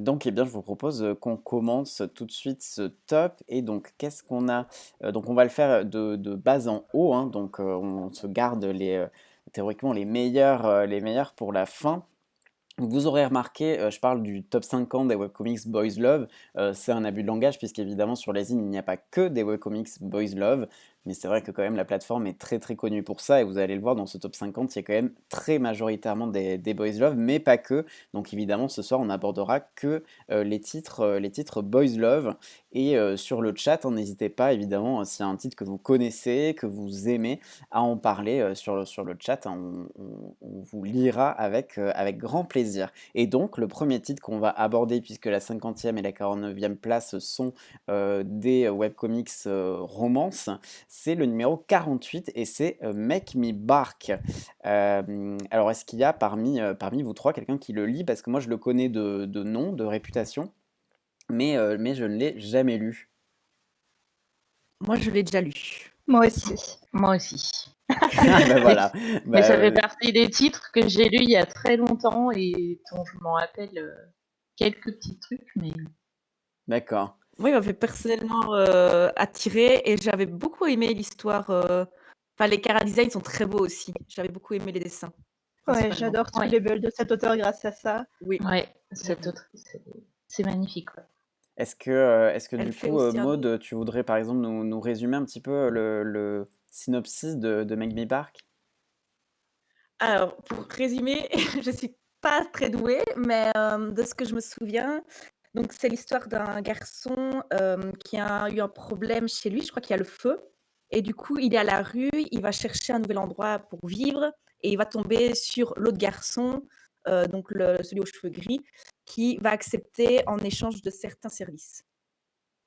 Donc, eh bien, je vous propose qu'on commence tout de suite ce top. Et donc, qu'est-ce qu'on a? Donc, on va le faire de bas en haut, hein. Donc, on se garde théoriquement les meilleurs pour la fin. Vous aurez remarqué, je parle du top 50 des webcomics Boys Love. C'est un abus de langage puisqu'évidemment sur l'Asie, il n'y a pas que des webcomics Boys Love, mais c'est vrai que quand même la plateforme est très, très connue pour ça et vous allez le voir dans ce top 50, il y a quand même très majoritairement des Boys Love, mais pas que. Donc évidemment, ce soir, on n'abordera que, les titres Boys Love et sur le chat, hein, n'hésitez pas évidemment, s'il y a un titre que vous connaissez, que vous aimez, à en parler, sur le chat, hein. On vous lira avec grand plaisir. Et donc, le premier titre qu'on va aborder, puisque la 50e et la 49e place sont des webcomics romance, c'est le numéro 48 et c'est Make Me Bark. Alors, est-ce qu'il y a parmi vous trois quelqu'un qui le lit? Parce que moi, je le connais de nom, de réputation, mais je ne l'ai jamais lu. Moi, je l'ai déjà lu. Moi aussi. Moi aussi. Ben voilà. Mais ça fait Bah, partie des titres que j'ai lus il y a très longtemps et dont je m'en rappelle quelques petits trucs, mais d'accord. Moi, il m'avait personnellement attirée et j'avais beaucoup aimé l'histoire. Enfin, les chara-designs sont très beaux aussi. J'avais beaucoup aimé les dessins, Ouais, principalement. j'adore tous Ouais. les bulles de cet auteur grâce à ça. Oui. ouais, cette autre, c'est magnifique. Ouais. Est-ce que Elle du fait coup, aussi un. Maud, tu voudrais par exemple nous résumer un petit peu le synopsis de Make Me Bark? Alors, pour résumer, je suis pas très douée, mais de ce que je me souviens, donc c'est l'histoire d'un garçon qui a eu un problème chez lui. Je crois qu'il y a le feu. Et du coup, il est à la rue, il va chercher un nouvel endroit pour vivre et il va tomber sur l'autre garçon, donc celui aux cheveux gris, qui va accepter en échange de certains services.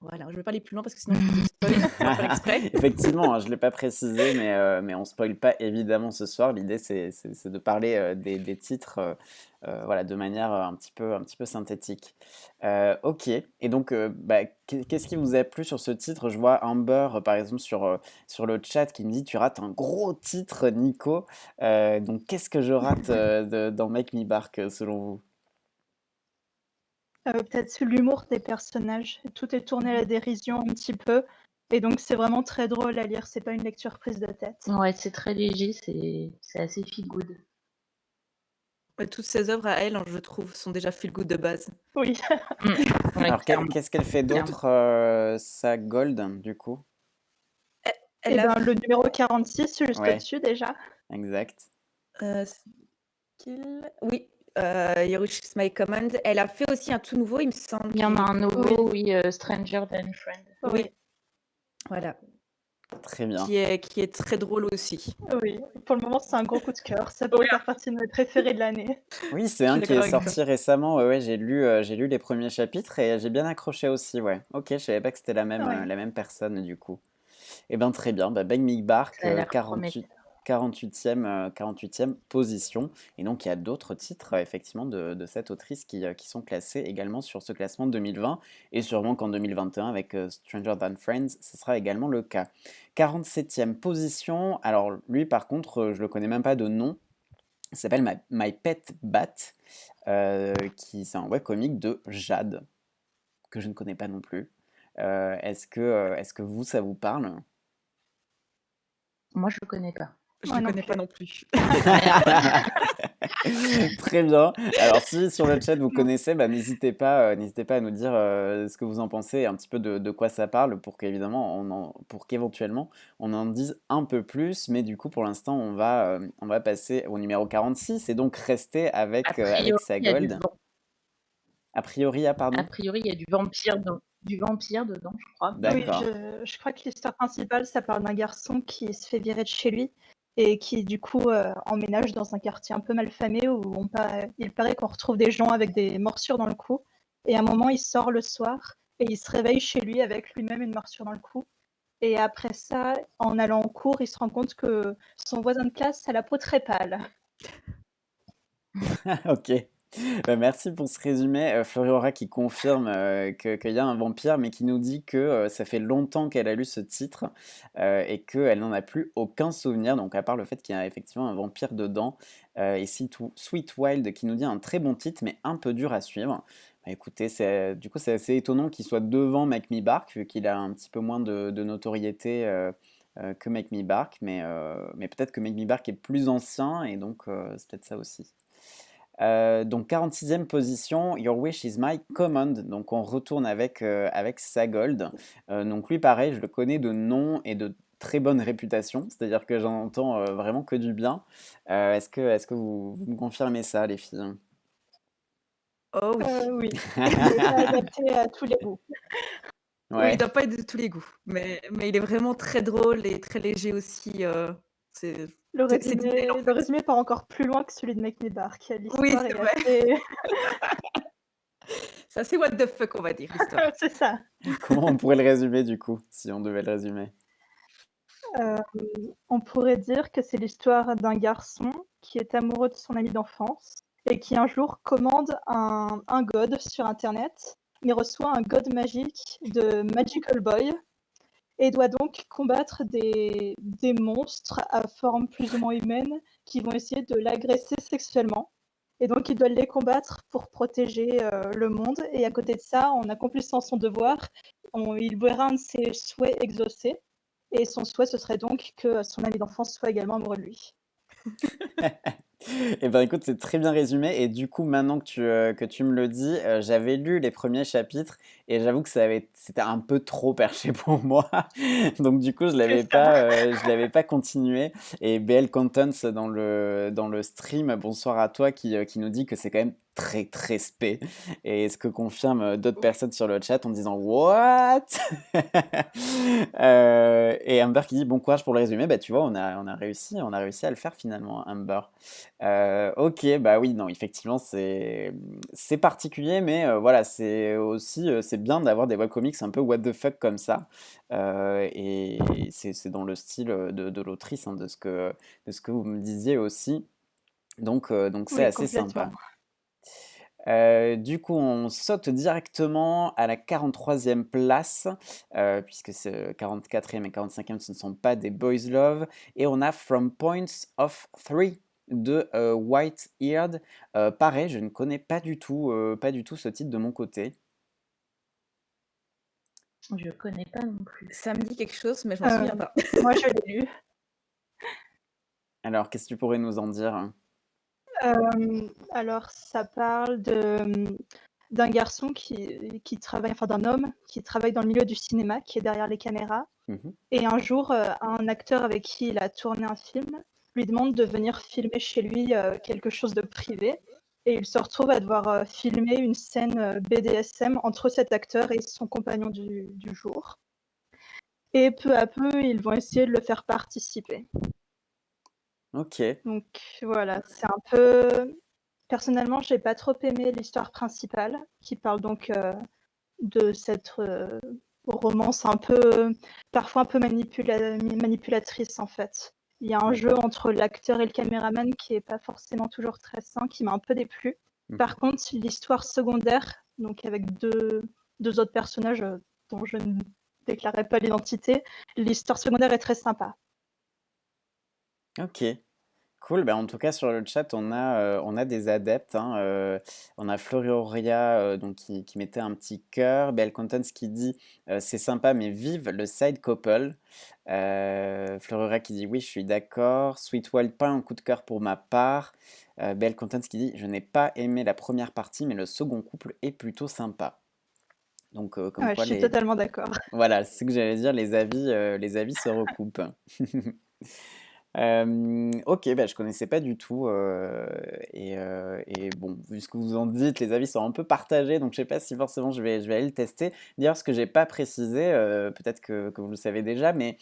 Voilà, je ne vais pas aller plus loin parce que sinon je vous spoil sans faire exprès. Effectivement, hein, je ne l'ai pas précisé, mais on ne spoil pas évidemment ce soir. L'idée, c'est de parler des titres voilà, de manière un petit peu synthétique. Ok, et donc, bah, qu'est-ce qui vous a plu sur ce titre? Je vois Amber, par exemple, sur le chat qui me dit: Tu rates un gros titre, Nico. Donc, qu'est-ce que je rate dans Make Me Bark, selon vous? Peut-être sur l'humour des personnages. Tout est tourné à la dérision un petit peu. Et donc c'est vraiment très drôle à lire, c'est pas une lecture prise de tête. Ouais, c'est très léger, c'est assez feel good. Ouais, toutes ses œuvres à elle, hein, je trouve, sont déjà feel good de base. Oui. Ouais, Alors, clairement. qu'est-ce qu'elle fait Clairement. d'autre, sa Gold, du coup? E Et elle a ben le numéro 46 juste Ouais, au-dessus déjà. exact. c'est quel oui, Your Wish is My Command. Elle a fait aussi un tout nouveau, il me semble, Il y en a un nouveau, Oui. oui, Stranger Than Friend. oui, Oui. voilà, Très bien. qui est très drôle aussi. Oui. Pour le moment, c'est un gros coup de cœur. Ça pourrait faire partie de mes préférés de l'année. Oui, c'est Je un suis qui d'accord est avec toi. sorti récemment. Ouais, ouais, j'ai lu les premiers chapitres et j'ai bien accroché aussi. Ouais. Ok, je savais pas que c'était Ouais. la même personne du coup. Eh ben très bien. Bah, Bang Me Bark, Ça a l'air 48, prometteur. 48e position. Et donc il y a d'autres titres effectivement de cette autrice qui sont classés également sur ce classement de 2020 et sûrement qu'en 2021 avec Stranger Than Friends, ce sera également le cas. 47e position. Alors lui par contre, je le connais même pas de nom. Il s'appelle My Pet Bat, c'est un webcomic de Jade, que je ne connais pas non plus. Est-ce que vous, ça vous parle? Moi, je le connais pas. Je Moi le non connais plus. pas non plus. Très bien. Alors si sur le chat vous Non. connaissez, bah, n'hésitez pas à nous dire ce que vous en pensez, un petit peu de quoi ça parle, pour qu'éventuellement on en dise un peu plus. Mais du coup, pour l'instant, on va passer au numéro 46 et donc rester A avec priori, sa il y a gold. A priori, ah a pardon? priori, il y a du vampire dedans, je crois. Oui, D'accord. je crois que l'histoire principale, ça parle d'un garçon qui se fait virer de chez lui et qui du coup, emménage dans un quartier un peu malfamé où il paraît qu'on retrouve des gens avec des morsures dans le cou et à un moment, il sort le soir et il se réveille chez lui avec lui-même une morsure dans le cou et après ça, en allant en cours, il se rend compte que son voisin de classe a la peau très pâle. Ok. Bah, merci pour ce résumé. Floriora qui confirme qu'il y a un vampire, mais qui nous dit que ça fait longtemps qu'elle a lu ce titre et qu'elle n'en a plus aucun souvenir. Donc, à part le fait qu'il y a effectivement un vampire dedans. Et Sweet Wild qui nous dit un très bon titre, mais un peu dur à suivre. Bah, écoutez, du coup, c'est assez étonnant qu'il soit devant Make Me Bark, vu qu'il a un petit peu moins de notoriété que Make Me Bark, mais peut-être que Make Me Bark est plus ancien, et donc c'est peut-être ça aussi. Donc 46e position, Your Wish is My Command. Donc on retourne avec Sagold. Donc lui pareil, je le connais de nom et de très bonne réputation, c'est-à-dire que j'en entends vraiment que du bien. Est-ce que vous me confirmez ça, les filles? Oh oui. Oui, il n'est pas adapté à tous les goûts. Oui, il Ouais. doit pas être de tous les goûts, mais il est vraiment très drôle et très léger aussi, c'est Le c'est d'idées, en résumé le fait. résumé part encore plus loin que celui de Make Me Bark. Oui, L'histoire c'est est vrai. assez C'est assez what the fuck, on va dire, l'histoire. c'est ça. Comment on pourrait le résumer du coup, si on devait le résumer? Hem, on pourrait dire que c'est l'histoire d'un garçon qui est amoureux de son ami d'enfance et qui un jour commande un god sur internet. Il reçoit un god magique de Magical Boy et doit donc combattre des monstres à forme plus ou moins humaine qui vont essayer de l'agresser sexuellement et donc il doit les combattre pour protéger, le monde et à côté de ça, en accomplissant son devoir, il verra un de ses souhaits exaucés et son souhait, ce serait donc que son ami d'enfance soit également amoureux de lui. Eh ben écoute, c'est très bien résumé. Et du coup, maintenant que tu me le dis, j'avais lu les premiers chapitres et j'avoue que c'était un peu trop perché pour moi. Donc du coup, C'est ça. je l'avais pas continué. Et BL Contents dans le stream, bonsoir à toi, qui nous dit que c'est quand même très très spé. Et ce que confirment d'autres personnes sur le chat en disant What? Et Amber qui dit bon courage pour le résumé. Bah tu vois, on a réussi à le faire finalement, Amber. OK, bah oui, non, effectivement, c'est particulier, mais voilà, c'est aussi, c'est bien d'avoir des webcomics un peu what the fuck comme ça, et c'est dans le style, de l'autrice, hein, de ce que vous me disiez aussi, donc c'est Oui, assez complètement. sympa. Du coup, on saute directement à la 43e place, puisque ce 44e et 45e, ce ne sont pas des boys love, et on a From Points of Three de White-Eared. Pareil, je ne connais pas du tout ce titre de mon côté. Je connais pas non plus. Ça me dit quelque chose, mais je m'en Heu, souviens pas. moi je l'ai lu. Alors, qu'est-ce que tu pourrais nous en dire? Alors ça parle d'un garçon qui travaille enfin d'un homme qui travaille dans le milieu du cinéma, qui est derrière les caméras Mmh. et un jour, un acteur avec qui il a tourné un film lui demande de venir filmer chez lui, quelque chose de privé et il se retrouve à devoir, filmer une scène, BDSM entre cet acteur et son compagnon du jour et peu à peu, ils vont essayer de le faire participer. OK. Donc voilà, c'est un peu personnellement, j'ai pas trop aimé l'histoire principale qui parle donc, de cette, romance un peu parfois un peu manipulatrice, en fait. Il y a un jeu D'accord. entre l'acteur et le caméraman qui est pas forcément toujours très sain, qui m'a un peu déplu. Mmh. Par contre, l'histoire secondaire, donc avec deux autres personnages, dont je ne déclarerai pas l'identité, l'histoire secondaire est très sympa. OK. Cool, bah, en tout cas sur le chat on a des adeptes, hein, on a Florioria, donc qui mettait un petit cœur, Belle Contents qui dit c'est sympa mais vive le side couple. Florioria qui dit oui je suis d'accord, Sweet Wild pas un coup de cœur pour ma part. Belle Contents qui dit je n'ai pas aimé la première partie mais le second couple est plutôt sympa. Donc comme Ouais, je quoi suis totalement d'accord. voilà, c'est ce que j'allais dire, les avis se recoupent. OK, bah, je connaissais pas du tout, et bon, vu ce que vous en dites, les avis sont un peu partagés, donc je sais pas si forcément je vais aller le tester. D'ailleurs, ce que j'ai pas précisé, peut-être que vous le savez déjà, mais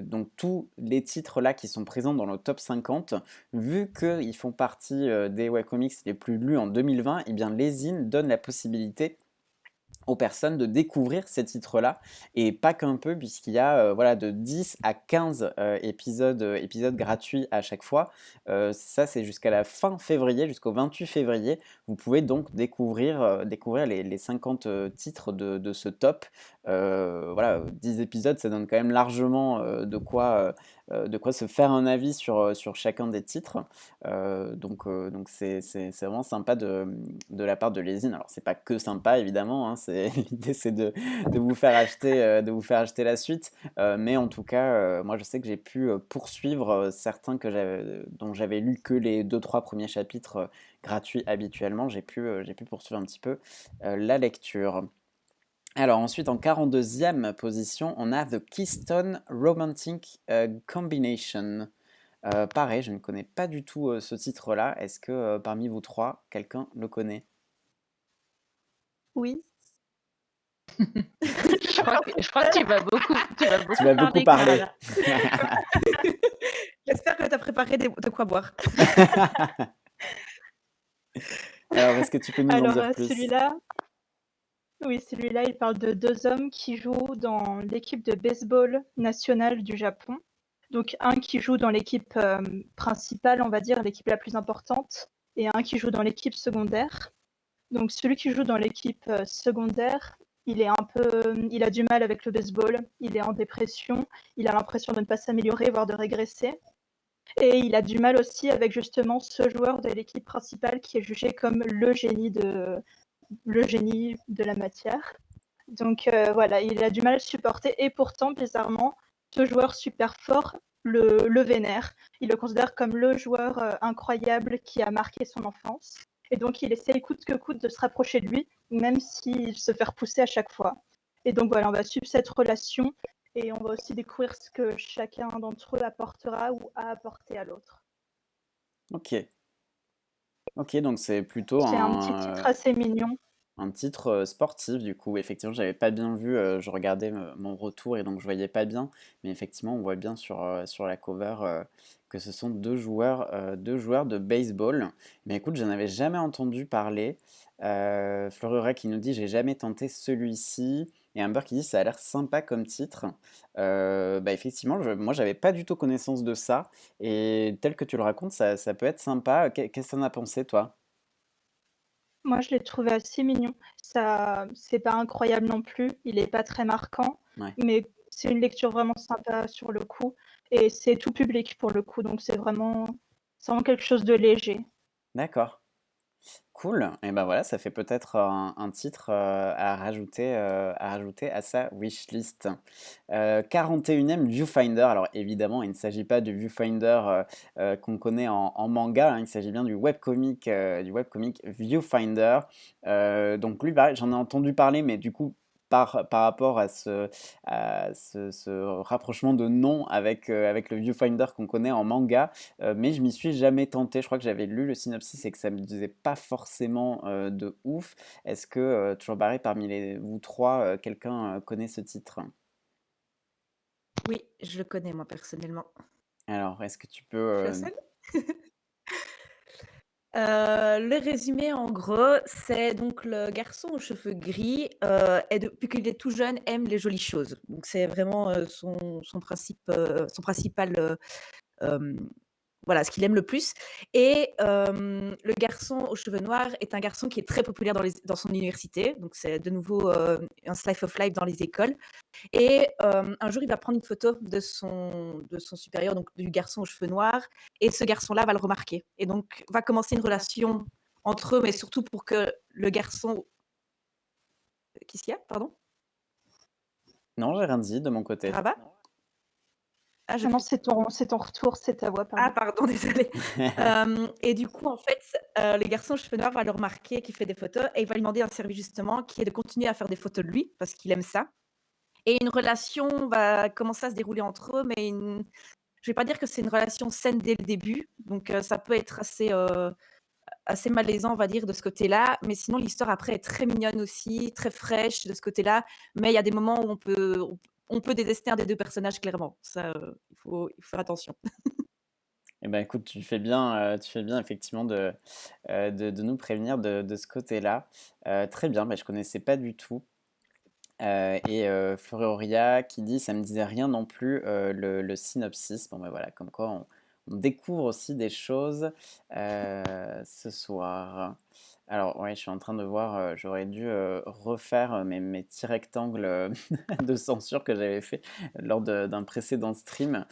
donc tous les titres là qui sont présents dans le top 50, vu qu'ils font partie, des webcomics les plus lus en 2020, eh bien Lezine donne la possibilité aux personnes de découvrir ces titres-là, et pas qu'un peu, puisqu'il y a voilà, de 10 à 15 épisodes gratuits à chaque fois. Ça, c'est jusqu'à la fin février, jusqu'au 28 février. Vous pouvez donc découvrir les 50 titres de ce top. Voilà, 10 épisodes, ça donne quand même largement de quoi se faire un avis sur chacun des titres. Donc c'est vraiment sympa de la part de Lezine. Alors c'est pas que sympa évidemment, hein, l'idée c'est de vous faire acheter la suite. Mais en tout cas, moi je sais que j'ai pu poursuivre certains dont j'avais lu que les deux trois premiers chapitres gratuits habituellement. J'ai pu poursuivre un petit peu la lecture. Alors ensuite, en 42e position, on a The Keystone Romantic Combination. Pareil, je ne connais pas du tout ce titre-là. Est-ce que parmi vous trois, quelqu'un le connaît? Oui. Je crois que tu vas Tu beaucoup vas beaucoup parler, parler. Clara. J'espère que tu as préparé de quoi boire. Alors, est-ce que tu peux nous en Alors, dire plus? celui-là, il parle de 2 hommes qui jouent dans l'équipe de baseball nationale du Japon. Donc un qui joue dans l'équipe, principale, on va dire, l'équipe la plus importante, et un qui joue dans l'équipe secondaire. Donc celui qui joue dans l'équipe, secondaire, il a du mal avec le baseball, il est en dépression, il a l'impression de ne pas s'améliorer, voire de régresser, et il a du mal aussi avec justement ce joueur de l'équipe principale qui est jugé comme le génie de la matière. Donc voilà, il a du mal à le supporter, et pourtant, bizarrement, ce joueur super fort le vénère. Il le considère comme le joueur incroyable qui a marqué son enfance. Et donc, il essaie coûte que coûte de se rapprocher de lui, même s'il se fait repousser à chaque fois. Et donc voilà, on va suivre cette relation, et on va aussi découvrir ce que chacun d'entre eux apportera ou a apporté à l'autre. Ok. Ok, donc c'est plutôt C'est un petit titre assez mignon. un titre sportif, du coup. Effectivement, j'avais pas bien vu, je regardais mon retour et donc je voyais pas bien. Mais effectivement, on voit bien sur la cover que ce sont deux joueurs de baseball. Mais écoute, j'en avais jamais entendu parler. Florura qui nous dit j'ai jamais tenté celui-ci. Et Amber qui dit ça a l'air sympa comme titre. Bah effectivement, moi j'avais pas du tout connaissance de ça. Et tel que tu le racontes, ça peut être sympa. Qu'est-ce que t'en as pensé, toi? Moi, je l'ai trouvé assez mignon. Ça, c'est pas incroyable non plus, il est pas très marquant, Ouais, mais c'est une lecture vraiment sympa sur le coup, et c'est tout public pour le coup, donc c'est vraiment quelque chose de léger. d'accord. Cool. Et ben voilà, ça fait peut-être un titre à rajouter à sa wishlist. 41e Viewfinder. Alors évidemment, il ne s'agit pas du Viewfinder qu'on connaît en manga, hein. Il s'agit bien du webcomic Viewfinder. Donc lui, pareil, j'en ai entendu parler, mais du coup, par rapport à ce rapprochement de nom avec le Viewfinder qu'on connaît en manga, mais je m'y suis jamais tenté. Je crois que j'avais lu le synopsis et que ça me disait pas forcément de ouf. Est-ce que, toujours pareil, parmi vous trois, quelqu'un connaît ce titre? Oui, je le connais moi personnellement. Alors, est-ce que tu peux... Je suis la seule? Le résumé en gros, c'est donc le garçon aux cheveux gris, et depuis qu'il est tout jeune, aime les jolies choses. Donc c'est vraiment, son principal, hem, voilà, ce qu'il aime le plus. Et le garçon aux cheveux noirs est un garçon qui est très populaire dans son université. Donc c'est de nouveau, un slice of life dans les écoles. Et un jour, il va prendre une photo de son supérieur, donc du garçon aux cheveux noirs, et ce garçon-là va le remarquer. Et donc, va commencer une relation entre eux, mais surtout pour que le garçon. Qu'est-ce qu'il y a? Pardon? Non, j'ai rien dit de mon côté. Rabat? Ah, je Ah non, prie. c'est ton retour, c'est ta voix, Ah, pardon. pardon, désolée. Et du coup, en fait, le garçon aux cheveux noirs va le remarquer qu'il fait des photos et il va lui demander un service justement qui est de continuer à faire des photos de lui parce qu'il aime ça. Et une relation va commencer à se dérouler entre eux, mais je vais pas dire que c'est une relation saine dès le début, donc ça peut être assez malaisant, on va dire, de ce côté-là. Mais sinon, l'histoire après est très mignonne aussi, très fraîche de ce côté-là. Mais il y a des moments où on peut détester un des 2 personnages clairement. Ça, il faut faire attention. Eh ben, écoute, tu fais bien effectivement de nous prévenir de ce côté-là. Très bien, bah, je connaissais pas du tout. Et Floria qui dit: «Ça me disait rien non plus, le synopsis». Bon, bah, voilà, comme quoi on découvre aussi des choses, ce soir. Alors ouais, je suis en train de voir, j'aurais dû, refaire, mes petits rectangles, de censure que j'avais fait lors d'un précédent stream,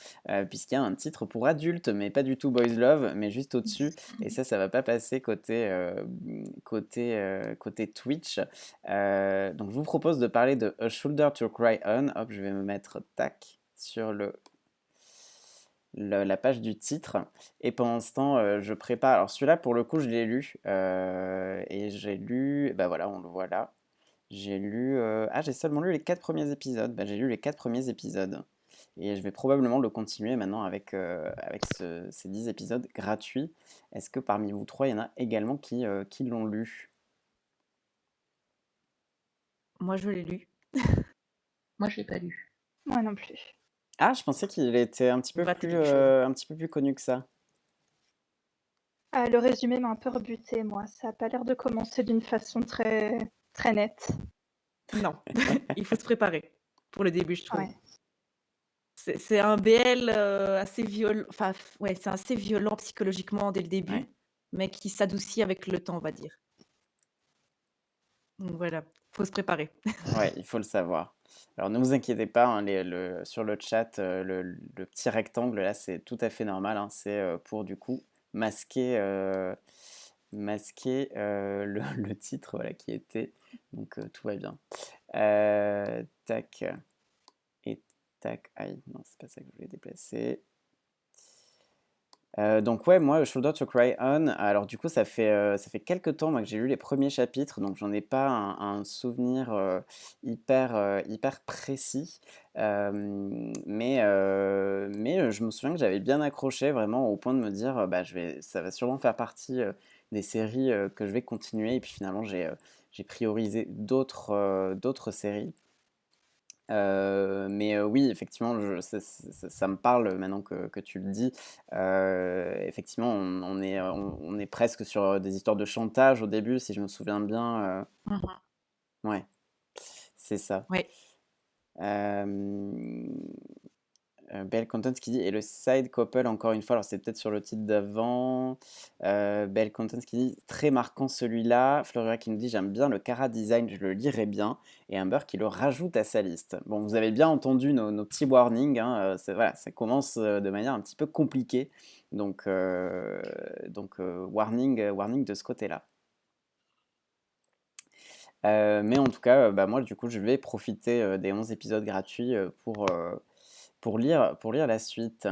puisqu'il y a un titre pour adultes, mais pas du tout boys love, mais juste au-dessus et ça va pas passer côté Twitch. Donc je vous propose de parler de A Shoulder to Cry On. Hop, je vais me mettre tac sur la page du titre. Et pendant ce temps, je prépare. Alors celui-là, pour le coup, je l'ai lu. Et j'ai lu, bah voilà, on le voit là. J'ai lu, ah, j'ai seulement lu les 4 premiers épisodes. Bah, j'ai lu les 4 premiers épisodes. Et je vais probablement le continuer maintenant avec ces 10 épisodes gratuits. Est-ce que parmi vous trois, il y en a également qui l'ont lu? Moi, je l'ai lu. Moi, je l'ai pas lu. Moi non plus. Ah, je pensais qu'il était un petit Vous peu ratez plus, quelque chose. un petit peu plus connu que ça. Ah, le résumé m'a un peu rebuté, moi. Ça a pas l'air de commencer d'une façon très, très nette. Non, il faut se préparer pour le début, je trouve. Ouais. C'est un BL, assez violent, enfin, ouais, c'est assez violent psychologiquement dès le Ouais. début, mais qui s'adoucit avec le temps, on va dire. Donc voilà, faut se préparer. Ouais, il faut le savoir. Alors ne vous inquiétez pas, hein, sur le chat, le petit rectangle là, c'est tout à fait normal, hein, c'est pour du coup masquer, le titre voilà, qui était. Donc tout va bien. Tac et tac. Aïe, non, c'est pas ça que je voulais déplacer. Donc ouais, moi, Shoulder to Cry On, alors du coup, ça fait quelques temps moi, que j'ai lu les premiers chapitres, donc j'en ai pas un souvenir hyper précis. Mais je me souviens que j'avais bien accroché vraiment au point de me dire, bah, ça va sûrement faire partie des séries que je vais continuer. Et puis finalement, j'ai priorisé d'autres séries. Mais oui, effectivement, ça me parle maintenant que tu le dis. Effectivement, on est presque sur des histoires de chantage au début, si je me souviens bien. Mmh. Ouais, c'est ça. Ouais. Euh, Belle Content qui dit, et le side couple, encore une fois, alors c'est peut-être sur le titre d'avant. Belle Content qui dit, très marquant celui-là. Florida qui nous dit, j'aime bien le Cara Design, je le lirai bien. Et Amber qui le rajoute à sa liste. Bon, vous avez bien entendu nos petits warnings, hein, voilà, ça commence de manière un petit peu compliquée. Donc warning de ce côté-là. Mais en tout cas, bah, moi, du coup, je vais profiter des 11 épisodes gratuits pour lire la suite.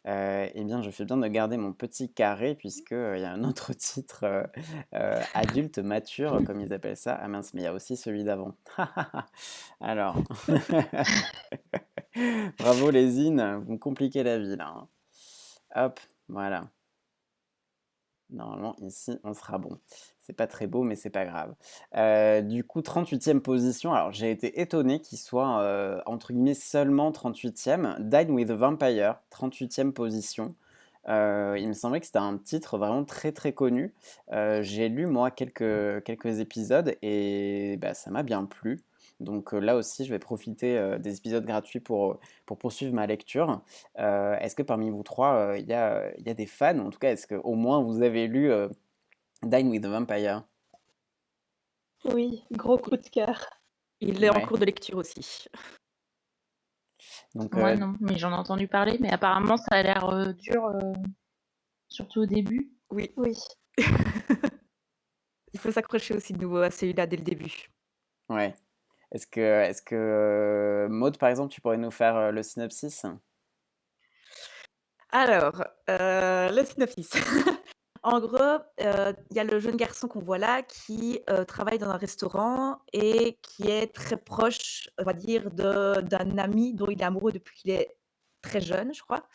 Eh bien, je fais bien de garder mon petit carré puisque, il y a un autre titre, adulte mature, comme ils appellent ça. Ah mince, mais il y a aussi celui d'avant. Alors, bravo les zines, vous me compliquez la vie là, hein. Hop, voilà. Normalement, ici, on sera bon. C'est pas très beau, mais c'est pas grave. Du coup, 38e position. Alors, j'ai été étonné qu'il soit, entre guillemets, seulement 38e. Dine with a Vampire, 38e position. Il me semblait que c'était un titre vraiment très très connu. J'ai lu, moi, quelques épisodes et bah, ça m'a bien plu. Donc là aussi, je vais profiter des épisodes gratuits pour poursuivre ma lecture. Est-ce que parmi vous trois, il y a des fans? En tout cas, est-ce qu'au moins vous avez lu Dine with the Vampire? Oui, gros coup de cœur. Il est en Ouais. cours de lecture aussi. Donc, Moi, non, mais j'en ai entendu parler, mais apparemment, ça a l'air dur, surtout au début. Oui, Oui. il faut s'accrocher aussi de nouveau à celui-là dès le début. ouais. Est-ce que Maud, par exemple, tu pourrais nous faire le synopsis? Alors, le synopsis. En gros, il y a le jeune garçon qu'on voit là qui, travaille dans un restaurant et qui est très proche, on va dire, d'un ami dont il est amoureux depuis qu'il est très jeune, je crois.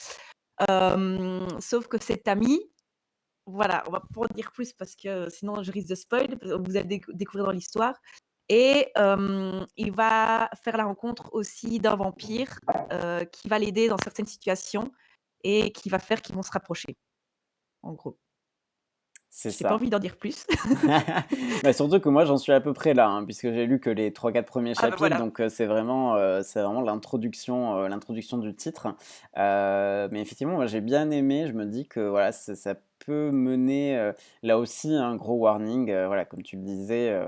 Sauf que cet ami, voilà, on va pas en dire plus parce que sinon je risque de spoil, vous allez découvrir dans l'histoire et il va faire la rencontre aussi d'un vampire, qui va l'aider dans certaines situations et qui va faire qu'ils vont se rapprocher, en gros. C'est J'ai pas ça. envie d'en dire plus. Bah, surtout que moi, j'en suis à peu près là, hein, puisque j'ai lu que les 3-4 premiers Ah bah, chapitres, voilà. donc c'est vraiment l'introduction du titre. Mais effectivement, moi, j'ai bien aimé. Je me dis que voilà, ça peut mener, là aussi, un gros warning, voilà, comme tu le disais,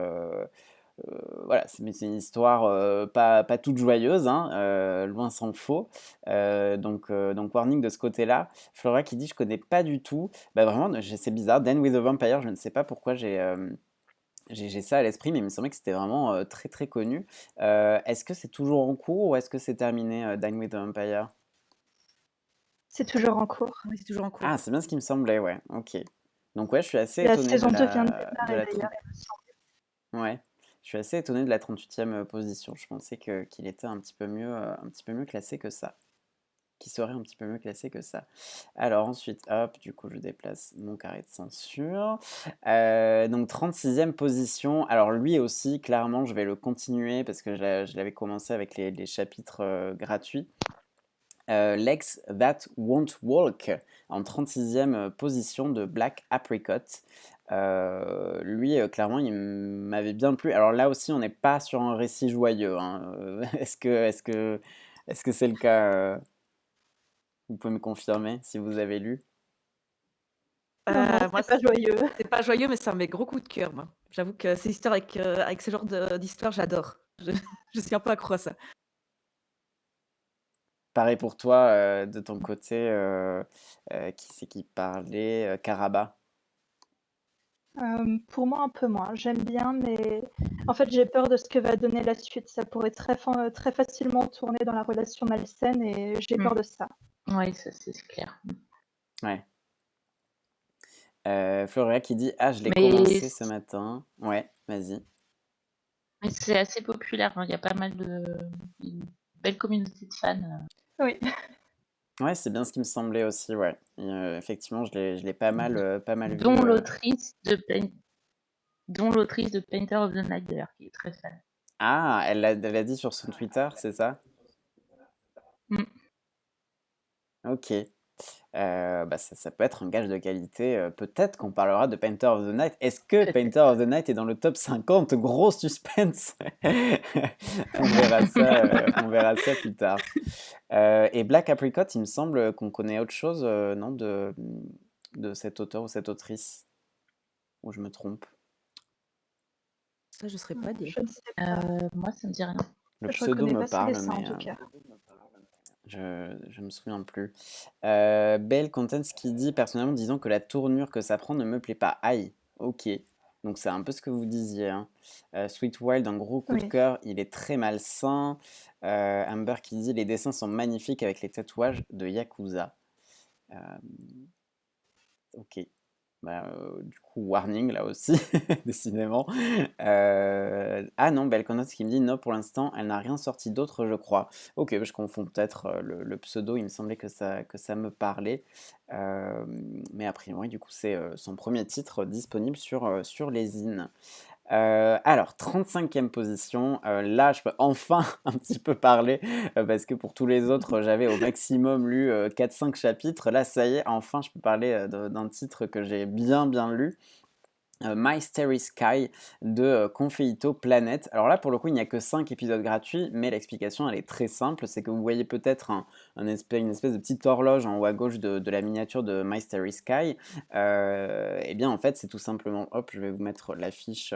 voilà, c'est une histoire, pas toute joyeuse, hein, loin s'en faut. Donc warning de ce côté-là. Flora qui dit: «Je connais pas du tout». Bah, vraiment, c'est bizarre. Dan with a Vampire, je ne sais pas pourquoi j'ai ça à l'esprit, mais il me semblait que c'était vraiment, très, très connu. Est-ce que c'est toujours en cours ou est-ce que c'est terminé, Dan with a Vampire? C'est toujours en cours. Oui, c'est toujours en Ah, cours. c'est bien ce qui me semblait, ouais, OK. Donc ouais, je suis assez La étonné de saison 2 vient de de démarrer la d'ailleurs, trente il me semble. ouais, je suis assez étonné de la 38e position. Je pensais qu'il était un petit peu mieux classé que ça. Qu'il serait un petit peu mieux classé que ça. Alors ensuite, hop, du coup, je déplace mon carré de censure. Donc 36e position. Alors lui aussi, clairement, je vais le continuer parce que je l'avais commencé avec les chapitres gratuits. Legs That Won't Walk en 36e position de Black Apricot. Lui, clairement, il m'avait bien plu. Alors là aussi, on n'est pas sur un récit joyeux, hein. Est-ce que c'est le cas vous pouvez me confirmer si vous avez lu? Non, non, Moi, c'est pas joyeux. c'est pas joyeux, mais c'est un de mes gros coups de cœur, moi. J'avoue que ces histoires avec ce genre d'histoire, j'adore. Je je suis un peu accro à ça. Pareil pour toi, de ton côté, qui c'est qui parlait? Karaba? Pour moi, un peu moins. J'aime bien, mais en fait, j'ai peur de ce que va donner la suite. Ça pourrait très facilement tourner dans la relation malsaine et j'ai Mmh. peur de ça. Ouais, ça c'est clair. Ouais. Floria qui dit: «Ah, je l'ai Mais commencé ce matin». Ouais, vas-y. c'est assez populaire, hein, il y a pas mal de une belle communauté de fans, Oui. Ouais, c'est bien ce qui me semblait aussi, ouais. Et effectivement, je l'ai pas mal vu, dont l'autrice de Painter of the Night d'ailleurs, qui est très fan. Ah! Elle l'a dit sur son Twitter, c'est ça? Mmh. OK. Bah, ça peut être un gage de qualité, peut-être qu'on parlera de Painter of the Night. Est-ce que Painter Peut-être. of the Night est dans le top 50? Gros suspense! On verra ça plus tard. Et Black Apricot, il me semble qu'on connaît autre chose, non, de cet auteur ou cette autrice? Ou je me trompe? Ça, je saurais pas dire. Je ne sais pas. Moi ça me dit rien. Le Je pseudo reconnais me pas ses parle, dessins en mais tout cas. je me souviens plus. Belle Contents qui dit: «Personnellement, disons que la tournure que ça prend ne me plaît pas». Aïe, OK. Donc c'est un peu ce que vous disiez, hein. Sweet Wild, un gros coup de Oui. cœur, il est très malsain. Amber qui dit: «Les dessins sont magnifiques avec les tatouages de yakuza». Hem, OK. Bah, du coup, warning là aussi, décidément. Ah non, Belconos qui me dit: «Non, pour l'instant, elle n'a rien sorti d'autre, je crois». OK, bah, je confonds peut-être, le pseudo, il me semblait que ça me parlait. Mais a priori, du coup, c'est, son premier titre disponible sur les zines. Alors 35e position, là je peux enfin un petit peu parler, parce que pour tous les autres, j'avais au maximum lu, 4-5 chapitres. Là, ça y est, enfin je peux parler, d'un titre que j'ai bien, bien lu. My Starry Sky de, Confeito Planet. Alors là, pour le coup, il n'y a que 5 épisodes gratuits, mais l'explication, elle est très simple. C'est que vous voyez peut-être une espèce de petite horloge en haut à gauche de la miniature de My Starry Sky. Et bien, en fait, c'est tout simplement, hop, je vais vous mettre l'affiche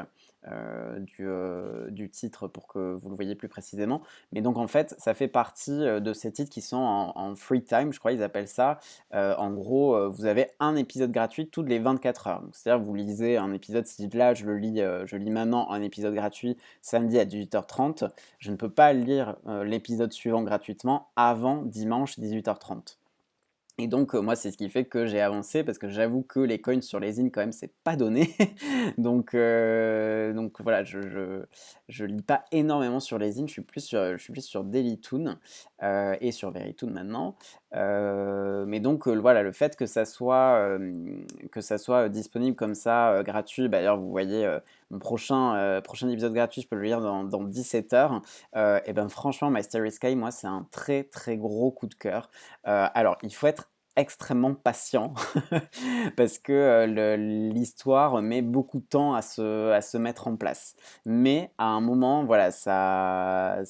du titre pour que vous le voyez plus précisément. Mais donc, en fait, ça fait partie de ces titres qui sont en free time, je crois ils appellent ça. En gros, vous avez un épisode gratuit toutes les 24 heures. Donc, c'est-à-dire vous lisez un épisode, si là je lis maintenant un épisode gratuit samedi à 18h30, je ne peux pas lire l'épisode suivant gratuitement avant dimanche 18h30. Et donc, moi, c'est ce qui fait que j'ai avancé parce que j'avoue que les coins sur les zines, quand même, c'est pas donné. Donc voilà, je lis pas énormément sur les zines, je suis plus sur Dailytoon et sur Verytoon maintenant. Mais donc, voilà, le fait que ça soit disponible comme ça, gratuit, bah, d'ailleurs, vous voyez mon prochain épisode gratuit, je peux le lire dans 17 heures. Et ben franchement, My Starry Sky, moi, c'est un très très gros coup de cœur. Alors, il faut être extrêmement patient parce que l'histoire met beaucoup de temps à se mettre en place. Mais à un moment, voilà, ça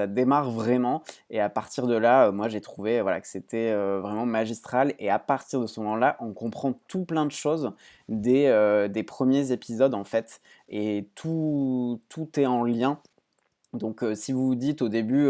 démarre vraiment et à partir de là, moi j'ai trouvé voilà, que c'était vraiment magistral et à partir de ce moment-là, on comprend tout plein de choses des premiers épisodes en fait et tout est en lien. Donc, si vous vous dites au début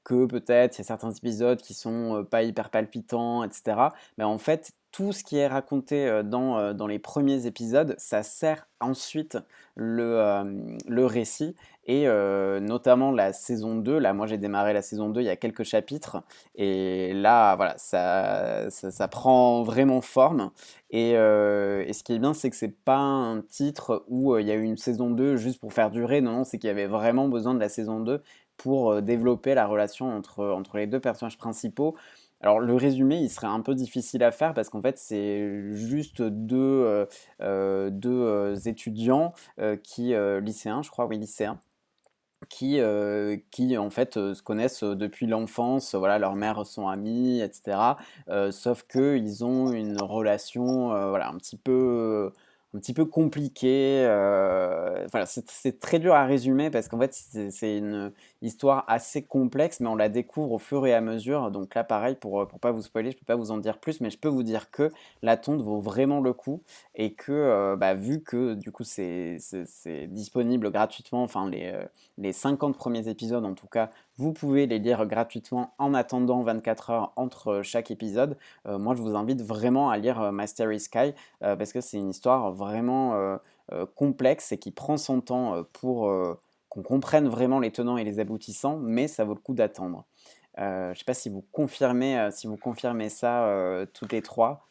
que peut-être il y a certains épisodes qui sont pas hyper palpitants, etc., mais en fait, tout ce qui est raconté dans les premiers épisodes, ça sert ensuite le récit. Et notamment la saison 2, là, moi j'ai démarré la saison 2 il y a quelques chapitres, et là, voilà, ça prend vraiment forme. Et ce qui est bien, c'est que c'est pas un titre où il y a eu une saison 2 juste pour faire durer. Non, non, c'est qu'il y avait vraiment besoin de la saison 2 pour développer la relation entre les deux personnages principaux. Alors, le résumé, il serait un peu difficile à faire parce qu'en fait, c'est juste deux étudiants lycéens, je crois, oui, lycéens, qui en fait se connaissent depuis l'enfance, voilà, leurs mères sont amies, etc. Sauf qu'ils ont une relation voilà, un petit peu compliquée. Voilà, c'est très dur à résumer parce qu'en fait c'est une histoire assez complexe, mais on la découvre au fur et à mesure. Donc là, pareil, pour pas vous spoiler, je peux pas vous en dire plus, mais je peux vous dire que la tonte vaut vraiment le coup et que bah, vu que du coup c'est disponible gratuitement, enfin les 50 premiers épisodes en tout cas, vous pouvez les lire gratuitement en attendant 24 heures entre chaque épisode. Moi, je vous invite vraiment à lire Mystery Sky parce que c'est une histoire vraiment complexe et qui prend son temps pour qu'on comprenne vraiment les tenants et les aboutissants, mais ça vaut le coup d'attendre. Je ne sais pas si vous confirmez ça toutes les trois.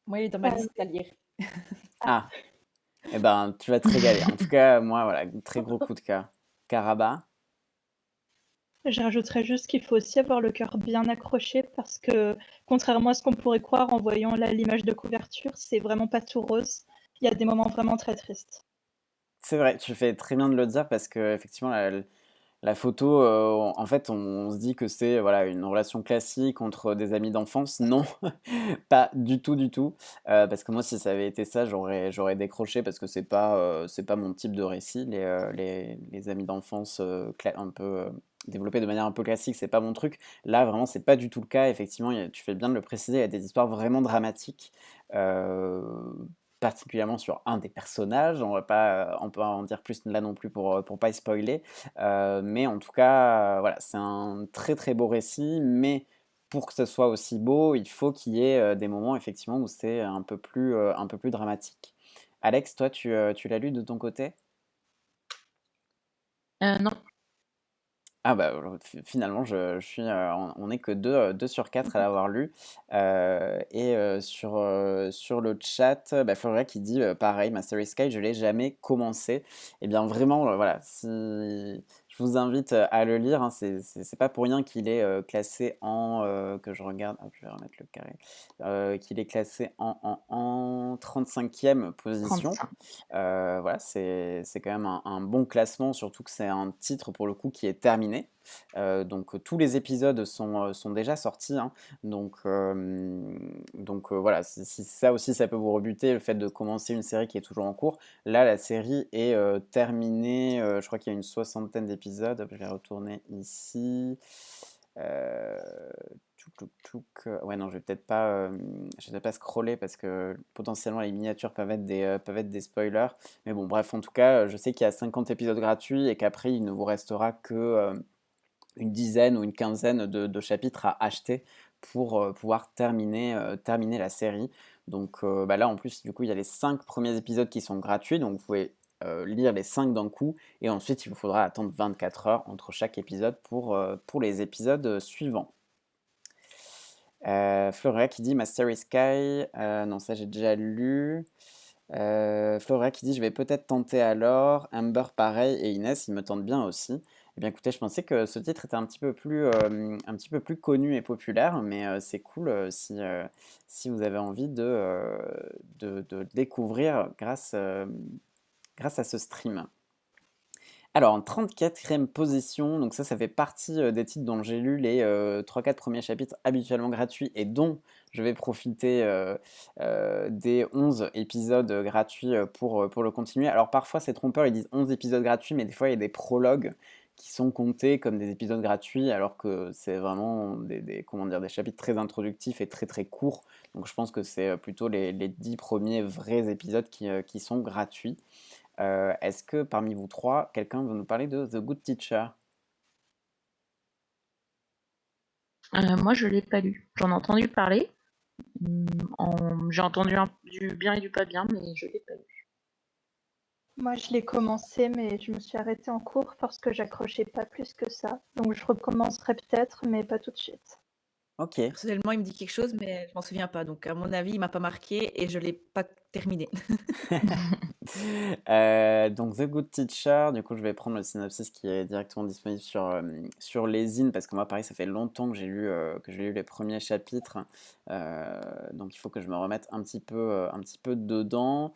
Moi, il est dans ma Euh, liste à lire. Ah, eh ben, tu vas te régaler. En tout cas, moi, voilà, très gros coup de cœur. Karaba. Je rajouterais juste qu'il faut aussi avoir le cœur bien accroché parce que, contrairement à ce qu'on pourrait croire en voyant là l'image de couverture, c'est vraiment pas tout rose. Il y a des moments vraiment très tristes. C'est vrai, tu fais très bien de le dire parce que effectivement la photo, en fait, on se dit que c'est voilà une relation classique entre des amis d'enfance. Non, pas du tout, du tout. Parce que moi, si ça avait été ça, j'aurais décroché parce que c'est pas mon type de récit. Les amis d'enfance un peu développés de manière un peu classique, c'est pas mon truc. Là, vraiment, c'est pas du tout le cas. Effectivement, tu fais bien de le préciser, il y a des histoires vraiment dramatiques. euh, Particulièrement sur un des personnages, on peut en dire plus là non plus pour pas spoiler, mais en tout cas, voilà, c'est un très très beau récit, mais pour que ce soit aussi beau, il faut qu'il y ait des moments effectivement où c'est un peu plus dramatique. Alex, toi, tu l'as lu de ton côté? Non. Ah bah finalement, je suis, on n'est que 2 sur 4 à l'avoir lu. Et sur le chat, bah, Florida qui dit pareil, Mastery Sky, je l'ai jamais commencé. Et bien vraiment, voilà, si je vous invite à le lire, hein, c'est pas pour rien qu'il est classé que je regarde, hop, je vais remettre le carré, qu'il est classé en 35e position. 35. Voilà, c'est quand même un bon classement, surtout que c'est un titre pour le coup qui est terminé. Donc tous les épisodes sont déjà sortis, hein. Donc voilà, si ça aussi ça peut vous rebuter, le fait de commencer une série qui est toujours en cours. Là, la série est terminée, je crois qu'il y a une soixantaine d'épisodes. Hop, je vais retourner ici. Euh, Ouais, non, je vais peut-être pas scroller parce que potentiellement les miniatures peuvent être des spoilers. Mais bon, bref, en tout cas, je sais qu'il y a 50 épisodes gratuits et qu'après, il ne vous restera que une dizaine ou une quinzaine de chapitres à acheter pour pouvoir terminer la série. Donc bah là, en plus, du coup, il y a les 5 premiers épisodes qui sont gratuits, donc vous pouvez lire les 5 d'un coup, et ensuite, il vous faudra attendre 24 heures entre chaque épisode pour les épisodes suivants. Floria qui dit Mastery Sky, non, ça j'ai déjà lu. Floria qui dit je vais peut-être tenter alors. Amber pareil et Inès, il me tente bien aussi. Eh bien écoutez, je pensais que ce titre était un petit peu plus connu et populaire, mais c'est cool si vous avez envie de le découvrir grâce à ce stream. Alors en 34e position, donc ça fait partie, des titres dont j'ai lu les, 3-4 premiers chapitres habituellement gratuits et dont je vais profiter, des 11 épisodes, gratuits, pour le continuer. Alors parfois c'est trompeur, ils disent 11 épisodes gratuits, mais des fois il y a des prologues qui sont comptés comme des épisodes gratuits alors que c'est vraiment des comment dire? Des chapitres très introductifs et très, très courts. Donc je pense que c'est, plutôt les 10 premiers vrais épisodes qui sont gratuits. Est-ce que parmi vous 3, quelqu'un veut nous parler de The Good Teacher? Moi, je l'ai pas lu. J'en ai entendu parler. J'ai entendu du bien et du pas bien, mais je l'ai pas lu. Moi, je l'ai commencé, mais je me suis arrêtée en cours parce que j'accrochais pas plus que ça. Donc, je recommencerai peut-être, mais pas tout de suite. OK. Personnellement, il me dit quelque chose, mais je m'en souviens pas. Donc, à mon avis, il m'a pas marqué et je l'ai pas terminé. Donc The Good Teacher, du coup je vais prendre le synopsis qui est directement disponible sur les zines parce que moi pareil ça fait longtemps que j'ai lu les premiers chapitres, donc il faut que je me remette un petit peu dedans.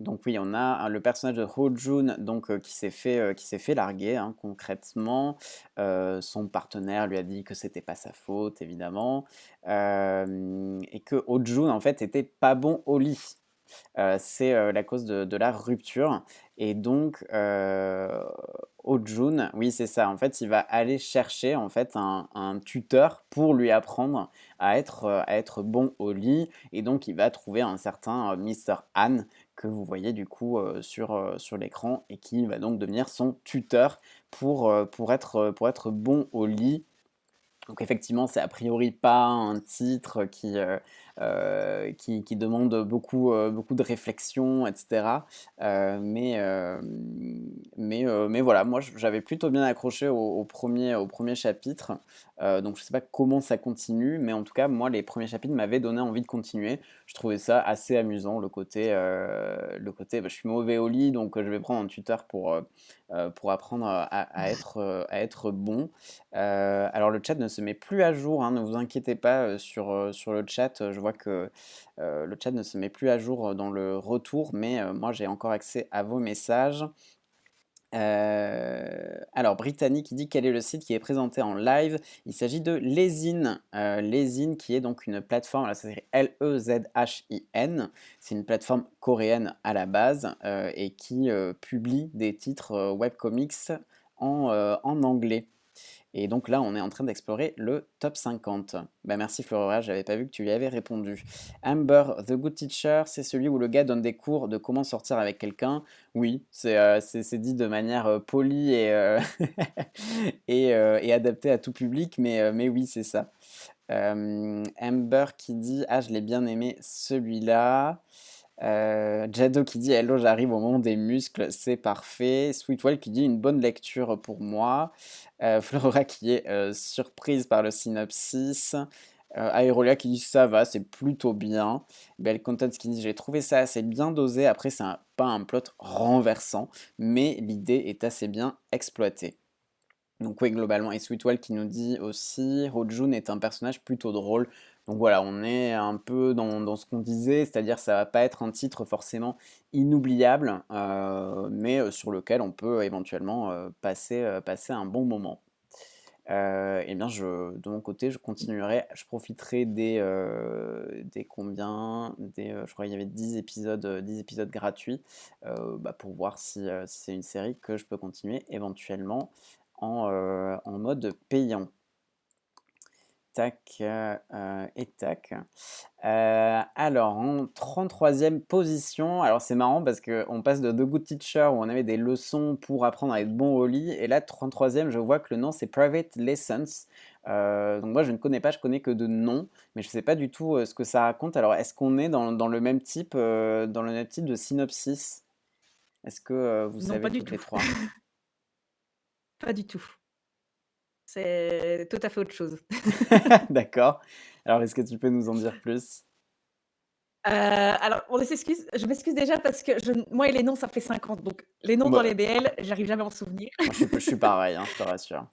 Donc oui, on a le personnage de Ho-Jun donc qui s'est fait larguer hein, concrètement. Son partenaire lui a dit que c'était pas sa faute évidemment. Et que Ho-Jun en fait était pas bon au lit. C'est la cause de la rupture. Et donc, Ho-Jun, oui, c'est ça. En fait, il va aller chercher en fait un tuteur pour lui apprendre à être bon au lit. Et donc, il va trouver un certain Mr. Han que vous voyez du coup sur l'écran et qui va donc devenir son tuteur pour être bon au lit. Donc effectivement, c'est a priori pas un titre qui demande beaucoup de réflexion, et cetera. Mais voilà, moi j'avais plutôt bien accroché au 1er chapitre. Donc je sais pas comment ça continue, mais en tout cas, moi les premiers chapitres m'avaient donné envie de continuer. Je trouvais ça assez amusant, le côté bah, je suis mauvais au lit, donc je vais prendre un tuteur pour apprendre à être bon. Alors le chat ne se met plus à jour, hein, ne vous inquiétez pas sur le chat. Je vois que le chat ne se met plus à jour dans le retour, mais moi j'ai encore accès à vos messages. Alors Brittany qui dit quel est le site qui est présenté en live. Il s'agit de Lezine. Lezine qui est donc une plateforme, là ça s'écrit Lezhin. C'est une plateforme coréenne à la base et qui publie des titres webcomics en anglais. Et donc là, on est en train d'explorer le top 50. Bah merci Florora, j'avais pas vu que tu y avais répondu. Amber, The Good Teacher, c'est celui où le gars donne des cours de comment sortir avec quelqu'un. Oui, c'est dit de manière polie et adapté à tout public, mais oui, c'est ça. Amber qui dit ah, je l'ai bien aimé celui-là. Jado qui dit hello, j'arrive au moment des muscles, c'est parfait. Sweetwell qui dit une bonne lecture pour moi. Flora qui est surprise par le synopsis. Aerolia qui dit ça va, c'est plutôt bien. Belle Contents qui dit j'ai trouvé ça assez bien dosé. Après, c'est pas un plot renversant, mais l'idée est assez bien exploitée. Donc oui, globalement, et Sweetwell qui nous dit aussi, Ho-Jun est un personnage plutôt drôle. Donc voilà, on est un peu dans ce qu'on disait, c'est-à-dire ça va pas être un titre forcément inoubliable, mais sur lequel on peut éventuellement passer un bon moment. Eh bien, de mon côté, je continuerai, je profiterai des combien, je crois qu'il y avait 10 épisodes gratuits, bah, pour voir si c'est une série que je peux continuer éventuellement en mode payant. Tac et tac. Alors, en 33e position, alors c'est marrant parce qu'on passe de The Good Teacher où on avait des leçons pour apprendre à être bon au lit, et là, 33e, je vois que le nom c'est Private Lessons. Donc moi je ne connais pas, je connais que de nom, mais je ne sais pas du tout ce que ça raconte. Alors est-ce qu'on est dans le même type, de synopsis? Est-ce que vous Non, pas savez du toutes les tout. trois? Pas du tout. C'est tout à fait autre chose. D'accord. Alors est-ce que tu peux nous en dire plus? Alors je m'excuse déjà parce que moi et les noms, ça fait 50, donc les noms dans Bah, les BL, j'arrive jamais à m'en souvenir. moi, je suis pareil, hein, je te rassure.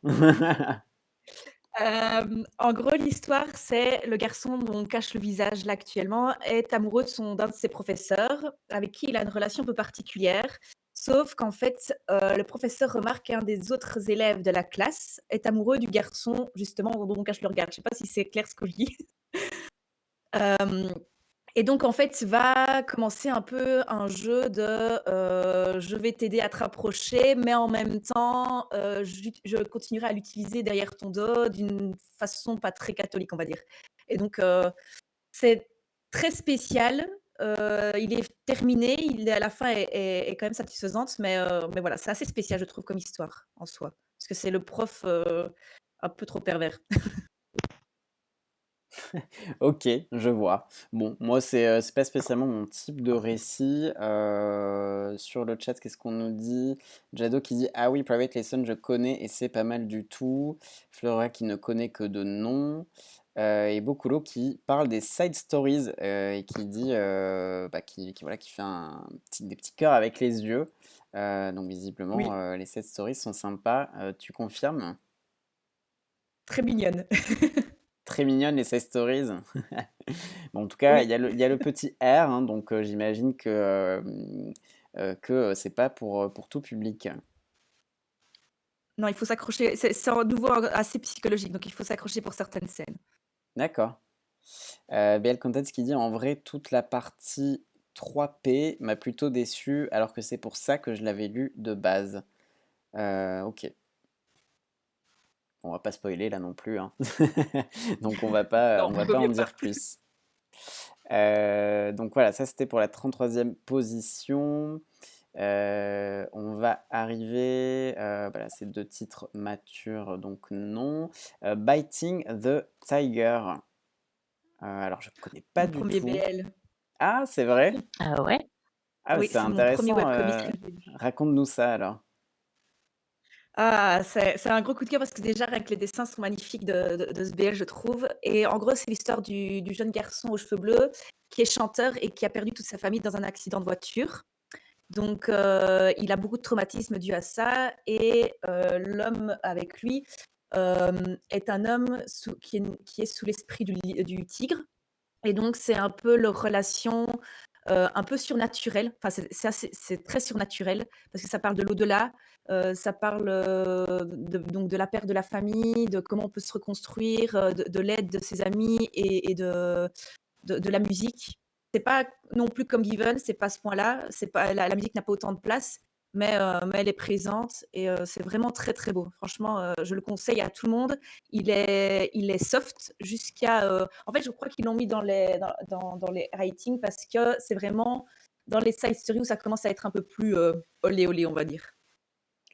En gros, l'histoire, c'est le garçon dont on cache le visage là actuellement est amoureux d'un de ses professeurs avec qui il a une relation un peu particulière. Sauf qu'en fait, le professeur remarque qu'un des autres élèves de la classe est amoureux du garçon justement dont je le regarde. Je sais pas si c'est clair ce que je dis? Hem Et donc en fait, va commencer un peu un jeu de, je vais t'aider à te rapprocher, mais en même temps, je continuerai à l'utiliser derrière ton dos d'une façon pas très catholique, on va dire. Et donc, c'est très spécial, il est terminé, il est à la fin est quand même satisfaisante, mais voilà, c'est assez spécial je trouve comme histoire en soi. Parce que c'est le prof, un peu trop pervers. OK, je vois. Bon, moi, c'est pas spécialement mon type de récit. Sur le chat, qu'est-ce qu'on nous dit? Jado qui dit: «Ah oui, Private Lesson, je connais et c'est pas mal du tout». Flora qui ne connaît que de nom. Et Bokulo qui parle des side stories, et qui dit, bah, voilà, qui fait des petits cœurs avec les yeux. Donc visiblement, Oui, les side stories sont sympas. Tu confirmes? très mignonne. Très mignonnes les side stories. Bon, en tout cas, Oui. il y a le petit R, hein, donc j'imagine que c'est pas pour tout public. Non, il faut s'accrocher. C'est en nouveau assez psychologique, donc il faut s'accrocher pour certaines scènes. D'accord. BL Content qui dit en vrai, toute la partie 3P m'a plutôt déçu, alors que c'est pour ça que je l'avais lu de base. Ok. On va pas spoiler là non plus, hein. Donc Non, on va vaut pas en mieux pas. dire plus. Donc voilà, ça c'était pour la 33e position. On va arriver, voilà, c'est 2 titres matures, donc non. Biting the Tiger. Alors je connais pas Mon du premier tout. BL. Ah, c'est vrai? Ah ouais? Ah, bah, Oui, c'est c'est mon premier intéressant, webcomics que j'ai lu. raconte-nous ça alors. Ah, c'est un gros coup de cœur parce que déjà rien que les dessins sont magnifiques de ce BL, je trouve. Et en gros, c'est l'histoire du jeune garçon aux cheveux bleus qui est chanteur et qui a perdu toute sa famille dans un accident de voiture. Donc, il a beaucoup de traumatismes dus à ça et l'homme avec lui, est un homme qui est sous l'esprit du tigre. Et donc c'est un peu leur relation, un peu surnaturelle. Enfin, c'est très surnaturel parce que ça parle de l'au-delà, ça parle, de la perte de la famille, de comment on peut se reconstruire, de l'aide de ses amis et de la musique. C'est pas non plus comme Given, c'est pas à ce point-là, c'est pas la musique n'a pas autant de place, mais elle est présente et c'est vraiment très, très beau. Franchement, je le conseille à tout le monde. Il est soft jusqu'à, en fait, je crois qu'ils l'ont mis dans les ratings parce que c'est vraiment dans les side stories où ça commence à être un peu plus, olé olé, on va dire.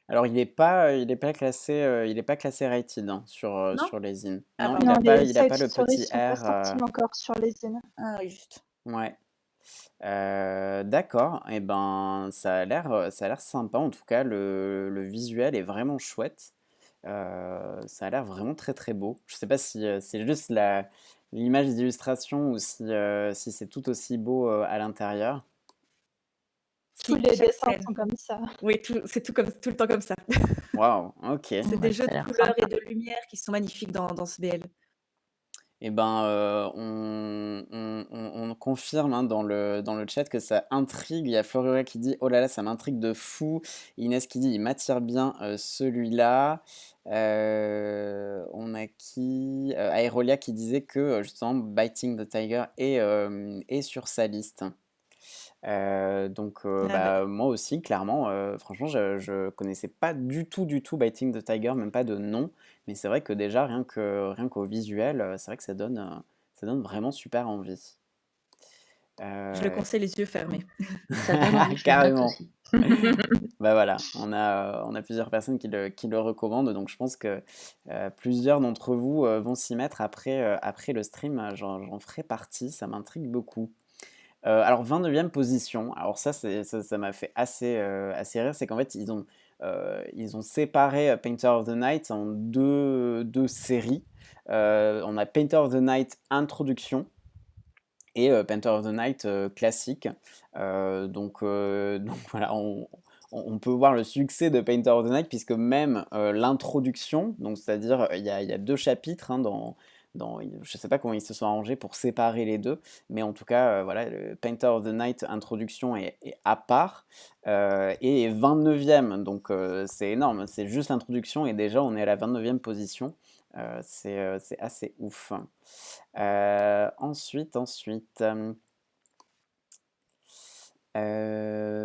Alors il est pas classé rated, hein, Non? sur les zines. Ah Non, pardon. Non, les il a side pas le stories petit sont pas R, sortis encore sur les zines. Ah oui, juste. ouais. D'accord et ben, ça a l'air sympa en tout cas, le visuel est vraiment chouette. Ça a l'air vraiment très, très beau. Je sais pas si, c'est juste la l'image d'illustration ou si c'est tout aussi beau, à l'intérieur. Tous Si, les chaque dessins scène. sont comme ça. Oui, c'est tout le temps comme ça. Waouh, OK. C'est Ouais, des jeux ça a de l'air couleurs et sympa. de lumière qui sont magnifiques dans ce BL. Et ben, on confirme, hein, dans le chat que ça intrigue. Il y a Floriola qui dit: «Oh là là, ça m'intrigue de fou». Inès qui dit: «Il m'attire bien, celui-là». On a qui? Aerolia qui disait que, justement Biting the Tiger est sur sa liste. Donc Ah ouais. bah, moi aussi clairement, franchement je connaissais pas du tout Biting the Tiger, même pas de nom, mais c'est vrai que déjà rien qu'au visuel, c'est vrai que ça donne vraiment super envie. Je le Heu, conseille les yeux fermés. Ça donne envie, je le note carrément. aussi. Bah, voilà, on a plusieurs personnes qui le recommandent, donc je pense que, plusieurs d'entre vous, vont s'y mettre après le stream, j'en ferai partie, ça m'intrigue beaucoup. Alors 29e position, alors ça m'a fait assez rire, c'est qu'en fait ils ont séparé, Painter of the Night en deux séries. On a Painter of the Night Introduction et Painter of the Night, classique. Donc voilà, on peut voir le succès de Painter of the Night puisque même, l'introduction, donc c'est-à-dire, il y a 2 chapitres, hein, je sais pas comment ils se sont arrangés pour séparer les deux, mais en tout cas, voilà, le Painter of the Night introduction est à part et est 29e, donc c'est énorme. C'est juste l'introduction et déjà on est à la 29e position. C'est assez ouf. Ensuite,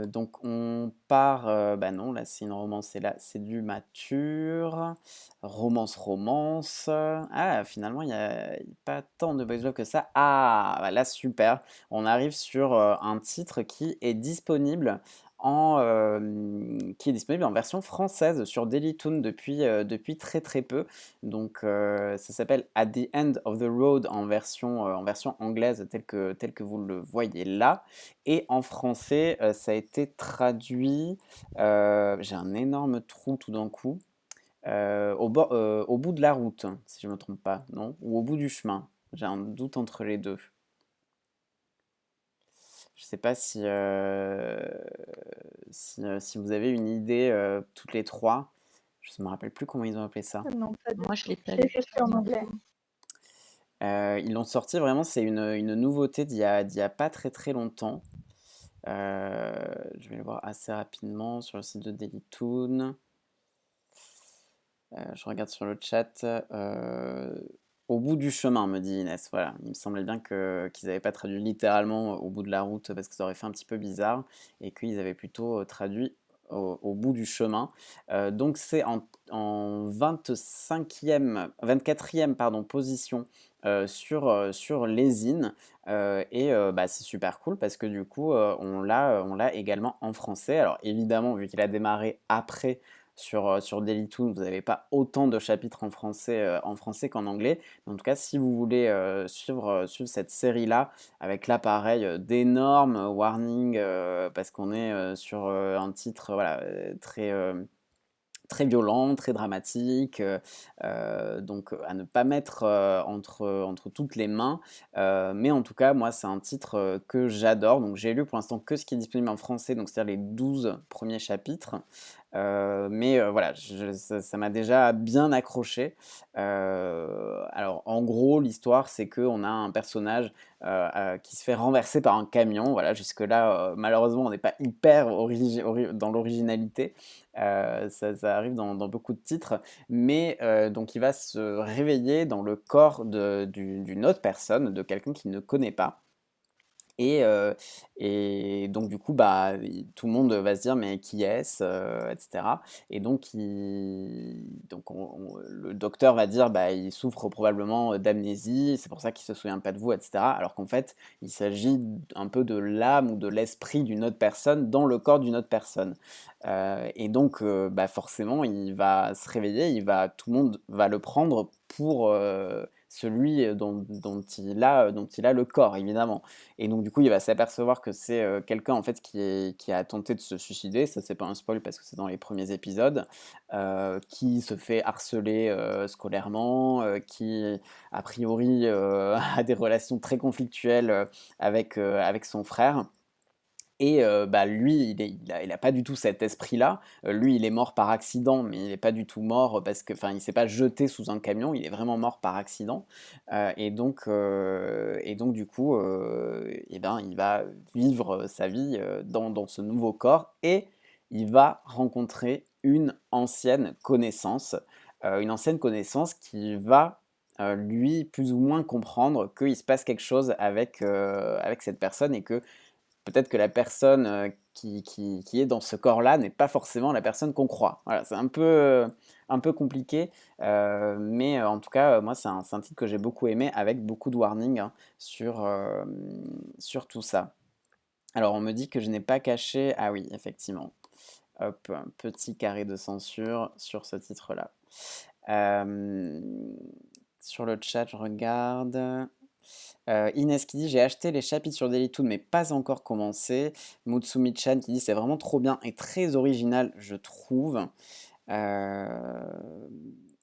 donc on part, bah non, là c'est une romance et là c'est du mature. Romance. Ah, finalement il y a pas tant de boys love que ça. Ah, bah là super. On arrive sur un titre qui est disponible en version française sur Dailytoon depuis très très peu. Donc ça s'appelle At the End of the Road en version anglaise telle que vous le voyez là. Et en français, ça a été traduit. J'ai un énorme trou tout d'un coup. Au bout de la route, si je ne me trompe pas, non? Ou au bout du chemin. J'ai un doute entre les deux. Je ne sais pas si vous avez une idée toutes les trois. Je ne me rappelle plus comment ils ont appelé ça. Non, pas du Moi, je tout. l'ai pas Je l'ai lu. juste lu en anglais. Ils l'ont sorti vraiment, c'est une nouveauté d'il y a pas très très longtemps. Je vais le voir assez rapidement sur le site de Dailytoon. Je regarde sur le chat. Au bout du chemin, me dit Inès. Voilà, il me semblait bien qu'ils n'avaient pas traduit littéralement au bout de la route parce que ça aurait fait un petit peu bizarre et qu'ils avaient plutôt traduit au bout du chemin. Donc c'est en 24e pardon, position sur Lésine. Et bah, c'est super cool parce que du coup, on l'a également en français. Alors évidemment, vu qu'il a démarré après sur Dailytoon, vous n'avez pas autant de chapitres en français qu'en anglais. Mais en tout cas, si vous voulez suivre cette série-là, avec là pareil, d'énormes warnings, parce qu'on est sur un titre voilà, très violent, très dramatique, donc à ne pas mettre entre toutes les mains. Mais en tout cas, moi, c'est un titre que j'adore. Donc j'ai lu pour l'instant que ce qui est disponible en français, donc c'est-à-dire les 12 premiers chapitres. Mais voilà, ça m'a déjà bien accroché. Alors en gros, l'histoire, c'est qu'on a un personnage qui se fait renverser par un camion. Voilà, jusque-là, malheureusement, on n'est pas hyper dans l'originalité. Ça arrive dans beaucoup de titres, mais donc il va se réveiller dans le corps d'une autre personne, de quelqu'un qu'il ne connaît pas. Et donc du coup, bah, tout le monde va se dire: «Mais qui est-ce?» etc. Et donc le docteur va dire: «Bah, il souffre probablement d'amnésie, c'est pour ça qu'il se souvient pas de vous» etc. Alors qu'en fait, il s'agit un peu de l'âme ou de l'esprit d'une autre personne dans le corps d'une autre personne. Et donc bah, forcément, il va se réveiller, tout le monde va le prendre pour celui dont il a le corps, évidemment. Et donc du coup, il va s'apercevoir que c'est quelqu'un en fait qui a tenté de se suicider. Ça, c'est pas un spoil parce que c'est dans les premiers épisodes, qui se fait harceler scolairement, qui a priori a des relations très conflictuelles avec son frère. Et bah, lui, il a pas du tout cet esprit-là. Lui, il est mort par accident, mais il est pas du tout mort parce que, enfin, il s'est pas jeté sous un camion, il est vraiment mort par accident. Et donc du coup, et ben, il va vivre sa vie dans ce nouveau corps et il va rencontrer une ancienne connaissance qui va lui plus ou moins comprendre qu'il se passe quelque chose avec cette personne et que peut-être que la personne qui est dans ce corps-là n'est pas forcément la personne qu'on croit. Voilà, c'est un peu compliqué, mais en tout cas, moi, c'est un titre que j'ai beaucoup aimé avec beaucoup de warnings hein, sur tout ça. Alors, on me dit que je n'ai pas caché. Ah oui, effectivement. Hop, un petit carré de censure sur ce titre-là. Sur le chat, je regarde. Inès qui dit: «J'ai acheté les chapitres sur Dailytoon mais pas encore commencé». Mutsumi-chan qui dit: «C'est vraiment trop bien et très original, je trouve». Heu,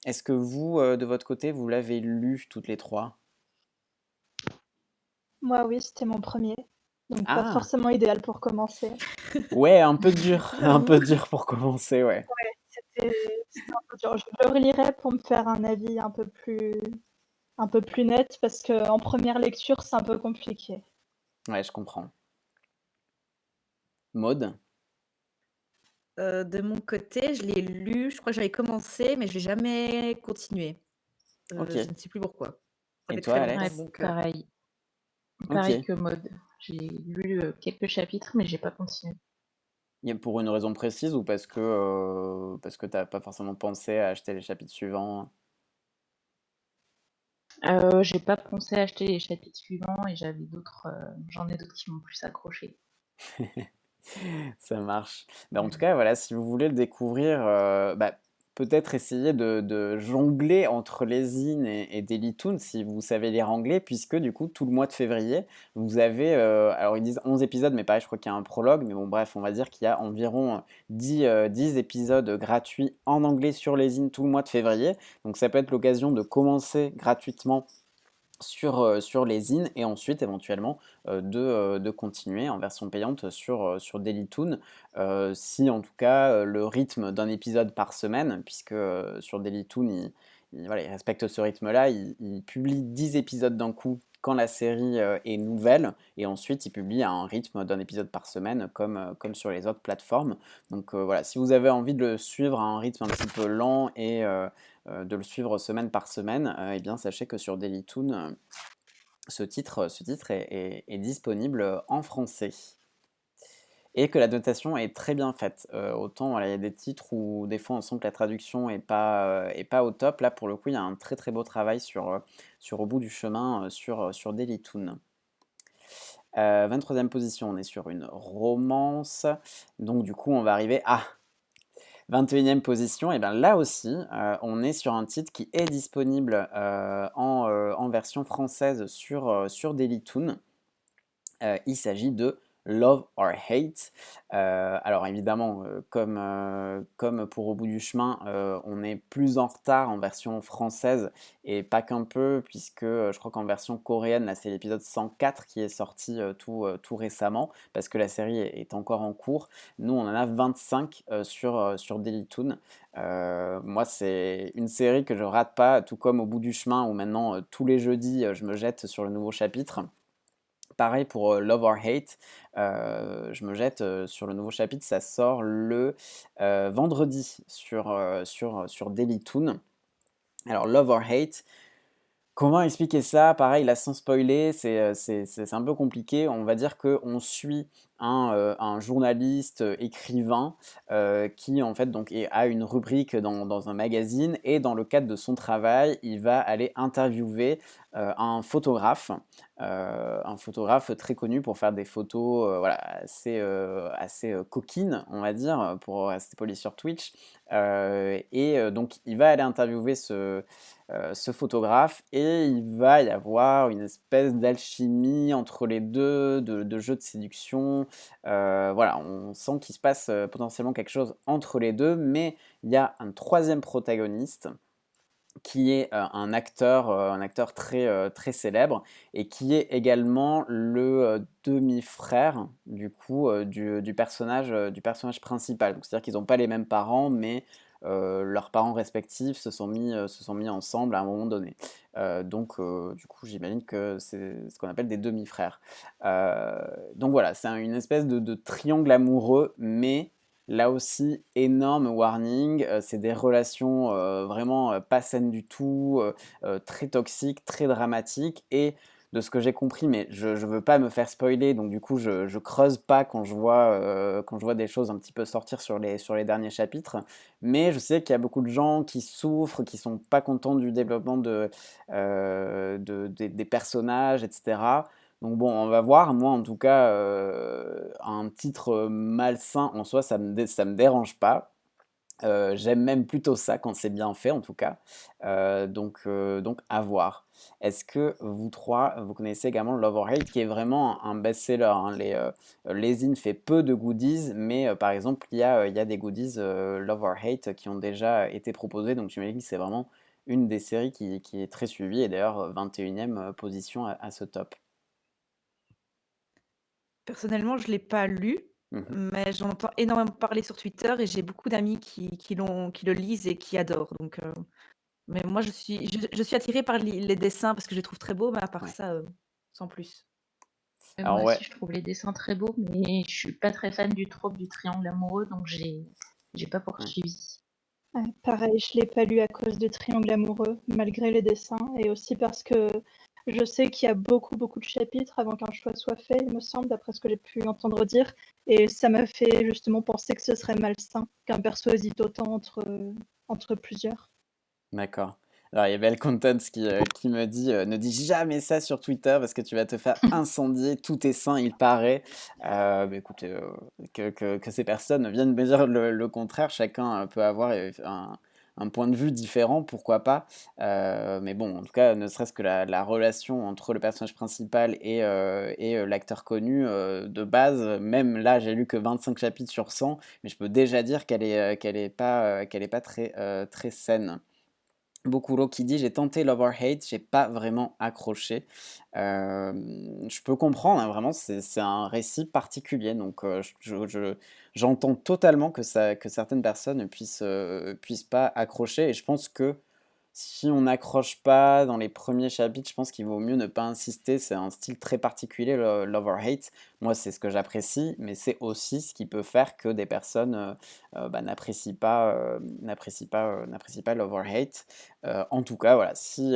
Est-ce que vous, de votre côté, vous l'avez lu toutes les trois? Moi, oui, c'était mon premier. Donc pas Ah! forcément idéal pour commencer. Ouais, un peu dur, un J'avoue. peu dur pour commencer, ouais. Ouais, c'était un peu dur. Je le relirai pour me faire un avis un peu plus un peu plus nette parce qu'en première lecture, c'est un peu compliqué. Ouais, je comprends. Maud? De mon côté, je l'ai lu, je crois que j'avais commencé, mais je l'ai jamais continué. Je OK. ne sais plus pourquoi. Ça Et fait toi, très Ouais, longtemps Alex? donc pareil. Pareil OK. que Maud. J'ai lu, quelques chapitres, mais j'ai pas continué. Et pour une raison précise ou parce que tu pas forcément pensé à acheter les chapitres suivants? J'ai pas pensé à acheter les chapitres suivants et j'en ai d'autres qui m'ont plus accroché. Ça marche. Bah, en tout cas, voilà, si vous voulez le découvrir, bah, peut-être essayer de jongler entre Lezine et Dailytoon si vous savez lire anglais, puisque du coup, tout le mois de février, vous avez, alors ils disent 11 épisodes, mais pareil, je crois qu'il y a un prologue, mais bon, bref, on va dire qu'il y a environ 10 épisodes gratuits en anglais sur Lezine tout le mois de février. Donc ça peut être l'occasion de commencer gratuitement sur les zines et ensuite éventuellement de continuer en version payante sur Dailytoon. Si en tout cas le rythme d'un épisode par semaine, puisque sur Dailytoon voilà, il respecte ce rythme-là, il publie 10 épisodes d'un coup quand la série est nouvelle et ensuite il publie à un rythme d'un épisode par semaine comme sur les autres plateformes. Donc voilà, si vous avez envie de le suivre à un rythme un petit peu lent et de le suivre semaine par semaine, eh bien sachez que sur Dailytoon, ce titre est disponible en français. Et que la notation est très bien faite. Autant voilà, il y a des titres où des fois on sent que la traduction est pas au top. Là pour le coup il y a un très très beau travail sur Au bout du chemin sur Dailytoon. 23e position, on est sur une romance. Donc du coup on va arriver à 21e position, et bien là aussi, on est sur un titre qui est disponible en version française sur Dailytoon. Il s'agit de Love or Hate. Alors évidemment, comme pour Au bout du chemin, on est plus en retard en version française et pas qu'un peu, puisque je crois qu'en version coréenne, là c'est l'épisode 104 qui est sorti tout récemment, parce que la série est encore en cours. Nous, on en a 25 sur Dailytoon. Moi, c'est une série que je rate pas, tout comme Au bout du chemin, où maintenant, tous les jeudis, je me jette sur le nouveau chapitre. Pareil pour Love or Hate, je me jette sur le nouveau chapitre, ça sort le vendredi sur Dailytoon. Alors Love or Hate, comment expliquer ça? Pareil, là, sans spoiler, c'est un peu compliqué. On va dire qu'on suit un journaliste, écrivain, qui en fait donc a une rubrique dans un magazine et dans le cadre de son travail, il va aller interviewer, un photographe très connu pour faire des photos, voilà, assez coquines, on va dire, pour rester poli sur Twitch. Donc il va aller interviewer ce photographe et il va y avoir une espèce d'alchimie entre les deux, de jeu de séduction. Voilà, on sent qu'il se passe potentiellement quelque chose entre les deux, mais il y a un troisième protagoniste qui est un acteur très célèbre et qui est également le demi-frère du coup du personnage principal. Donc c'est-à-dire qu'ils n'ont pas les mêmes parents, mais leurs parents respectifs se sont mis ensemble à un moment donné. Du coup, j'imagine que c'est ce qu'on appelle des demi-frères. Donc voilà, c'est une espèce de triangle amoureux, mais là aussi, énorme warning, c'est des relations vraiment pas saines du tout, très toxiques, très dramatiques et de ce que j'ai compris, mais je veux pas me faire spoiler, donc du coup je creuse pas quand je vois des choses un petit peu sortir sur les derniers chapitres. Mais je sais qu'il y a beaucoup de gens qui souffrent, qui sont pas contents du développement des personnages, etc. Donc bon, on va voir. Moi, en tout cas, un titre malsain en soi, ça me dérange pas. J'aime même plutôt ça quand c'est bien fait, en tout cas. Donc à voir. Est-ce que vous trois, vous connaissez également Love or Hate, qui est vraiment un best-seller, hein. Lezine fait peu de goodies, mais par exemple, il y a des goodies Love or Hate qui ont déjà été proposés. Donc j'imagine que c'est vraiment une des séries qui est très suivie, et d'ailleurs 21e position à ce top. personnellement, je l'ai pas lu, Mhm. mais j'en entends énormément parler sur Twitter et j'ai beaucoup d'amis qui le lisent et qui adorent donc Mais moi, je suis attirée par les dessins parce que je les trouve très beaux, mais à part Ouais. ça, sans plus. Moi Alors ouais, aussi, je trouve les dessins très beaux, mais je suis pas très fan du trope du triangle amoureux, donc j'ai pas ouais. poursuivi. Ouais, pareil, je l'ai pas lu à cause de Triangle amoureux, malgré les dessins, et aussi parce que je sais qu'il y a beaucoup, beaucoup de chapitres avant qu'un choix soit fait, il me semble, d'après ce que j'ai pu entendre dire, et ça m'a fait justement penser que ce serait malsain qu'un perso hésite autant entre plusieurs. D'accord. Alors, il y a Belle Contents qui me dit ne dis jamais ça sur Twitter parce que tu vas te faire incendier, tout est sain, il paraît. Bah, écoutez, que ces personnes viennent me dire le contraire, chacun peut avoir un point de vue différent, pourquoi pas. Mais bon, en tout cas, ne serait-ce que la relation entre le personnage principal et l'acteur connu, de base, même là, j'ai lu que 25 chapitres sur 100, mais je peux déjà dire qu'elle est pas très, très saine. Bokuro qui dit: «J'ai tenté Love or Hate, j'ai pas vraiment accroché». Je peux comprendre, hein, vraiment, c'est un récit particulier, donc j'entends totalement que certaines personnes puissent pas accrocher et je pense que si on n'accroche pas dans les premiers chapitres, je pense qu'il vaut mieux ne pas insister. C'est un style très particulier, le Love or Hate. Moi, c'est ce que j'apprécie, mais c'est aussi ce qui peut faire que des personnes, bah, n'apprécient pas Love or Hate. En tout cas, voilà, si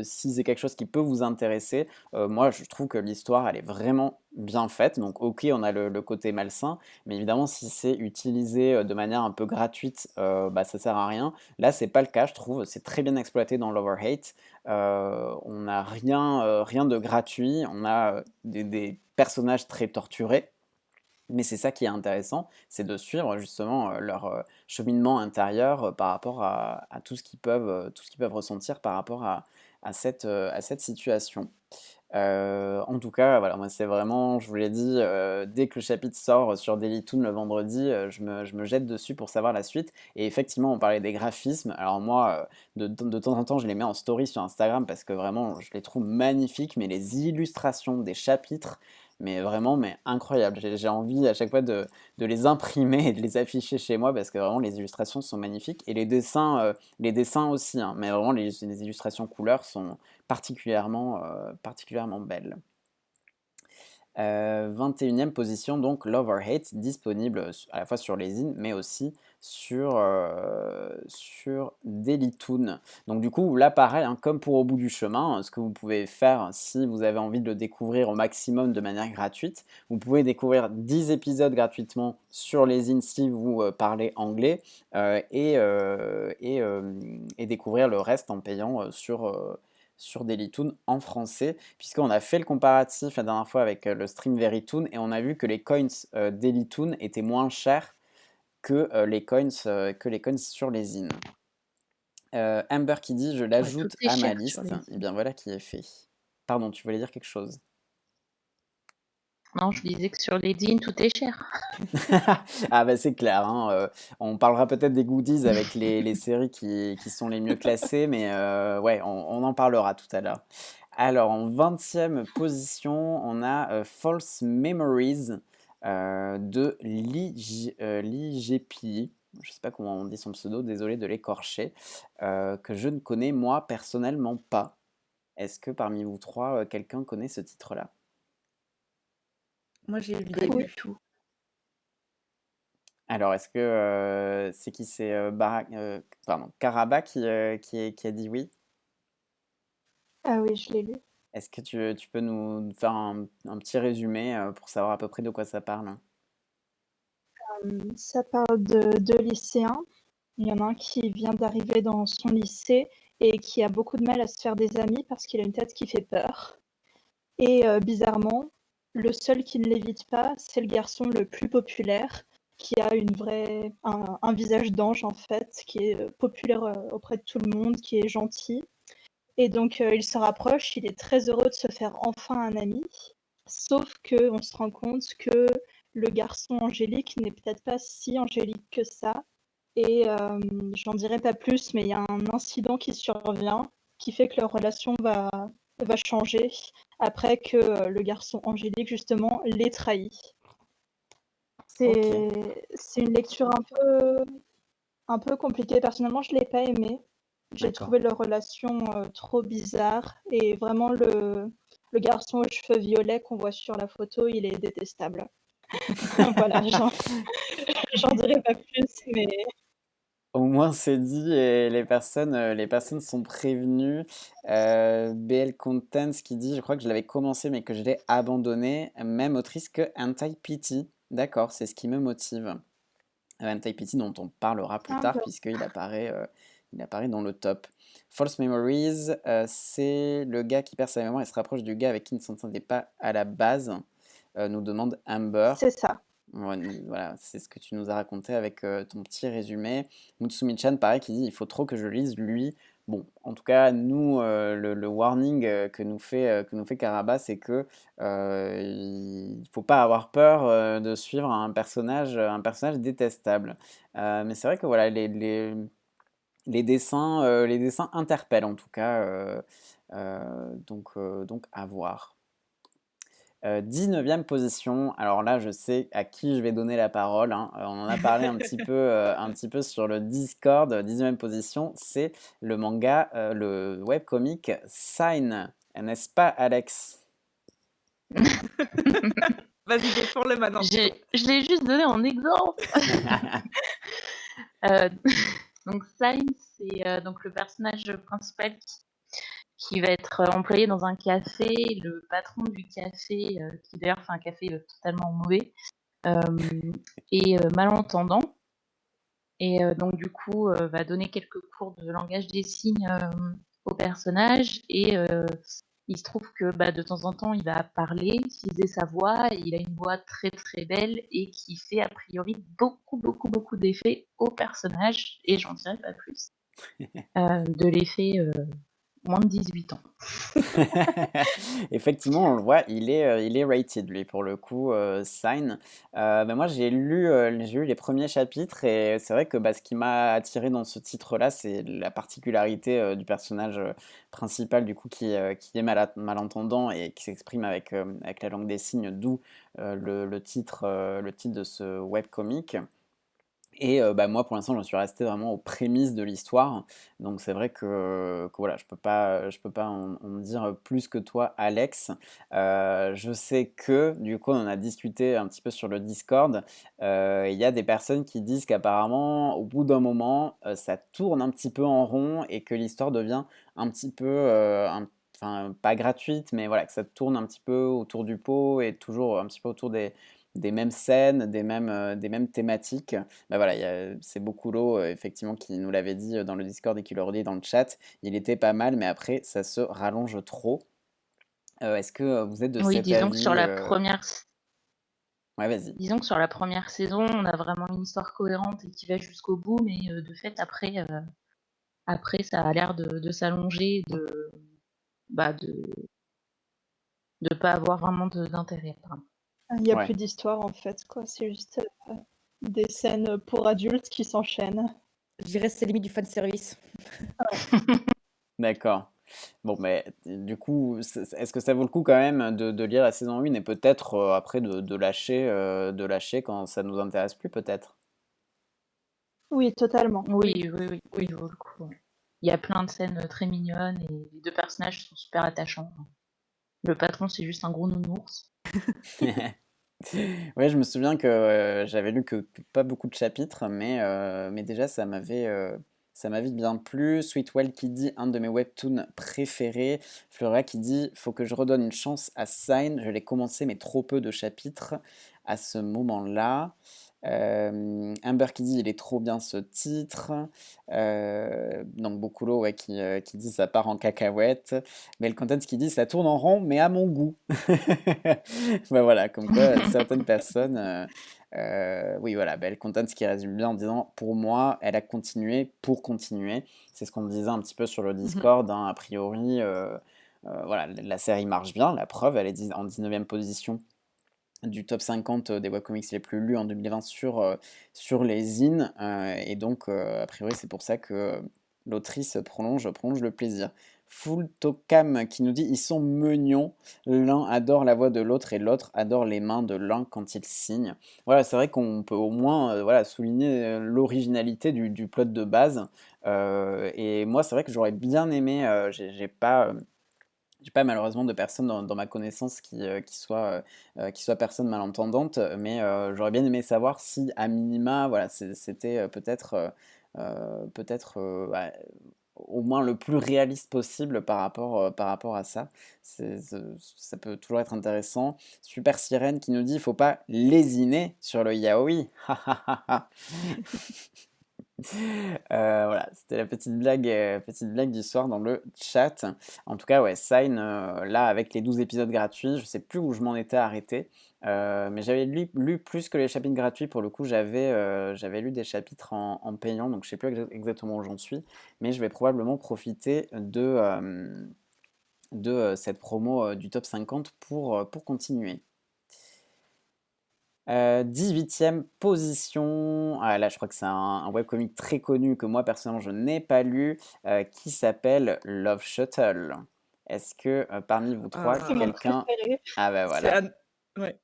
c'est quelque chose qui peut vous intéresser, moi, je trouve que l'histoire, elle est vraiment bien faite. Donc OK, on a le côté malsain, mais évidemment, si c'est utilisé, de manière un peu gratuite, bah, ça sert à rien. Là, c'est pas le cas, je trouve. C'est très bien exploité dans Love or Hate. On n'a rien de gratuit. On a des personnages très torturés. Mais c'est ça qui est intéressant, c'est de suivre justement leur cheminement intérieur par rapport à tout ce qu'ils peuvent ressentir par rapport à cette situation. En tout cas, voilà, moi, c'est vraiment, je vous l'ai dit, dès que le chapitre sort sur Dailytoon le vendredi, je me jette dessus pour savoir la suite. Et effectivement, on parlait des graphismes. Alors moi, de temps en temps, je les mets en story sur Instagram parce que vraiment, je les trouve magnifiques. Mais les illustrations des chapitres, mais vraiment, mais incroyables. J'ai envie à chaque fois de les imprimer et de les afficher chez moi parce que vraiment, les illustrations sont magnifiques. Et les dessins aussi, hein, mais vraiment, les illustrations couleurs sont particulièrement belle. 21e position, donc Love or Hate, disponible à la fois sur les zines, mais aussi sur Dailytoon. Donc du coup, là pareil, hein, comme pour Au bout du chemin, ce que vous pouvez faire si vous avez envie de le découvrir au maximum de manière gratuite, vous pouvez découvrir 10 épisodes gratuitement sur les zines si vous parlez anglais, et découvrir le reste en payant sur Dailytoon en français, puisqu'on a fait le comparatif la dernière fois avec le stream Verytoon et on a vu que les coins Dailytoon étaient moins chers que les coins sur les zines. Amber qui dit: «Je Ouais, tout l'ajoute est à ma cher sur liste». les Et zines. bien voilà qui est fait. Pardon, tu voulais dire quelque chose? Non, je disais que sur les zines, tout est cher. Ah bah c'est clair, hein, on parlera peut-être des goodies avec les séries qui sont les mieux classées, mais ouais, on en parlera tout à l'heure. Alors en 20e position, on a, False Memories, de Lee Jepi. Je sais pas comment on dit son pseudo, désolé de l'écorcher, que je ne connais moi personnellement pas. Est-ce que parmi vous 3, quelqu'un connaît ce titre-là? Moi, j'ai lu le Pas début. du tout. Alors, est-ce que c'est qui? C'est pardon, Karaba qui a dit oui. Ah oui, je l'ai lu. Est-ce que tu peux nous faire un petit résumé pour savoir à peu près de quoi ça parle? Ça parle de deux lycéens. Il y en a un qui vient d'arriver dans son lycée et qui a beaucoup de mal à se faire des amis parce qu'il a une tête qui fait peur. Et bizarrement, le seul qui ne l'évite pas, c'est le garçon le plus populaire, qui a un visage d'ange en fait, qui est populaire auprès de tout le monde, qui est gentil. Et donc il se rapproche, il est très heureux de se faire enfin un ami. Sauf qu'on se rend compte que le garçon angélique n'est peut-être pas si angélique que ça. Et j'en dirai pas plus, mais il y a un incident qui survient qui fait que leur relation va changer après que le garçon angélique, justement, l'ait trahi. OK. C'est une lecture un peu compliquée. Personnellement, je ne l'ai pas aimée. J'ai D'accord. trouvé leur relation, trop bizarre et vraiment le garçon aux cheveux violets qu'on voit sur la photo, il est détestable. Voilà, j'en dirai pas plus, mais Au moins c'est dit et les personnes sont prévenues. BL Contents qui dit: «Je crois que je l'avais commencé mais que je l'ai abandonné, même autrice que Hentai Pity». D'accord, c'est ce qui me motive. Hentai Pity dont on parlera plus ah tard bah, il apparaît dans le top. False Memories, c'est le gars qui perd sa mémoire et se rapproche du gars avec qui il ne s'entendait pas à la base, nous demande Amber. c'est ça. Ouais, voilà, c'est ce que tu nous as raconté avec ton petit résumé. Mutsumi-chan, pareil, qui dit il faut trop que je lise lui. Bon, en tout cas, nous, le warning que nous fait Karaba, c'est que il faut pas avoir peur de suivre un personnage détestable. Mais c'est vrai que voilà, les dessins interpellent en tout cas, donc à voir. 19e position, alors là, je sais à qui je vais donner la parole, hein. On en a parlé un petit peu sur le Discord. 19e position, c'est le manga, le webcomic Sign, n'est-ce pas, Alex? Vas-y, défends-le maintenant. Je l'ai juste donné en exemple. Euh, donc Sign, c'est donc le personnage principal qui va être employé dans un café. Le patron du café, qui d'ailleurs fait un café totalement mauvais, est malentendant. Et donc du coup, va donner quelques cours de langage des signes au personnage. Et il se trouve que bah, de temps en temps, il va parler, utiliser sa voix. Il a une voix très très belle et qui fait a priori beaucoup beaucoup beaucoup d'effets au personnage. Et j'en dirai pas plus. De l'effet moins de 18 ans. Effectivement, on le voit, il est rated lui pour le coup, Sign. Bah, moi j'ai lu les premiers chapitres et c'est vrai que, bah, ce qui m'a attiré dans ce titre-là, c'est la particularité, du personnage, principal du coup qui est malentendant et qui s'exprime avec la langue des signes, d'où, le titre de ce webcomic. Et bah, moi, pour l'instant, j'en suis resté vraiment aux prémices de l'histoire. Donc c'est vrai que voilà, je peux pas en dire plus que toi, Alex. Je sais que, du coup, on en a discuté un petit peu sur le Discord. Il y a des personnes qui disent qu'apparemment, au bout d'un moment, ça tourne un petit peu en rond et que l'histoire devient un petit peu, enfin, pas gratuite, mais voilà, que ça tourne un petit peu autour du pot et toujours un petit peu autour des mêmes scènes, des mêmes thématiques. Bah voilà, c'est Bokulo, effectivement, qui nous l'avait dit dans le Discord et qui le redit dans le chat. Il était pas mal, mais après, ça se rallonge trop. Est-ce que vous êtes de Oui, cet avis Ouais, vas-y. disons que sur la première saison, on a vraiment une histoire cohérente et qui va jusqu'au bout, mais de fait, après, ça a l'air de s'allonger, bah, de pas avoir vraiment d'intérêt. Apparemment. Il y a Ouais, plus d'histoire en fait, quoi. C'est juste, des scènes pour adultes qui s'enchaînent. Je dirais que c'est limite du fan service. d'accord. Bon, mais du coup, est-ce que ça vaut le coup quand même de lire la saison 1 et peut-être après de lâcher quand ça nous intéresse plus, peut-être? Oui, totalement. Oui, il vaut le coup. Ouais. Il y a plein de scènes très mignonnes et les deux personnages sont super attachants. Le patron, c'est juste un gros nounours. Ouais, je me souviens que j'avais lu que pas beaucoup de chapitres, mais déjà ça m'avait bien plu. Sweetwell qui dit un de mes webtoons préférés. Flora qui dit faut que je redonne une chance à Sign. Je l'ai commencé, mais trop peu de chapitres à ce moment-là. Amber qui dit il est trop bien ce titre. Donc Bokulo ouais, qui dit ça part en cacahuète. Mel Contents qui dit ça tourne en rond, mais à mon goût. Bah voilà, comme quoi certaines personnes. Oui, voilà, Belle Contents qui résume bien en disant pour moi, elle a continué pour continuer. C'est ce qu'on disait un petit peu sur le Mhm. Discord, hein, a priori. Voilà, la série marche bien, la preuve, elle est en 19e position du top 50 des webcomics les plus lus en 2020 sur les zines. Et donc, a priori, c'est pour ça que l'autrice prolonge le plaisir. Full Tokam qui nous dit: «Ils sont mignons, l'un adore la voix de l'autre et l'autre adore les mains de l'un quand il signe». Voilà, c'est vrai qu'on peut au moins, voilà, souligner, l'originalité du plot de base, et moi, c'est vrai que j'aurais bien aimé, j'ai pas malheureusement de personnes dans ma connaissance qui soient personnes malentendantes, mais j'aurais bien aimé savoir si à minima, voilà, c'était, peut-être, ouais, au moins le plus réaliste possible par rapport à ça. Ça peut toujours être intéressant. Super Sirène qui nous dit: «Il faut pas lésiner sur le yaoi». Voilà, c'était la petite blague du soir dans le chat. En tout cas, ouais, Sign, là, avec les 12 épisodes gratuits, je sais plus où je m'en étais arrêté, mais j'avais lu plus que les chapitres gratuits. Pour le coup, j'avais lu des chapitres en payant, donc je sais plus exactement où j'en suis, mais je vais probablement profiter de cette promo du top 50 pour continuer. 18e position, ah là je crois que c'est un webcomic très connu que moi personnellement je n'ai pas lu, qui s'appelle Love Shuttle. Est-ce que parmi vous trois, C'est mon quelqu'un... préféré. Ah bah C'est voilà, un ouais,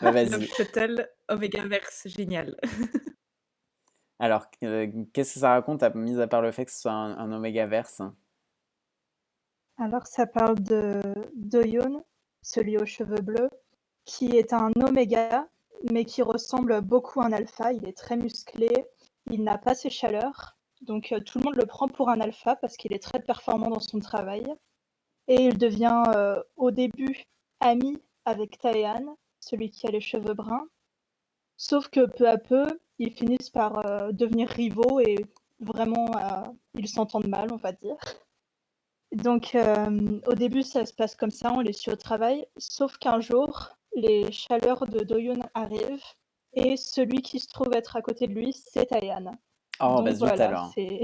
bah Love vas-y. Shuttle, Omegaverse, génial. Alors, qu'est-ce que ça raconte, mis à part le fait que ce soit un Omegaverse? Alors ça parle de Doyoon, celui aux cheveux bleus, qui est un oméga, mais qui ressemble beaucoup à un alpha. Il est très musclé, il n'a pas ses chaleurs, donc tout le monde le prend pour un alpha parce qu'il est très performant dans son travail. Et il devient au début ami avec Taehan, celui qui a les cheveux bruns. Sauf que peu à peu, ils finissent par devenir rivaux et vraiment ils s'entendent mal, on va dire. Donc au début, ça se passe comme ça, on les suit au travail, sauf qu'un jour, les chaleurs de Doyoon arrivent et celui qui se trouve être à côté de lui, c'est Taehan. Oh bah Donc zut voilà, alors. c'est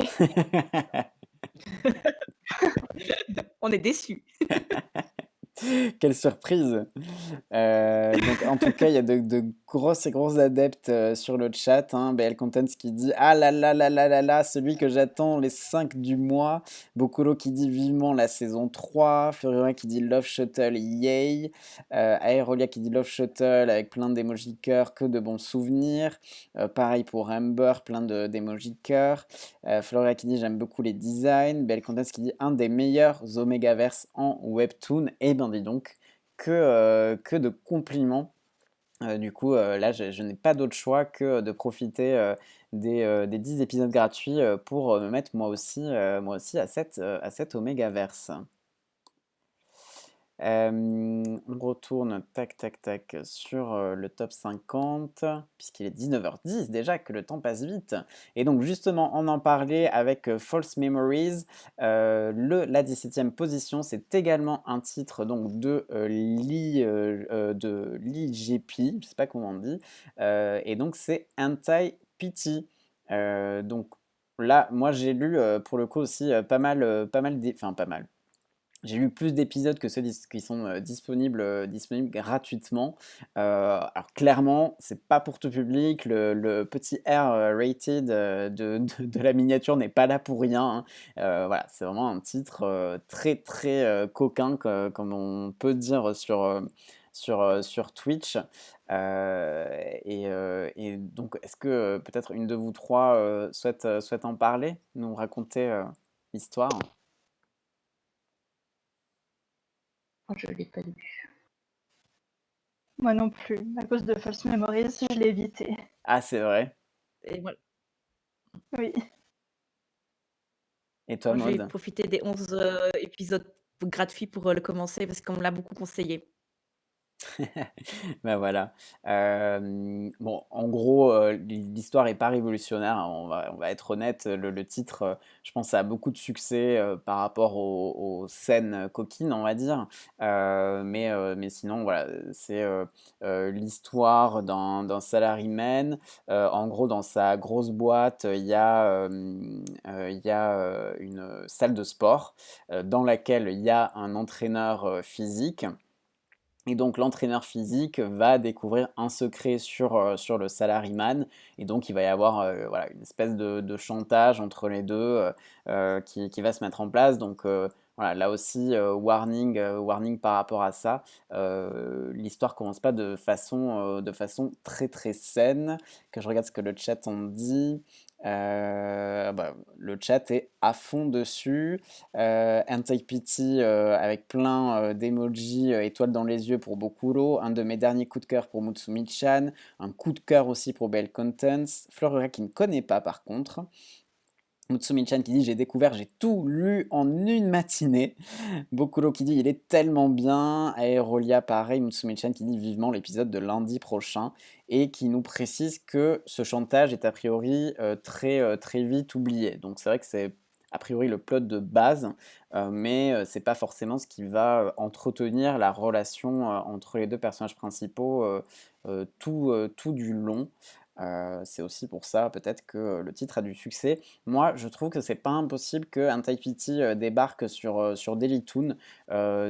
On est déçus. Quelle surprise! Donc en tout cas, il y a de grosses et grosses adeptes, sur le chat, hein. BL Contents qui dit: «Ah là là là là là là, celui que j'attends les 5 du mois». Bokolo qui dit: «Vivement la saison 3». Furura qui dit: «Love Shuttle, yay». Aerolia qui dit: «Love Shuttle» avec plein d'emojis cœur, que de bons souvenirs. Pareil pour Amber, plein d'emojis cœur. Floria qui dit: «J'aime beaucoup les designs». BL Contents qui dit: «Un des meilleurs Omegaverse en webtoon». Et ben dis donc, que de compliments. Du coup, là, je n'ai pas d'autre choix que de profiter des 10 épisodes gratuits pour me mettre moi aussi à cet Omegaverse. On retourne tac tac tac sur le top 50, puisqu'il est 19h10 déjà, que le temps passe vite. Et donc justement, on en parlait avec False Memories. La 17e position, c'est également un titre donc de Lee JP, je sais pas comment on dit, et donc c'est Anti-Pity. Donc là, moi j'ai lu pour le coup aussi enfin pas mal. J'ai lu plus d'épisodes que ceux qui sont disponibles gratuitement. Alors clairement, c'est pas pour tout public. Le petit R rated de la miniature n'est pas là pour rien, hein. Voilà, c'est vraiment un titre très très coquin, comme on peut dire sur Twitch. Et donc, est-ce que peut-être une de vous trois souhaite en parler, nous raconter l'histoire? Moi, je l'ai pas lu. moi non plus. À cause de False Memories, je l'ai évité. Ah, c'est vrai. Et moi Oui. Et toi, j'ai Maud? profité des 11 épisodes gratuits pour le commencer parce qu'on me l'a beaucoup conseillé. Bah voilà. Bon, en gros, l'histoire est pas révolutionnaire, hein, on va être honnête. Le titre, je pense, a beaucoup de succès par rapport aux scènes coquines, on va dire. Mais sinon, voilà, c'est l'histoire d'un salaryman. En gros, dans sa grosse boîte, il y a une salle de sport dans laquelle il y a un entraîneur physique. Et donc l'entraîneur physique va découvrir un secret sur le salaryman, et donc il va y avoir voilà, une espèce de chantage entre les deux qui va se mettre en place. Donc voilà, Voilà, là aussi, warning par rapport à ça. L'histoire commence pas de façon très, très saine. Que je regarde ce que le chat en dit. Le chat est à fond dessus. Anti-Pity avec plein d'emojis, étoiles dans les yeux pour Bokuro. Un de mes derniers coups de cœur pour Mutsumi-chan. Un coup de cœur aussi pour Bell Contents. Florera qui ne connaît pas par contre. Mutsumi-chan qui dit j'ai découvert, j'ai tout lu en une matinée. Bokuro qui dit il est tellement bien. Aerolia pareil. Mutsumi-chan qui dit vivement l'épisode de lundi prochain et qui nous précise que ce chantage est a priori très vite oublié. Donc c'est vrai que c'est a priori le plot de base, mais c'est pas forcément ce qui va entretenir la relation entre les deux personnages principaux tout du long. C'est aussi pour ça peut-être que le titre a du succès. Moi, je trouve que c'est pas impossible que Anti-Pity débarque sur Daily Toon.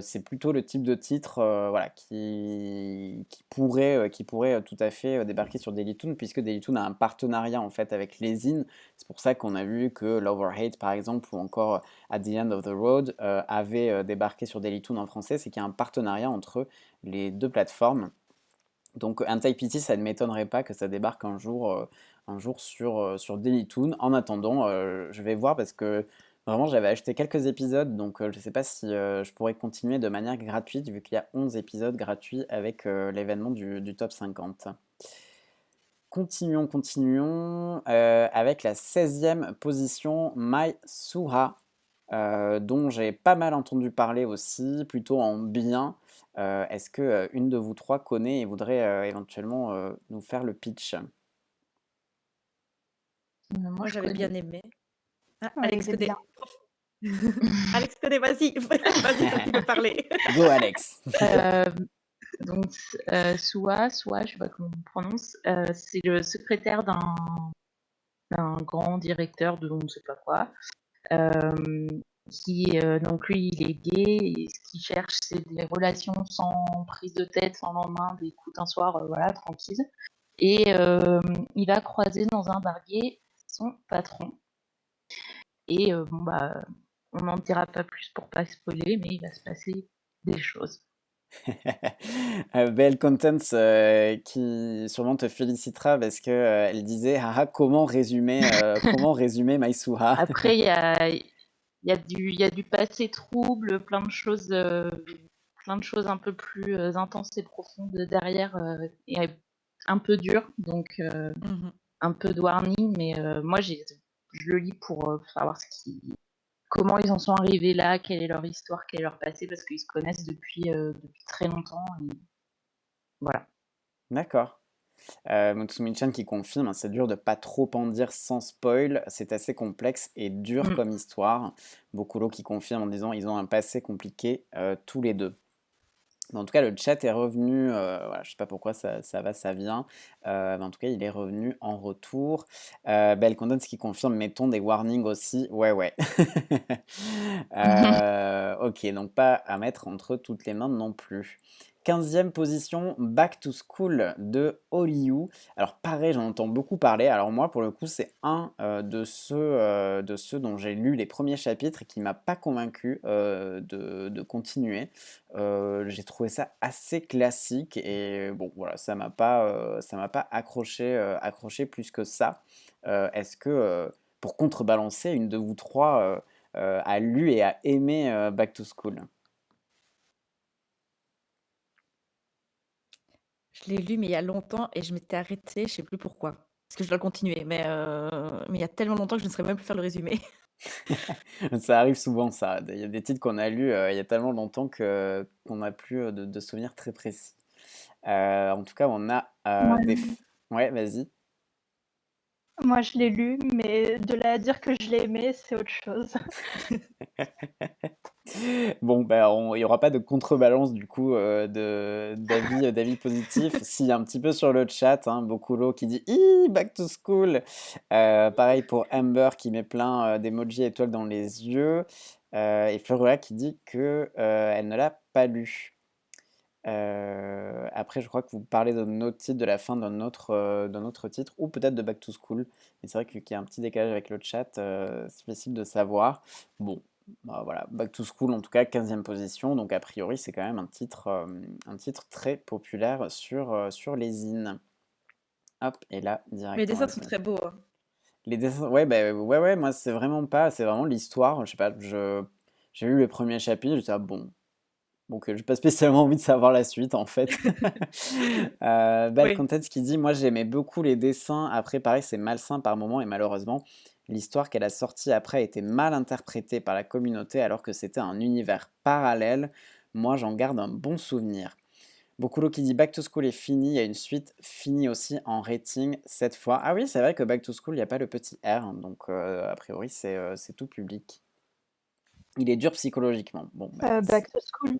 C'est plutôt le type de titre voilà, qui pourrait tout à fait débarquer sur Daily Toon, puisque Daily Toon a un partenariat en fait avec Lesin. C'est pour ça qu'on a vu que Love or Hate par exemple, ou encore At the End of the Road avait débarqué sur Daily Toon en français. C'est qu'il y a un partenariat entre les deux plateformes. Donc Anti-Pity, ça ne m'étonnerait pas que ça débarque un jour sur Daily Toon. En attendant, je vais voir parce que vraiment j'avais acheté quelques épisodes, donc je ne sais pas si je pourrais continuer de manière gratuite vu qu'il y a 11 épisodes gratuits avec l'événement du top 50. Continuons avec la 16e position, Mai Suha, dont j'ai pas mal entendu parler aussi, plutôt en bien. Est-ce que une de vous trois connaît et voudrait éventuellement nous faire le pitch? Moi, Moi, je j'avais connais. bien aimé. Ah, Ouais, Alex il est connaît. bien. Alex connaît, vas-y, vas-y, toi, tu peux parler. Go Alex! Euh, donc, Soua, je sais pas comment on prononce, c'est le secrétaire d'un grand directeur de on ne sait pas quoi, donc lui, il est gay, et ce qu'il cherche, c'est des relations sans prise de tête, sans lendemain, des coups d'un soir, voilà, tranquille. Et il va croiser dans un bar gay son patron. Et on n'en dira pas plus pour pas spoiler, mais il va se passer des choses. Belle Contents qui sûrement te félicitera parce que elle disait haha comment résumer Maïsuha. Après, il y a du passé trouble, plein de choses un peu plus intenses et profondes derrière, et un peu dures, donc Mhm. un peu de warning, mais moi je le lis pour savoir comment ils en sont arrivés là, quelle est leur histoire, quel est leur passé, parce qu'ils se connaissent depuis très longtemps, et voilà. D'accord. Mutsumi-chan qui confirme, hein, c'est dur de pas trop en dire sans spoil, c'est assez complexe et dur Mm. comme histoire. Bokuro qui confirme en disant ils ont un passé compliqué tous les deux. Mais en tout cas, le chat est revenu, voilà, je sais pas pourquoi ça va, ça vient, mais en tout cas, il est revenu en retour. Belle Condense qui confirme, mettons des warnings aussi. Ouais, ouais. Ok, donc pas à mettre entre toutes les mains non plus. 15e position, Back to School de Oliu. Alors pareil, j'en entends beaucoup parler. Alors moi, pour le coup, c'est un de ceux dont j'ai lu les premiers chapitres et qui m'a pas convaincu de continuer. J'ai trouvé ça assez classique et bon voilà, ça m'a pas accroché plus que ça. Est-ce que pour contrebalancer, une de vous trois a lu et a aimé Back to School? Je l'ai lu, mais il y a longtemps et je m'étais arrêtée, je sais plus pourquoi. Parce que je dois le continuer, mais il y a tellement longtemps que je ne saurais même plus faire le résumé. Ça arrive souvent ça. Il y a des titres qu'on a lus il y a tellement longtemps qu'on n'a plus de souvenirs très précis. En tout cas, on a Moi, Ouais, vas-y. moi, je l'ai lu, mais de là à dire que je l'ai aimé, c'est autre chose. Bon, ben, il n'y aura pas de contrebalance du coup d'avis positifs. Si, un petit peu sur le chat, hein, Bokuro qui dit back to school. Pareil pour Amber qui met plein d'emojis étoiles dans les yeux. Et Florella qui dit que elle ne l'a pas lu. Après, je crois que vous parlez d'un autre titre, de la fin d'un autre titre, ou peut-être de Back to School. Mais c'est vrai qu'il y a un petit décalage avec le chat, c'est difficile de savoir. Bon, Bah, voilà, Back to School en tout cas 15e position, donc a priori c'est quand même un titre très populaire sur les zines. Hop, et là Mais les directement dessins la sont première. très beaux, hein. Les dessins, ouais, bah, ouais, moi c'est vraiment l'histoire, je sais pas, j'ai lu le premier chapitre, j'étais bon, donc j'ai pas spécialement envie de savoir la suite en fait. Bad Oui. Content qui dit, moi j'aimais beaucoup les dessins, après pareil c'est malsain par moments et malheureusement l'histoire qu'elle a sortie après a été mal interprétée par la communauté alors que c'était un univers parallèle. Moi j'en garde un bon souvenir. Bokulo qui dit Back to School est fini, il y a une suite finie aussi en rating cette fois. Ah oui, c'est vrai que Back to School, il n'y a pas le petit R, hein, donc a priori c'est tout public. Il est dur psychologiquement. Bon, Back to School.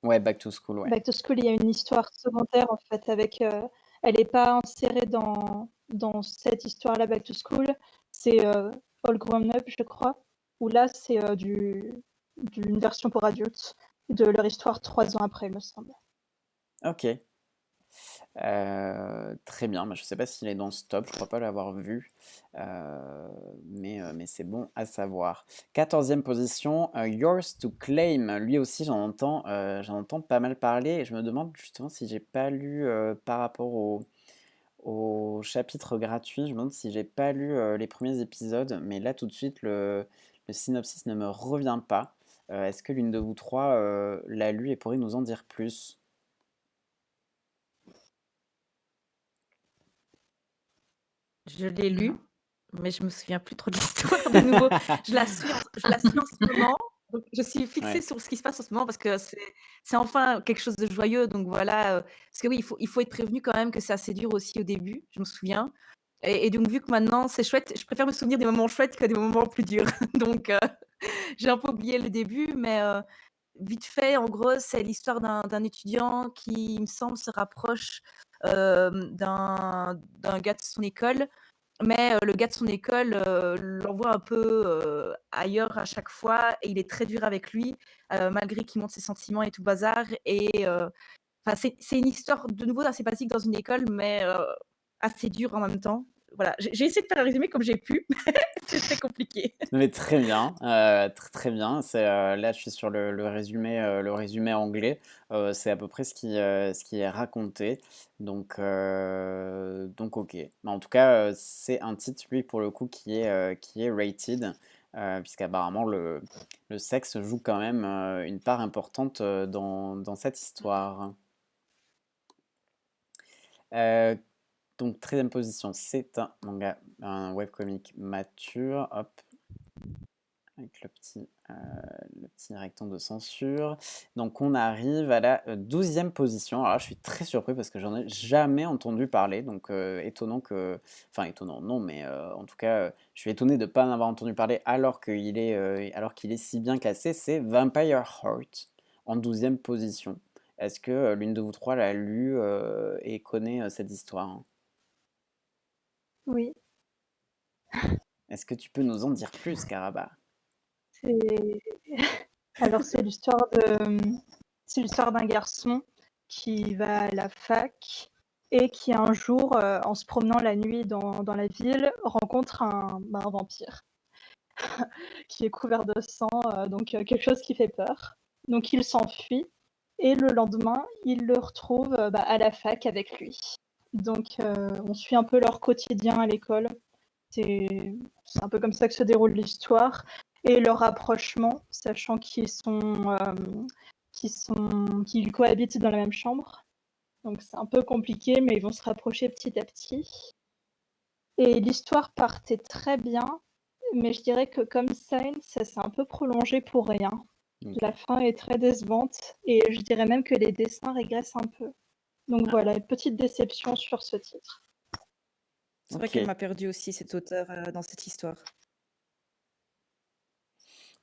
ouais, Back to School, ouais. Back to School, il y a une histoire secondaire en fait avec. Elle n'est pas insérée dans cette histoire-là, Back to School. C'est All Grown Up, je crois. Où là, c'est d'une version pour adultes de leur histoire 3 ans après, il me semble. Ok. Très bien, je ne sais pas s'il est dans ce top, je crois pas l'avoir vu, mais c'est bon à savoir. 14e position, Yours to Claim, lui aussi j'en entends pas mal parler et je me demande justement si j'ai pas lu par rapport au chapitre gratuit, je me demande si j'ai pas lu les premiers épisodes, mais là tout de suite le synopsis ne me revient pas. Est-ce que l'une de vous trois l'a lu et pourrait nous en dire plus? Je l'ai lu, mais je me souviens plus trop de l'histoire de nouveau. Je la suis en ce moment, donc je suis fixée Ouais. sur ce qui se passe en ce moment parce que c'est enfin quelque chose de joyeux, donc voilà, parce que oui, il faut être prévenu quand même que c'est assez dur aussi au début, je me souviens et donc vu que maintenant c'est chouette, je préfère me souvenir des moments chouettes que des moments plus durs. Donc j'ai un peu oublié le début, mais vite fait, en gros, c'est l'histoire d'un étudiant qui, il me semble, se rapproche, d'un gars de son école, mais le gars de son école, l'envoie un peu, ailleurs à chaque fois et il est très dur avec lui, malgré qu'il montre ses sentiments et tout bazar et enfin, c'est une histoire de nouveau assez basique dans une école, mais assez dure en même temps. Voilà, j'ai essayé de faire un résumé comme j'ai pu, c'est très compliqué. Mais très bien, très bien. Là, je suis sur le résumé anglais. C'est à peu près ce qui est raconté. Donc ok. Mais en tout cas, c'est un titre, lui, pour le coup, qui est rated, puisqu'apparemment, le sexe joue quand même une part importante dans cette histoire. Euh, donc, 13e position, c'est un manga, un webcomic mature. Hop, avec le petit rectangle de censure. Donc on arrive à la 12e position. Alors là, je suis très surpris parce que j'en ai jamais entendu parler. Donc étonnant que... Enfin étonnant, non, mais en tout cas, je suis étonné de ne pas en avoir entendu parler alors qu'il est si bien classé. C'est Vampire Heart en 12e position. Est-ce que l'une de vous trois l'a lu et connaît cette histoire, hein? Oui, Est-ce que tu peux nous en dire plus, Karaba? c'est alors c'est l'histoire d'un garçon qui va à la fac et qui un jour, en se promenant la nuit dans la ville, rencontre un vampire qui est couvert de sang, donc quelque chose qui fait peur. Donc il s'enfuit et le lendemain, il le retrouve, à la fac avec lui. Donc on suit un peu leur quotidien à l'école. C'est c'est un peu comme ça que se déroule l'histoire et leur rapprochement, sachant qu'ils cohabitent dans la même chambre. Donc c'est un peu compliqué, mais ils vont se rapprocher petit à petit. Et l'histoire partait très bien, mais je dirais que comme Sign, ça s'est un peu prolongé pour rien. Ok. La fin est très décevante et je dirais même que les dessins régressent un peu. Donc Ah, voilà, une petite déception sur ce titre. C'est vrai qu'elle ok. m'a perdue aussi cette auteure, dans cette histoire.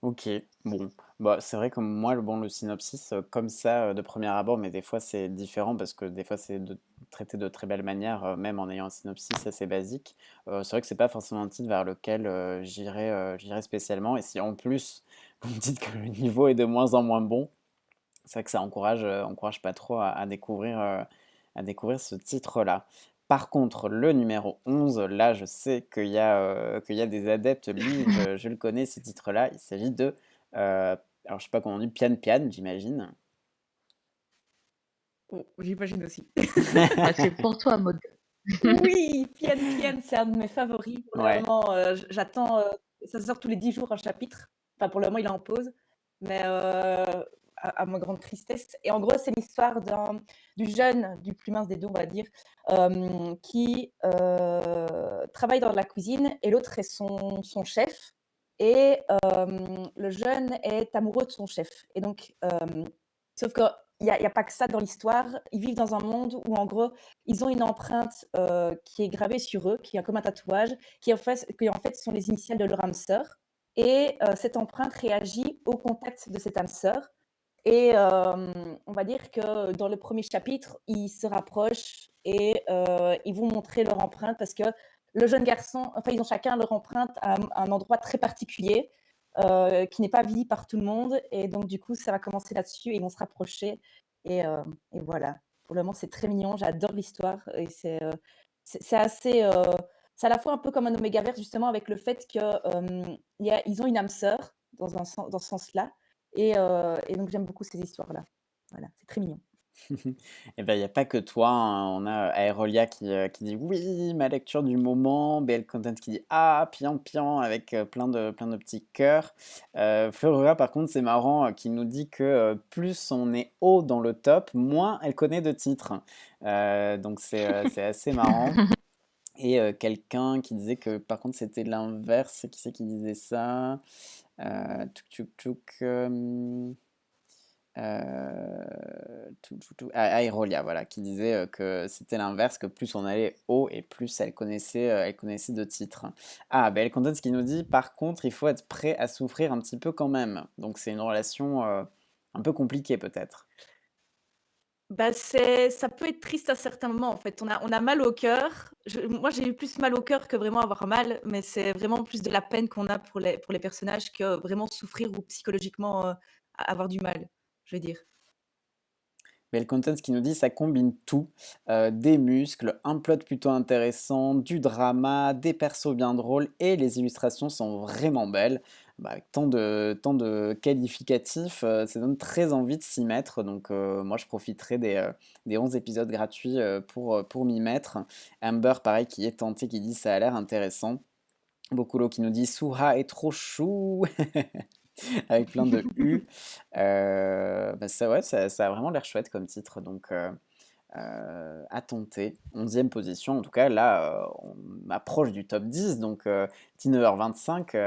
Ok, bon, bah, c'est vrai que moi, le synopsis, comme ça, de premier abord, mais des fois c'est différent parce que des fois traité de très belle manière, même en ayant un synopsis assez basique. C'est vrai que c'est pas forcément un titre vers lequel j'irais spécialement. Et si en plus, vous me dites que le niveau est de moins en moins bon, c'est vrai que ça encourage pas trop à découvrir ce titre-là. Par contre, le numéro 11, là, je sais qu'il y a des adeptes. Lui, je le connais, ce titre-là. Il s'agit de Alors je sais pas comment on dit, Pian Pian, j'imagine? Oh, j'imagine aussi. Ah, c'est pour toi, Maud. Oui, Pian Pian, c'est un de mes favoris. Pour le Ouais. moment, j'attends, ça sort tous les 10 jours un chapitre. Enfin, pour le moment, il est en pause, mais à ma grande tristesse. Et en gros, c'est l'histoire du jeune, du plus mince des 2, on va dire, qui travaille dans la cuisine et l'autre est son chef. Et le jeune est amoureux de son chef. Et donc, sauf qu'il y a pas que ça dans l'histoire. Ils vivent dans un monde où, en gros, ils ont une empreinte qui est gravée sur eux, qui est comme un tatouage, qui en fait sont les initiales de leur âme sœur. Et cette empreinte réagit au contact de cette âme sœur. Et on va dire que dans le premier chapitre, ils se rapprochent et ils vont montrer leur empreinte parce que le jeune garçon, enfin, ils ont chacun leur empreinte à un endroit très particulier qui n'est pas visible par tout le monde. Et donc, du coup, ça va commencer là-dessus et ils vont se rapprocher. Et voilà. Pour le moment, c'est très mignon. J'adore l'histoire. Et c'est assez. C'est à la fois un peu comme un Oméga Verse, justement, avec le fait qu'ils ont une âme sœur dans ce sens-là. Et donc j'aime beaucoup ces histoires-là. Voilà, c'est très mignon. Et ben, il y a pas que toi, hein. On a Aerolia qui dit: «Oui, ma lecture du moment», BL Content qui dit: «Ah, pian pian», avec plein de petits cœurs. Florura par contre, c'est marrant, qui nous dit que, plus on est haut dans le top, moins elle connaît de titres. Donc c'est assez marrant. Et quelqu'un qui disait que par contre c'était l'inverse. Qui c'est qui disait ça? Touk touk touk, Aerolia, voilà, qui disait que c'était l'inverse, que plus on allait haut et plus elle connaissait de titres. Ah, ben elle contente ce qui nous dit, par contre, il faut être prêt à souffrir un petit peu quand même. Donc c'est une relation un peu compliquée peut-être. Bah, ça peut être triste à certains moments, en fait. On a mal au cœur. Moi, j'ai eu plus mal au cœur que vraiment avoir mal, mais c'est vraiment plus de la peine qu'on a pour les personnages que vraiment souffrir ou psychologiquement, avoir du mal, je veux dire. Mais le content, ce qui nous dit, ça combine tout, des muscles, un plot plutôt intéressant, du drama, des persos bien drôles et les illustrations sont vraiment belles. Bah, avec tant de qualificatifs, ça donne très envie de s'y mettre. Donc moi, je profiterai des 11 épisodes gratuits pour m'y mettre. Amber, pareil, qui est tentée, qui dit ça a l'air intéressant. Bokulo qui nous dit Suha est trop chou avec plein de U. Bah ça, ouais, ça a vraiment l'air chouette comme titre, donc à tenter. 11e position, en tout cas, là, on approche du top 10, donc 19h25,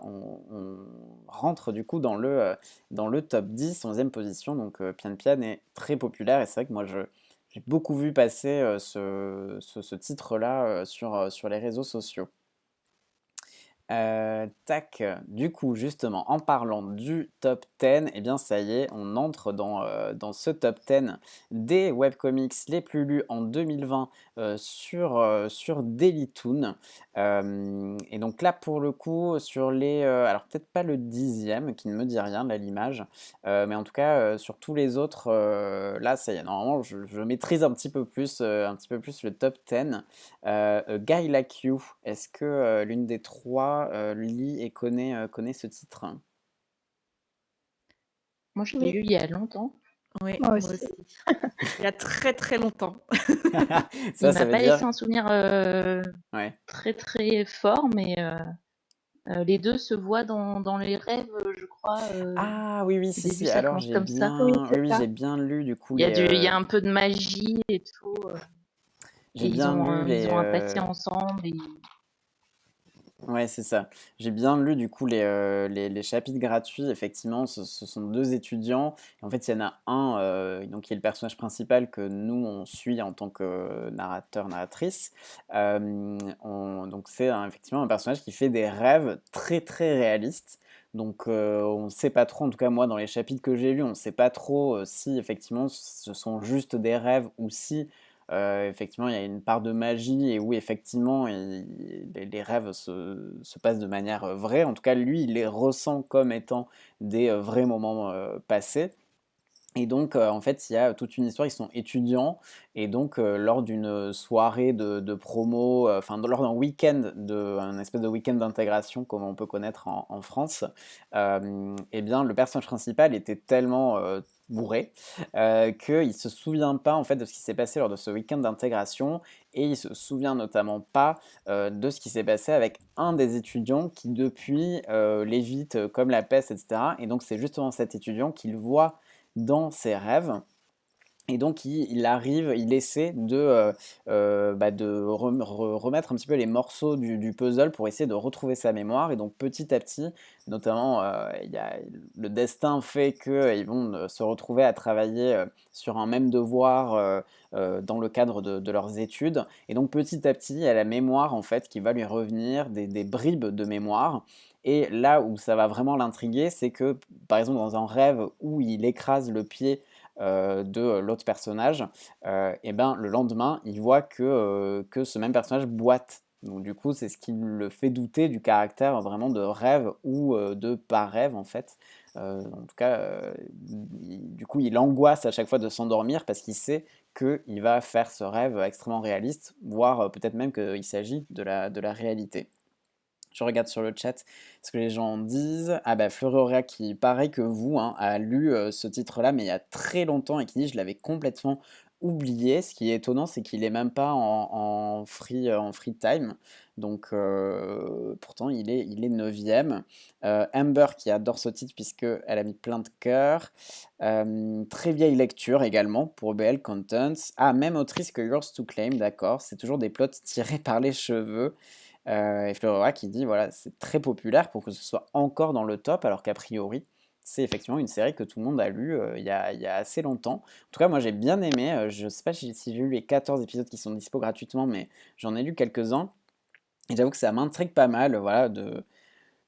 on rentre du coup dans le top 10, 11e position, donc Pian Pian est très populaire, et c'est vrai que moi, j'ai beaucoup vu passer ce titre-là sur les réseaux sociaux. Tac, du coup, justement, en parlant du top 10, eh bien, ça y est, on entre dans ce top 10 des webcomics les plus lus en 2020 sur Dailytoon. Et donc là, pour le coup, sur alors peut-être pas le 10e, qui ne me dit rien, là, l'image, mais en tout cas, sur tous les autres, là, ça y est, normalement, je maîtrise un petit peu plus le top 10. A Guy Like You, est-ce que l'une des trois lit et connaît ce titre? Moi, je l'ai Oui, lu il y a longtemps. Oui, moi moi aussi. aussi. Il y a très, très longtemps. Ça, Il ça m'a veut pas laissé dire un souvenir ouais. très très fort, mais les deux se voient dans les rêves, je crois. Ah oui, oui, Au si, début, si, ça alors commence j'ai comme ça. Oui, bien c'est oui, oui, ça. j'ai bien lu du coup Il y a un peu de magie et tout, et j'ai bien lu ils ont un passé ensemble. ouais, c'est ça. J'ai bien lu du coup les chapitres gratuits. Effectivement, ce sont 2 étudiants. Et en fait, il y en a un, donc qui est le personnage principal que nous on suit en tant que narrateur, narratrice. Donc c'est effectivement un personnage qui fait des rêves très très réalistes. Donc on ne sait pas trop, en tout cas moi dans les chapitres que j'ai lus, on ne sait pas trop si effectivement ce sont juste des rêves ou si effectivement, il y a une part de magie et où effectivement les rêves se passent de manière vraie. En tout cas, lui, il les ressent comme étant des vrais moments passés. Et donc, en fait, il y a toute une histoire, ils sont étudiants et donc, lors d'une soirée de promo, enfin, lors d'un week-end un espèce de week-end d'intégration comme on peut connaître en France, et bien, le personnage principal était tellement, bourré, qu'il se souvient pas, en fait, de ce qui s'est passé lors de ce week-end d'intégration et il se souvient notamment pas, de ce qui s'est passé avec un des étudiants qui depuis, l'évite, comme la peste et cetera et donc c'est justement cet étudiant qu'il voit dans ses rêves et donc il arrive, il essaie de remettre un petit peu les morceaux du puzzle pour essayer de retrouver sa mémoire et donc petit à petit, notamment, il y a le destin fait qu'ils vont, se retrouver à travailler, sur un même devoir, dans le cadre de leurs études et donc petit à petit, il y a la mémoire en fait qui va lui revenir, des bribes de mémoire et là où ça va vraiment l'intriguer, c'est que, par exemple, dans un rêve où il écrase le pied de l'autre personnage, et ben, le lendemain, il voit que ce même personnage boite. Donc du coup, c'est ce qui le fait douter du caractère vraiment de rêve ou de pas rêve en fait. En tout cas, du coup, il angoisse à chaque fois de s'endormir parce qu'il sait qu'il va faire ce rêve extrêmement réaliste, voire peut-être même qu'il s'agit de la réalité. Je regarde sur le chat ce que les gens disent. Ah bah Fleuroria qui, pareil que vous, hein, a lu ce titre-là, mais il y a très longtemps et qui dit je l'avais complètement oublié. Ce qui est étonnant, c'est qu'il est même pas en free time. Donc pourtant il est 9e. Amber qui adore ce titre puisqu'elle a mis plein de cœurs. Très vieille lecture également pour BL Contents. Ah, même autrice que Yours to Claim, d'accord. C'est toujours des plots tirés par les cheveux. Et Florora qui dit voilà, c'est très populaire pour que ce soit encore dans le top, alors qu'a priori, c'est effectivement une série que tout le monde a lue il y a assez longtemps. En tout cas, moi j'ai bien aimé. Je sais pas si j'ai lu les 14 épisodes qui sont dispo gratuitement, mais j'en ai lu quelques-uns. Et j'avoue que ça m'intrigue pas mal, voilà,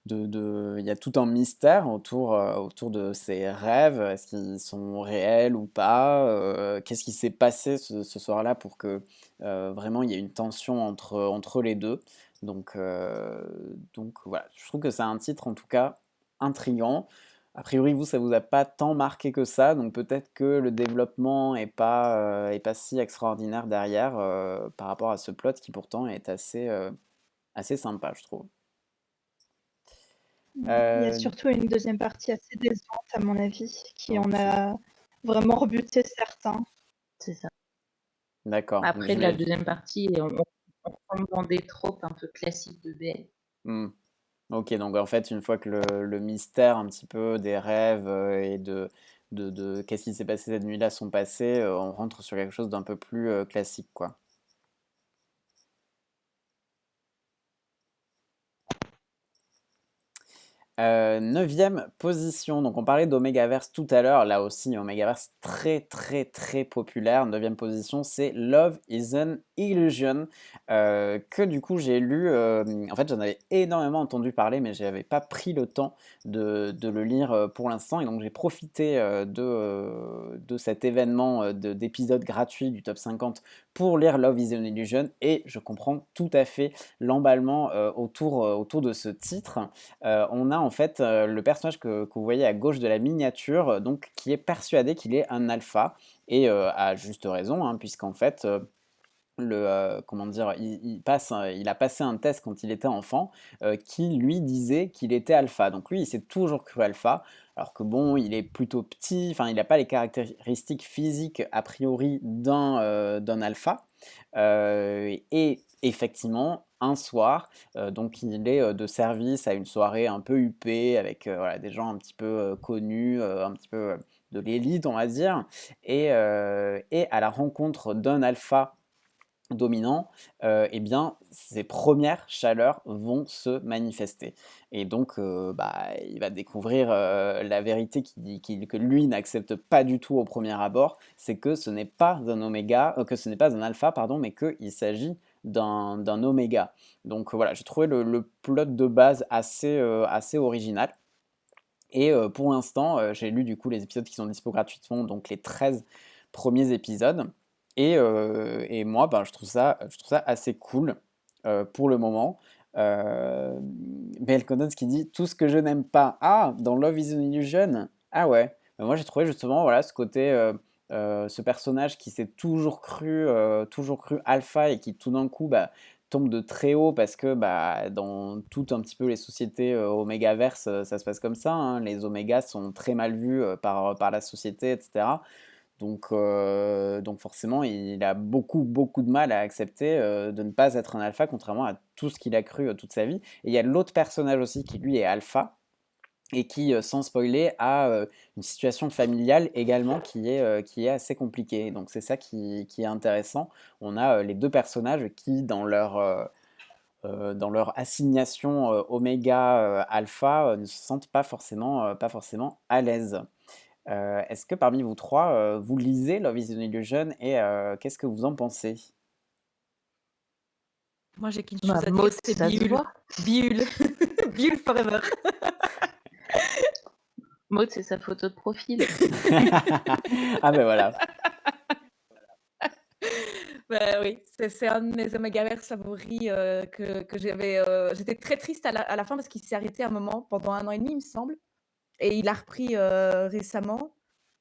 il y a tout un mystère autour de ces rêves. Est-ce qu'ils sont réels ou pas? Qu'est-ce qui s'est passé ce soir-là pour que vraiment il y ait une tension entre les deux? Donc voilà, je trouve que c'est un titre en tout cas intriguant. A priori, vous, ça vous a pas tant marqué que ça, donc peut-être que le développement est pas si extraordinaire derrière par rapport à ce plot qui pourtant est assez sympa, je trouve. Il y a Euh, surtout une deuxième partie assez décevante, à mon avis, qui en Ok, a vraiment rebuté certains. C'est ça. d'accord. Donc Après, je la vais. deuxième partie, on tombe dans des tropes un peu classiques de BL. Hmm. Ok, donc en fait, une fois que le mystère un petit peu des rêves et de qu'est-ce qui s'est passé cette nuit-là sont passés, on rentre sur quelque chose d'un peu plus classique, quoi. 9e position, donc on parlait d'Omegaverse tout à l'heure, là aussi Omegaverse très très très populaire. 9e position, c'est Love is an Illusion, que du coup j'ai lu, en fait j'en avais énormément entendu parler mais j'avais pas pris le temps de le lire pour l'instant et donc j'ai profité de cet événement d'épisodes gratuits du top 50 pour lire Love is an Illusion et je comprends tout à fait l'emballement autour de ce titre. On a en fait le personnage que vous voyez à gauche de la miniature, donc qui est persuadé qu'il est un alpha, et à juste raison, hein, puisqu'en fait, comment dire, il a passé un test quand il était enfant qui lui disait qu'il était alpha. Donc lui, il s'est toujours cru alpha, alors que bon, il est plutôt petit, enfin, il n'a pas les caractéristiques physiques a priori d'un alpha. Et effectivement, un soir, donc il est de service à une soirée un peu huppée avec voilà, des gens un petit peu connus, un petit peu de l'élite, on va dire, et à la rencontre d'un alpha dominant, eh bien, ses premières chaleurs vont se manifester et donc bah, il va découvrir, la vérité que lui n'accepte pas du tout au premier abord, c'est que ce n'est pas un oméga, que ce n'est pas un alpha pardon, mais qu'il s'agit d'un oméga. Donc voilà, j'ai trouvé le plot de base assez original et pour l'instant, j'ai lu du coup les épisodes qui sont dispo gratuitement, donc les 13 premiers épisodes et moi, ben, je trouve ça assez cool, pour le moment. Belle Condens qui dit: «Tout ce que je n'aime pas». Ah! Dans Love is an Illusion? Ah ouais. Moi, j'ai trouvé justement, voilà, ce côté, ce personnage qui s'est toujours cru alpha et qui tout d'un coup, bah, tombe de très haut parce que, bah, dans toutes un petit peu les sociétés, Omégaverse, ça se passe comme ça, hein. Les Omégas sont très mal vus, par la société et cetera. Donc forcément, il a beaucoup, beaucoup de mal à accepter, de ne pas être un alpha, contrairement à tout ce qu'il a cru, toute sa vie. Et il y a l'autre personnage aussi qui lui est alpha et qui, sans spoiler, a, une situation familiale également qui est assez compliquée. Donc c'est ça qui est intéressant. On a, les 2 personnages qui dans leur assignation, oméga, alpha, ne se sentent pas forcément à l'aise. Est-ce que parmi vous 3, vous lisez Love is an Illusion et qu'est-ce que vous en pensez? Moi, j'ai qu'une Bah, chose à dire, Maud, c'est ça se Bihul. voit. Bihul. Bihul forever. Maud, c'est sa photo de profil. Ah ben voilà. Bah, oui, c'est un de mes Omégaverse favoris, que j'avais, j'étais très triste à la fin parce qu'il s'est arrêté un moment, pendant 1 an et demi, il me semble, et il a repris, récemment.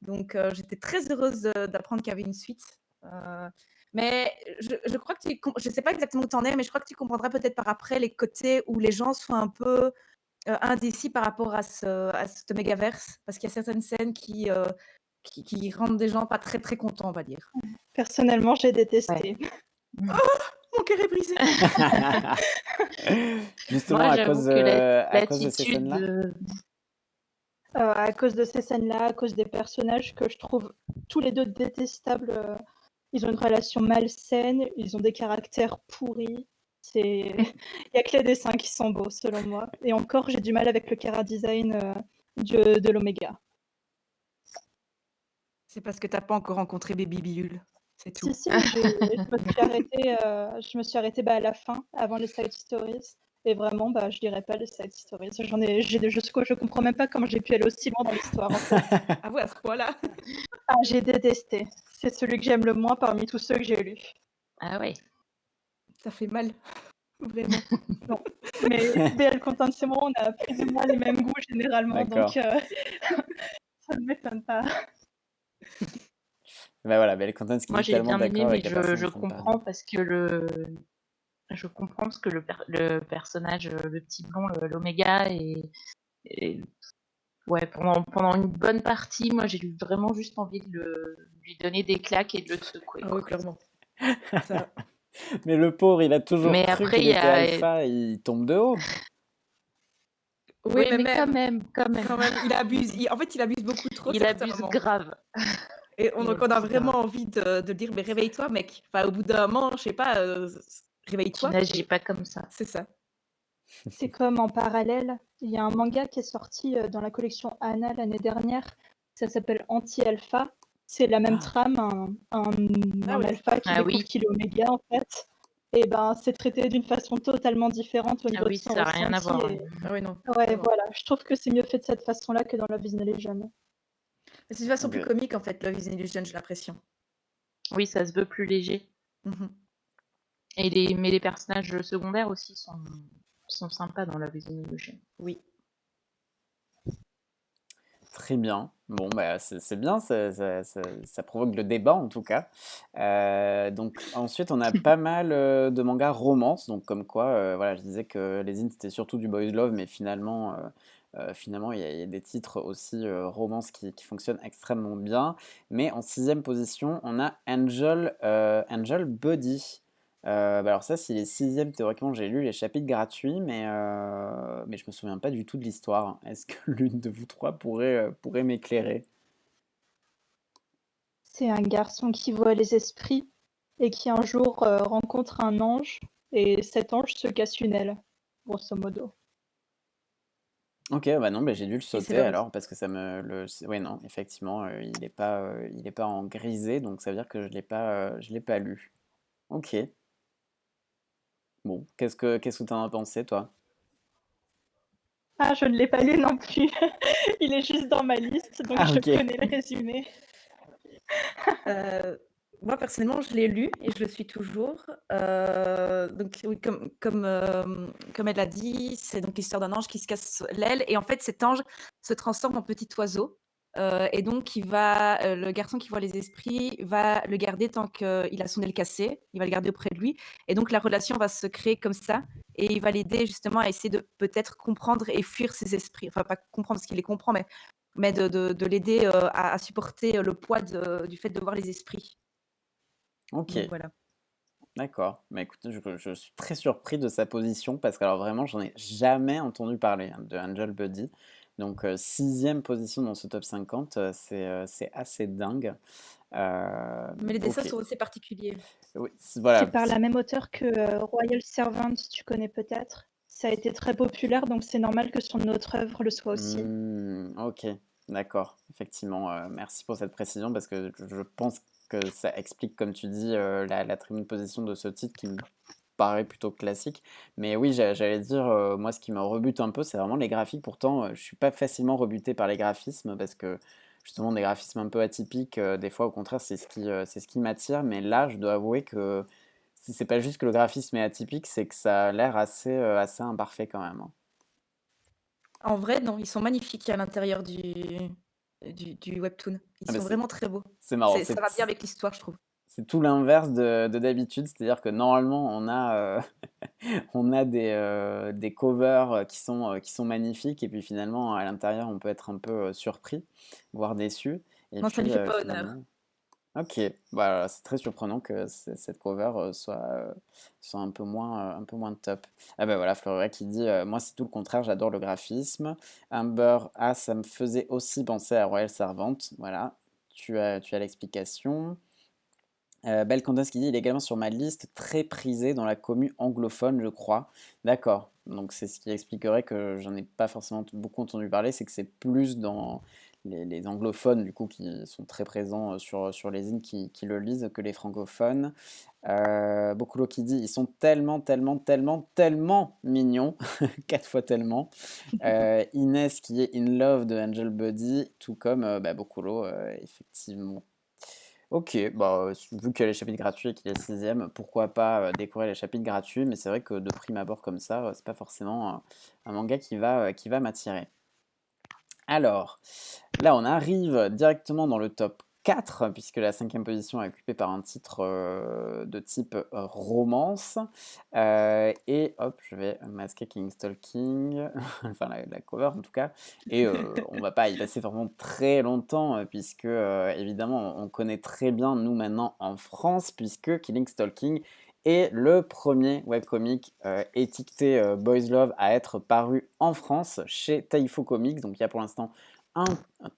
Donc j'étais très heureuse, d'apprendre qu'il y avait une suite. Heu, mais je crois que je sais pas exactement où tu en es, mais je crois que tu comprendras peut-être par après les côtés où les gens sont un peu, indécis par rapport à cet Omégaverse. Parce qu'il y a certaines scènes qui rendent des gens pas très, très contents, on va dire. Personnellement, j'ai Ouais. détesté. Mon cœur est brisé! Justement Moi, j'avoue que à cause de ces l'attitude scènes-là? À cause de ces scènes-là, à cause des personnages que je trouve tous les 2 détestables, ils ont une relation malsaine, ils ont des caractères pourris. Il y a que les dessins qui sont beaux selon moi et encore j'ai du mal avec le chara-design, de l'Oméga. C'est parce que tu as pas encore rencontré Baby Bihul, c'est tout. Si, je me suis arrêtée, bah, à la fin, avant les side stories et vraiment, bah, je lirai pas les side stories. Je comprends même pas comment j'ai pu aller aussi loin dans l'histoire, en fait. Ah ouais, à ce point-là? Ah, j'ai détesté. C'est celui que j'aime le moins parmi tous ceux que j'ai lus. Ah ouais. Ça fait mal, vraiment. Non, mais BL Content et moi, on a plus ou moins les mêmes goûts généralement, donc D'accord. ça ne m'étonne pas. Bah, voilà, Belle Content qui Moi, est j'ai tellement bien aimé, d'accord mais avec la personne je dont on parle. comprends parce que je comprends parce que le personnage, le petit blond, l'Oméga et ouais, pendant une bonne partie, moi, j'ai eu vraiment juste envie de lui donner des claques et de le secouer, Ah oui, quoi. clairement. Ça Mais le pauvre, il a toujours Mais cru après, qu'il il y était a alpha, il tombe de haut. oui, oui, mais mais même, quand même, quand même, il abuse. En fait, il abuse beaucoup trop il certains abuse moments. grave. Et Il donc on a abuse vraiment grave. envie de dire: «Mais réveille-toi mec!» Enfin, au bout d'un moment, je sais pas, Tu réveille-toi n'agis et pas comme ça. c'est ça. C'est comme en parallèle, il y a un manga qui est sorti, dans la collection Anna l'année dernière, ça s'appelle Anti-Alpha. C'est la même Ah! trame, un Ah oui, alpha d'accord. qui Ah découvre oui, qu'il est Oméga, en fait et ben, c'est traité d'une façon totalement différente au ah niveau de oui, son ça a rien à ressenti voir, ouais. et Ah oui, non, ouais, vraiment. voilà, je trouve que c'est mieux fait de cette façon-là que dans Love is an Illusion. Mais c'est une façon plus OK. comique en fait, Love is an Illusion, j'ai l'impression. Oui, ça se veut plus léger Mmh. et mais les personnages secondaires aussi sont sympas dans Love is an Illusion. Oui. Très bien. Bon, bah, c'est bien, ça provoque le débat en tout cas. Donc ensuite, on a pas mal, de mangas romance, donc comme quoi, voilà, je disais que les zines, c'était surtout du boys love, mais finalement, il y a des titres aussi, romances qui fonctionnent extrêmement bien. Mais en sixième position, on a Angel Buddy. Bah, alors ça, s'il est sixième, théoriquement, j'ai lu les chapitres gratuits, mais je me souviens pas du tout de l'histoire. Est-ce que l'une de vous 3 pourrait m'éclairer? C'est un garçon qui voit les esprits et qui un jour, rencontre un ange et cet ange se casse une aile, grosso modo. OK, bah, non, bah, j'ai dû le Et c'est sauter Love is alors parce que ça me le c ouais, non, effectivement, il est pas en grisé, donc ça veut dire que je l'ai pas lu. OK. Bon, qu'est-ce que tu en as pensé, toi? Ah, je ne l'ai pas lu non plus. Il est juste dans ma liste, donc Ah je OK. connais le résumé. Heu, moi personnellement, je l'ai lu et je le suis toujours. Donc oui, comme elle l'a dit, c'est donc l'histoire d'un ange qui se casse l'aile et en fait, cet ange se transforme en petit oiseau, et donc le garçon qui voit les esprits va le garder tant qu'il a son aile cassée, il va le garder auprès de lui et donc la relation va se créer comme ça et il va l'aider justement à essayer de peut-être comprendre et fuir ses esprits. Enfin pas comprendre parce qu'il les comprend, mais de l'aider, à supporter, le poids du fait de voir les esprits. OK, Donc voilà. d'accord. Mais écoute, je suis très surpris de sa position parce que alors vraiment, j'en ai jamais entendu parler, hein, de Angel Buddy. Donc 6e position dans ce top 50, c'est assez dingue. Mais les dessins OK. sont assez particuliers. Oui, C'est voilà. par la même auteure que Royal Servant, tu connais peut-être. Ça a été très populaire, donc c'est normal que son autre œuvre le soit aussi. OK, d'accord. Effectivement, merci pour cette précision parce que je pense que ça explique, comme tu dis, la très bonne position de ce titre qui me paraît plutôt classique. Mais oui, j'allais dire, moi, ce qui me rebute un peu, c'est vraiment les graphiques. Pourtant, je suis pas facilement rebuté par les graphismes parce que justement, des graphismes un peu atypiques, des fois, au contraire, c'est ce qui m'attire. Mais là, je dois avouer que si c'est pas juste que le graphisme est atypique, c'est que ça a l'air assez imparfait quand même, hein. En vrai, non, ils sont magnifiques à l'intérieur du webtoon. Ils Ah bah, sont vraiment très beaux. c'est marrant, Ça va bien avec l'histoire, je trouve. c'est tout l'inverse de d'habitude, c'est-à-dire que normalement on a des covers qui sont magnifiques et puis finalement à l'intérieur on peut être un peu surpris, voire déçu. Et Non, ça lui puis fait pas honneur. finalement, ok, voilà, c'est très surprenant que cette cover soit un peu moins top. Ah ben voilà, Fleuret qui dit moi c'est tout le contraire, j'adore le graphisme. Amber, ah ça me faisait aussi penser à Royal Servant, voilà, tu as l'explication. Belcantos qui dit: «Il est également sur ma liste, très prisé dans la commu anglophone, je crois». D'accord, donc c'est ce qui expliquerait que j'en ai pas forcément beaucoup entendu parler, c'est que c'est plus dans les anglophones, du coup, qui sont très présents, sur les zines qui le lisent que les francophones. Bokulo qui dit: «Ils sont tellement, tellement, tellement, tellement mignons», 4 fois tellement. Inès qui est in love de Angel Buddy, tout comme, Bokulo, effectivement. OK, bah, vu qu'il y a les chapitres gratuits et qu'il est 6e, pourquoi pas, découvrir les chapitres gratuits, mais c'est vrai que de prime abord comme ça, c'est pas forcément, un manga qui va m'attirer. Alors, là, on arrive directement dans le top 4, puisque la 5e position est occupée par un titre de type romance. Et hop, je vais masquer King Stalking, enfin la cover en tout cas. Et on va pas y passer vraiment très longtemps, puisque évidemment, on connaît très bien, nous maintenant en France, puisque Killing Stalking est le premier webcomic étiqueté Boys Love à être paru en France chez Taifo Comics. Donc il y a pour l'instant un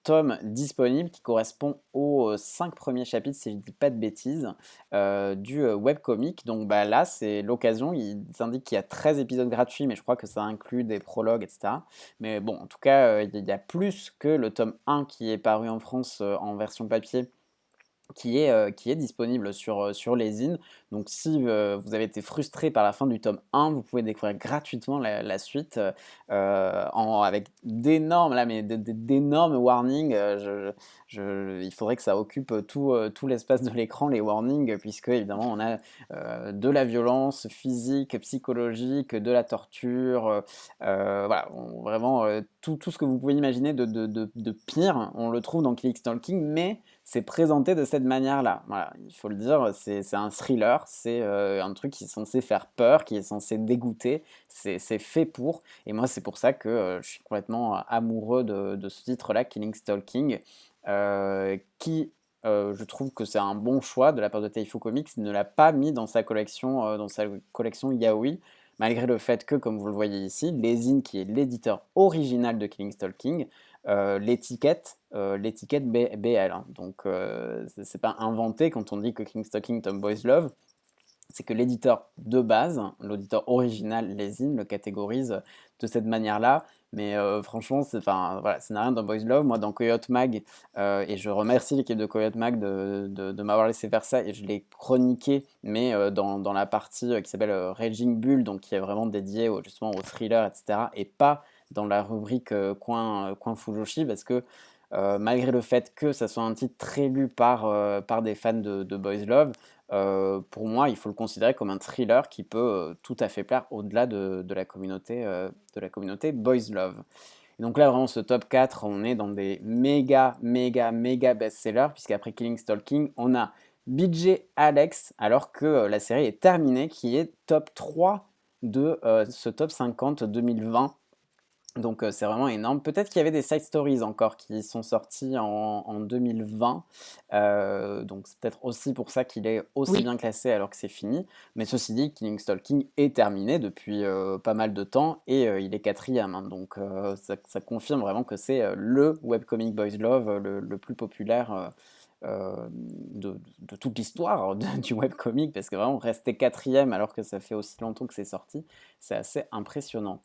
tome disponible qui correspond aux 5 premiers chapitres, si je ne dis pas de bêtises, du webcomic. Donc bah, là, c'est l'occasion. Ils indiquent qu'il y a 13 épisodes gratuits, mais je crois que ça inclut des prologues, etc. Mais bon, en tout cas, il y a plus que le tome 1 qui est paru en France en version papier qui est disponible sur les zines. Donc si vous avez été frustré par la fin du tome 1, vous pouvez découvrir gratuitement la suite avec d'énormes, là, mais d'énormes warnings. Il faudrait que ça occupe tout l'espace de l'écran, les warnings, puisque évidemment on a de la violence physique, psychologique, de la torture, voilà, vraiment tout ce que vous pouvez imaginer de pire, on le trouve dans Killing Stalking, mais c'est présenté de cette manière-là. Voilà, il faut le dire, c'est un thriller, c'est un truc qui est censé faire peur, qui est censé dégoûter, c'est fait pour. Et moi, c'est pour ça que je suis complètement amoureux de ce titre-là, Killing Stalking, qui, je trouve que c'est un bon choix de la part de Taifo Comics, ne l'a pas mis dans sa collection Yaoi, malgré le fait que, comme vous le voyez ici, Lesin, qui est l'éditeur original de Killing Stalking, l'étiquette BL, hein. Donc c'est pas inventé quand on dit que King Stalking Tom Boys Love, c'est que l'éditeur de base, l'auditeur original Lesin, le catégorise de cette manière-là. Mais franchement, voilà, ça n'a rien dans Boys Love. Moi, dans Coyote Mag, et je remercie l'équipe de Coyote Mag de m'avoir laissé faire ça, et je l'ai chroniqué, mais dans la partie qui s'appelle Raging Bull, donc qui est vraiment dédiée justement au thriller, etc., et pas dans la rubrique coin Fujoshi, parce que malgré le fait que ça soit un titre très lu par des fans de Boys Love, pour moi, il faut le considérer comme un thriller qui peut tout à fait plaire au-delà de la communauté Boys Love. Et donc là, vraiment, ce top 4, on est dans des méga, méga, méga best-sellers, puisqu'après Killing Stalking, on a BJ Alex, alors que la série est terminée, qui est top 3 de ce top 50 2020. Donc c'est vraiment énorme. Peut-être qu'il y avait des side stories encore qui sont sortis en 2020. Donc c'est peut-être aussi pour ça qu'il est aussi Oui. bien classé alors que c'est fini. Mais ceci dit, Killing Stalking est terminé depuis pas mal de temps et il est quatrième, hein. Donc ça confirme vraiment que c'est le webcomic Boys Love le plus populaire de toute l'histoire du webcomic, parce que vraiment rester quatrième alors que ça fait aussi longtemps que c'est sorti, c'est assez impressionnant.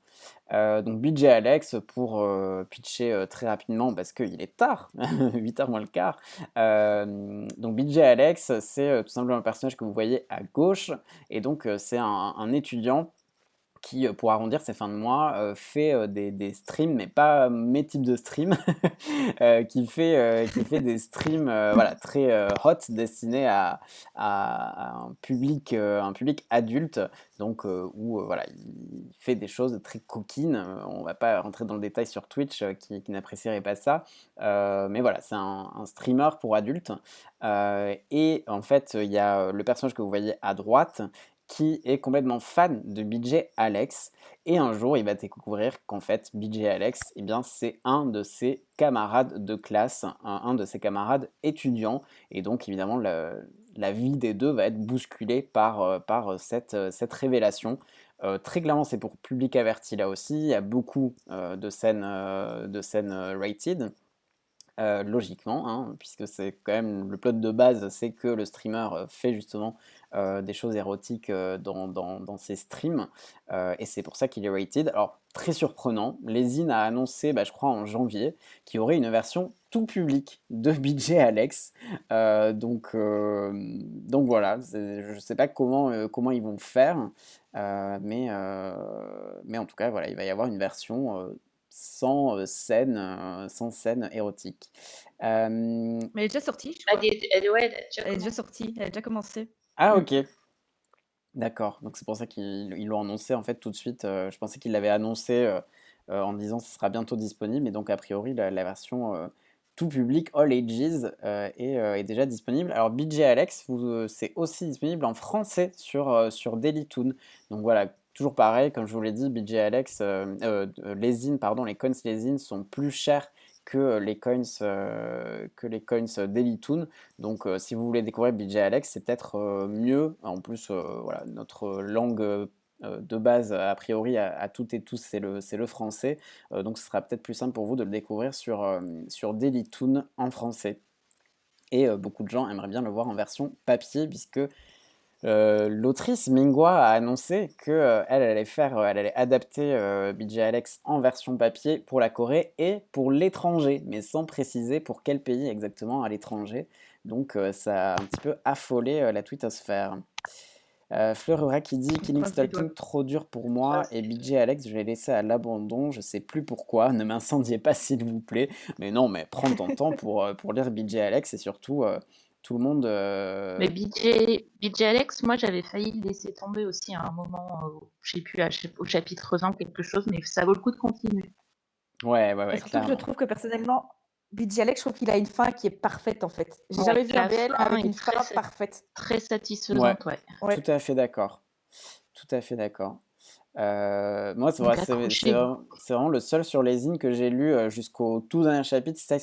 Donc BJ Alex, pour pitcher très rapidement, parce qu'il est tard, 8h moins le quart. Donc BJ Alex, c'est tout simplement le personnage que vous voyez à gauche, et donc c'est un étudiant qui, pour arrondir ses fins de mois, fait des streams, mais pas mes types de streams, qui fait des streams voilà, très hot, destinés à un public adulte, donc où voilà, il fait des choses très coquines. On va pas rentrer dans le détail sur Twitch, qui n'apprécierait pas ça, mais voilà, c'est un streamer pour adultes. Et en fait, il y a le personnage que vous voyez à droite, qui est complètement fan de BJ Alex, et un jour il va découvrir qu'en fait BJ Alex, eh bien, c'est un de ses camarades de classe, un de ses camarades étudiants, et donc évidemment la vie des deux va être bousculée par cette révélation. Très clairement, c'est pour public averti là aussi, il y a beaucoup de scènes rated. Logiquement, hein, puisque c'est quand même le plot de base, c'est que le streamer fait justement des choses érotiques dans ses streams, et c'est pour ça qu'il est rated. Alors, très surprenant, Lezine a annoncé, je crois en janvier, qu'il y aurait une version tout public de BJ Alex. Donc voilà, je ne sais pas comment ils vont faire, mais en tout cas, voilà, il va y avoir une version sans scène érotique. Mais elle est déjà sortie, je Elle crois. est, elle, ouais, elle a déjà Elle est déjà commencé. sortie, elle a déjà commencé. Ah Mm. ok, d'accord. Donc c'est pour ça qu'ils l'ont annoncé en fait tout de suite. Je pensais qu'ils l'avaient annoncé en disant que ce sera bientôt disponible. Et donc a priori la version tout public, all ages, est déjà disponible. Alors BJ Alex, c'est aussi disponible en français sur Dailytoon. Donc voilà, toujours pareil, comme je vous l'ai dit, BJ Alex, Lezine, pardon, les coins Lezine sont plus chers que les coins Dailytoon. Donc si vous voulez découvrir BJ Alex, c'est peut-être mieux. En plus, voilà, notre langue de base, a priori, à toutes et tous, c'est le français. Donc ce sera peut-être plus simple pour vous de le découvrir sur Dailytoon en français. Et beaucoup de gens aimeraient bien le voir en version papier, puisque l'autrice Mingwa a annoncé qu'elle elle allait adapter BJ Alex en version papier pour la Corée et pour l'étranger, mais sans préciser pour quel pays exactement à l'étranger. Donc ça a un petit peu affolé la twittosphère. Fleurura qui dit On Killing croise les doigts. Stalking trop dur pour Ça, moi, et c'est BJ Alex je l'ai laissé à l'abandon, je sais plus pourquoi, ne m'incendiez pas s'il vous plaît. Mais non, mais prends ton temps pour lire BJ Alex, et surtout tout le monde. Mais BJ Alex, moi j'avais failli le laisser tomber aussi à un moment, je sais plus, au chapitre 20 quelque chose, mais ça vaut le coup de continuer. Ouais, Et surtout que je clairement. trouve que personnellement, BJ Alex, je trouve qu'il a une fin qui est parfaite en fait. J'ai Ouais, jamais vu un la BL fin avec est une fin parfaite. très Ouais, satisfaisante, ouais. Ouais. tout à fait d'accord. Tout à fait d'accord. Moi, c'est Donc vrai, accrochez-vous. c'est vraiment le seul sur les zines que j'ai lu jusqu'au tout dernier chapitre, Side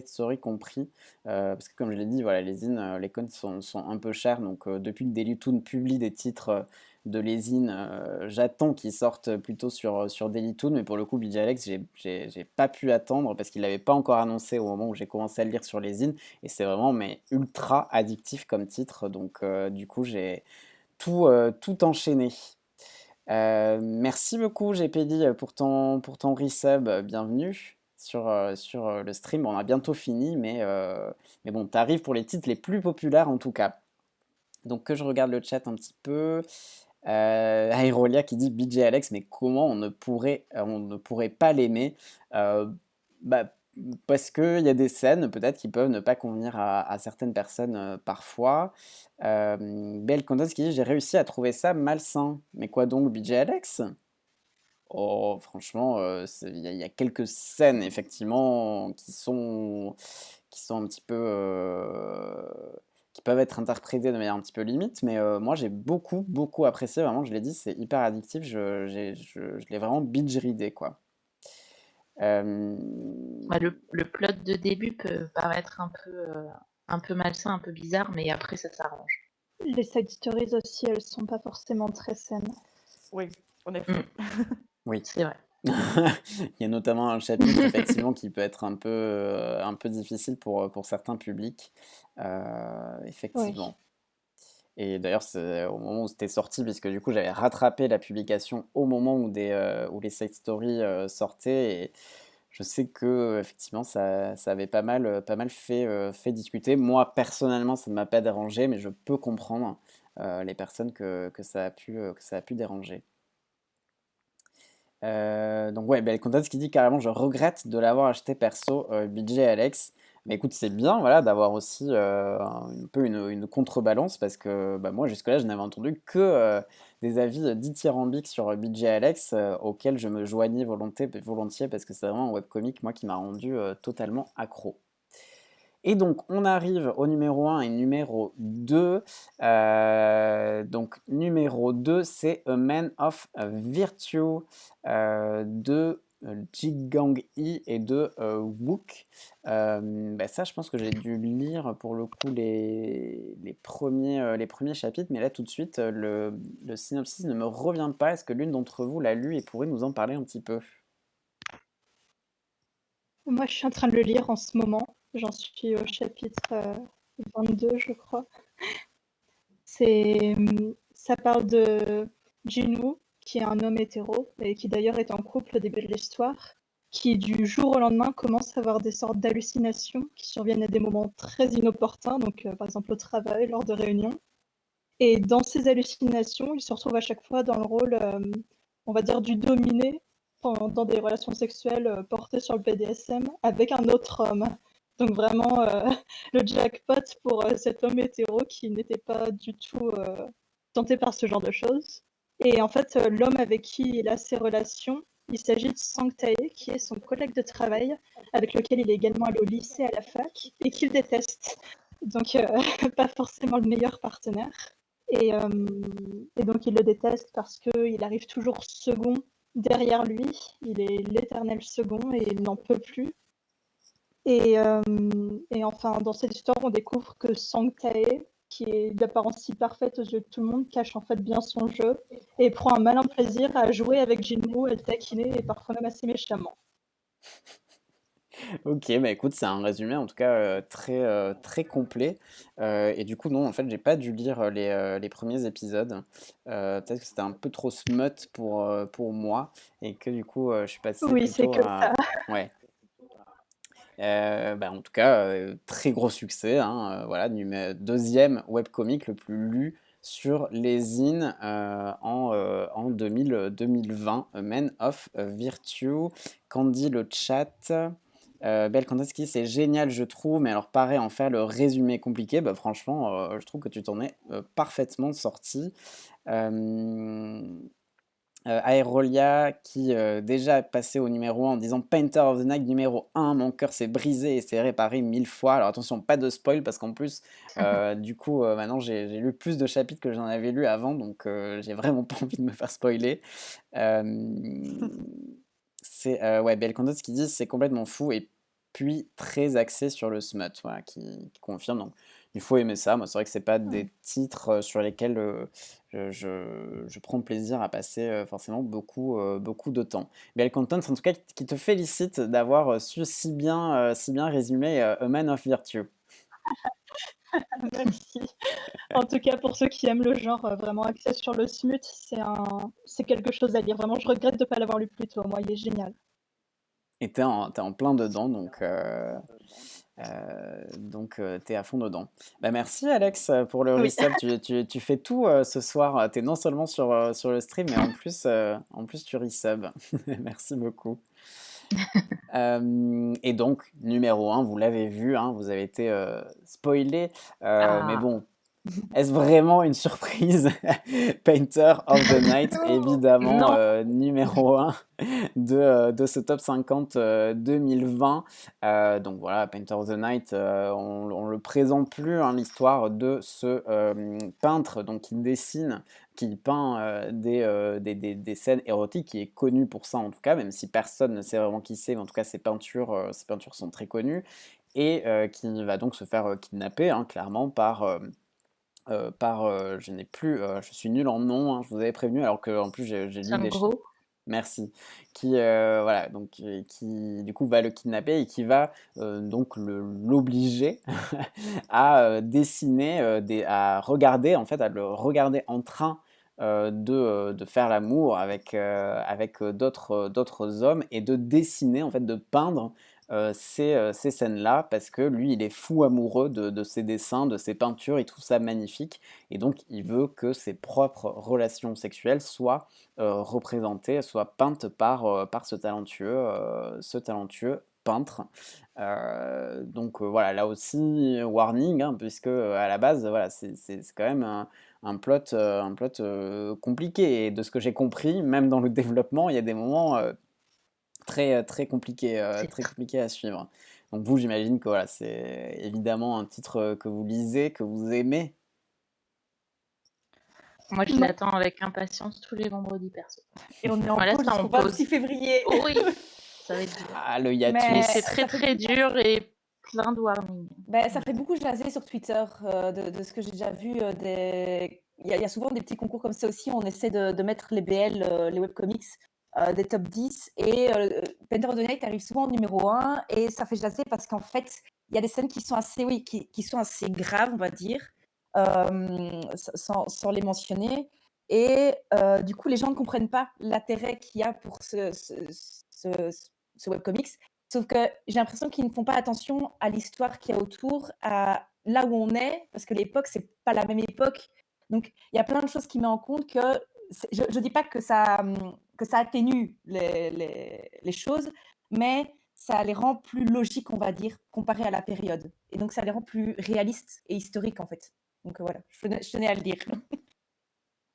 Story compris. Parce que comme je l'ai dit, voilà, les zines, les cons sont un peu chers. Donc depuis que Dailytoon publie des titres de les zines, j'attends qu'ils sortent plutôt sur Dailytoon. Mais pour le coup, BJ Alex, j'ai pas pu attendre parce qu'il l'avait pas encore annoncé au moment où j'ai commencé à le lire sur les zines. Et c'est vraiment mais ultra addictif comme titre. Donc du coup, j'ai tout enchaîné. Merci beaucoup GPD pour ton resub, bienvenue sur le stream. On a bientôt fini, mais bon, t'arrives pour les titres les plus populaires en tout cas. Donc que je regarde le chat un petit peu. Aerolia qui dit BJ Alex, mais comment on ne pourrait pas l'aimer? Bah, parce qu'il y a des scènes peut-être qui peuvent ne pas convenir à certaines personnes parfois. Belle Condos qui dit j'ai réussi à trouver ça malsain. Mais quoi donc, BJ Alex? Oh, franchement, il y a quelques scènes effectivement qui sont un petit peu, qui peuvent être interprétées de manière un petit peu limite, mais moi j'ai beaucoup, beaucoup apprécié, vraiment, je l'ai dit, c'est hyper addictif, je l'ai vraiment binge readé, quoi. Bah, Euh, le plot de début peut paraître un peu malsain, un peu bizarre, mais après ça s'arrange. Les side stories aussi, elles sont pas forcément très saines. Oui, en effet. oui. C'est vrai. Il y a notamment un chapitre, effectivement, qui peut être un peu difficile pour certains publics, Oui. effectivement. Et d'ailleurs, c'est au moment où c'était sorti, puisque du coup, j'avais rattrapé la publication au moment où les side stories sortaient. Et je sais que effectivement, ça avait pas mal fait discuter. Moi, personnellement, ça ne m'a pas dérangé, mais je peux comprendre les personnes que ça a pu déranger. Donc ouais, le contexte qui dit carrément je regrette de l'avoir acheté perso, BJ et Alex. Mais écoute, c'est bien voilà, d'avoir aussi un peu une contrebalance parce que bah, moi jusque-là je n'avais entendu que des avis dithyrambiques sur BJ et Alex auxquels je me joignais volontiers parce que c'est vraiment un webcomic moi qui m'a rendu totalement accro. Et donc, on arrive au numéro un et numéro 2. Donc, numéro 2, c'est A Man of Virtue de Ji Gang Hee et de Wook. Ça, je pense que j'ai dû lire pour le coup les premiers chapitres, mais là, tout de suite, le synopsis ne me revient pas. Est-ce que l'une d'entre vous l'a lu et pourrait nous en parler un petit peu? Moi, je suis en train de le lire en ce moment. J'en suis au chapitre 22, je crois. Ça parle de Jinwoo, qui est un homme hétéro, et qui d'ailleurs est en couple au début de l'histoire, qui du jour au lendemain commence à avoir des sortes d'hallucinations qui surviennent à des moments très inopportuns, donc par exemple au travail, lors de réunions. Et dans ces hallucinations, il se retrouve à chaque fois dans le rôle, on va dire, du dominé dans des relations sexuelles portées sur le BDSM avec un autre homme. Donc vraiment le jackpot pour cet homme hétéro qui n'était pas du tout tenté par ce genre de choses. Et en fait, l'homme avec qui il a ces relations, il s'agit de Sang Tae, qui est son collègue de travail, avec lequel il est également allé au lycée, à la fac, et qu'il déteste. Donc pas forcément le meilleur partenaire. Et, euh, et donc il le déteste parce qu'il arrive toujours second derrière lui. Il est l'éternel second et il n'en peut plus. Et enfin, dans cette histoire, on découvre que Sang Tae, qui est d'apparence si parfaite aux yeux de tout le monde, cache en fait bien son jeu et prend un malin plaisir à jouer avec Jinwoo, à le taquiner et parfois même assez méchamment. Ok, bah écoute, c'est un résumé en tout cas très complet. Et du coup, non, en fait, j'ai pas dû lire les premiers épisodes. Peut-être que c'était un peu trop smut pour moi et que du coup, je suis passé Oui, c'est plutôt que ça. à. Ouais. En tout cas, très gros succès, hein, voilà, deuxième webcomic le plus lu sur les zines en 2020, A Man of Virtue. Candy le chat. Belle Kandeski, c'est génial, je trouve, mais alors pareil, en faire le résumé compliqué, bah, franchement, je trouve que tu t'en es parfaitement sorti. Euh, Aerolia qui déjà est passé au numéro 1 en disant Painter of the Night numéro 1, mon cœur s'est brisé et s'est réparé 1000 fois. Alors attention, pas de spoil parce qu'en plus, du coup, maintenant j'ai lu plus de chapitres que j'en avais lu avant, donc j'ai vraiment pas envie de me faire spoiler. Euh, ouais, Belcandos qui dit c'est complètement fou et puis très axé sur le smut, voilà, qui confirme. Donc il faut aimer ça. Moi, c'est vrai que c'est pas des titres sur lesquels je prends plaisir à passer forcément beaucoup de temps. Belle Content, en tout cas, qui te félicite d'avoir su si bien résumer A Man of Virtue. Merci. En tout cas, pour ceux qui aiment le genre vraiment axé sur le smut, c'est quelque chose à lire. Vraiment, je regrette de ne pas l'avoir lu plus tôt. Moi, il est génial. Et t'es en plein dedans, donc t'es à fond dedans. Bah, merci Alex pour le Oui. resub. Tu fais tout ce soir. T'es non seulement sur le stream, mais en plus tu resub. Merci beaucoup. Et donc, numéro un, vous l'avez vu, hein, vous avez été spoilé. Mais Ah, bon, Est-ce vraiment une surprise? Painter of the Night, évidemment, Non, numéro un de ce top 50 2020. Donc voilà, Painter of the Night, on le présente plus, hein, l'histoire de ce peintre donc, qui peint des scènes érotiques, qui est connu pour ça en tout cas, même si personne ne sait vraiment qui c'est, mais en tout cas ses peintures sont très connues, et qui va donc se faire kidnapper, hein, clairement, je n'ai plus, je suis nul en nom, hein, je vous avais prévenu, alors qu'en plus j'ai c'est lu un des ch gros. merci. Voilà, donc qui du coup va le kidnapper et qui va, donc l'obliger dessiner, à regarder en fait, à le regarder en train, de faire l'amour avec d'autres hommes, et de dessiner en fait, de peindre, ces scènes-là, parce que lui, il est fou amoureux de ses dessins, de ses peintures, il trouve ça magnifique, et donc il veut que ses propres relations sexuelles soient, représentées, soient peintes par ce talentueux peintre. Donc voilà, là aussi, warning, hein, puisque, à la base, voilà, c'est quand même un plot compliqué, et de ce que j'ai compris, même dans le développement, il y a des moments, C'est très compliqués à suivre. Donc vous, j'imagine que voilà, c'est évidemment un titre, que vous lisez, que vous aimez? Moi, je Non. l'attends avec impatience tous les vendredis, perso. Et on est en Voilà, pause ça, jusqu'au on 26 pose. février. Oui, ça va être dur. Ah, le Mais Mais c'est hiatus! très, ça fait très dur et plein de warnings. ça fait beaucoup jaser sur Twitter, de ce que j'ai déjà vu, il y a souvent des petits concours comme ça aussi, on essaie de mettre les BL, les webcomics, des top 10, et Painter of the Night arrive souvent en numéro 1, et ça fait jaser parce qu'en fait, il y a des scènes qui sont assez, oui, qui sont assez graves, on va dire, sans les mentionner, et du coup, les gens ne comprennent pas l'intérêt qu'il y a pour ce webcomics. Sauf que j'ai l'impression qu'ils ne font pas attention à l'histoire qu'il y a autour, à là où on est, parce que l'époque, c'est pas la même époque. Donc, il y a plein de choses qui mettent en compte que je dis pas que ça atténue les choses, mais ça les rend plus logiques, on va dire, comparé à la période. Et donc, ça les rend plus réalistes et historiques, en fait. Donc, voilà, je tenais à le dire.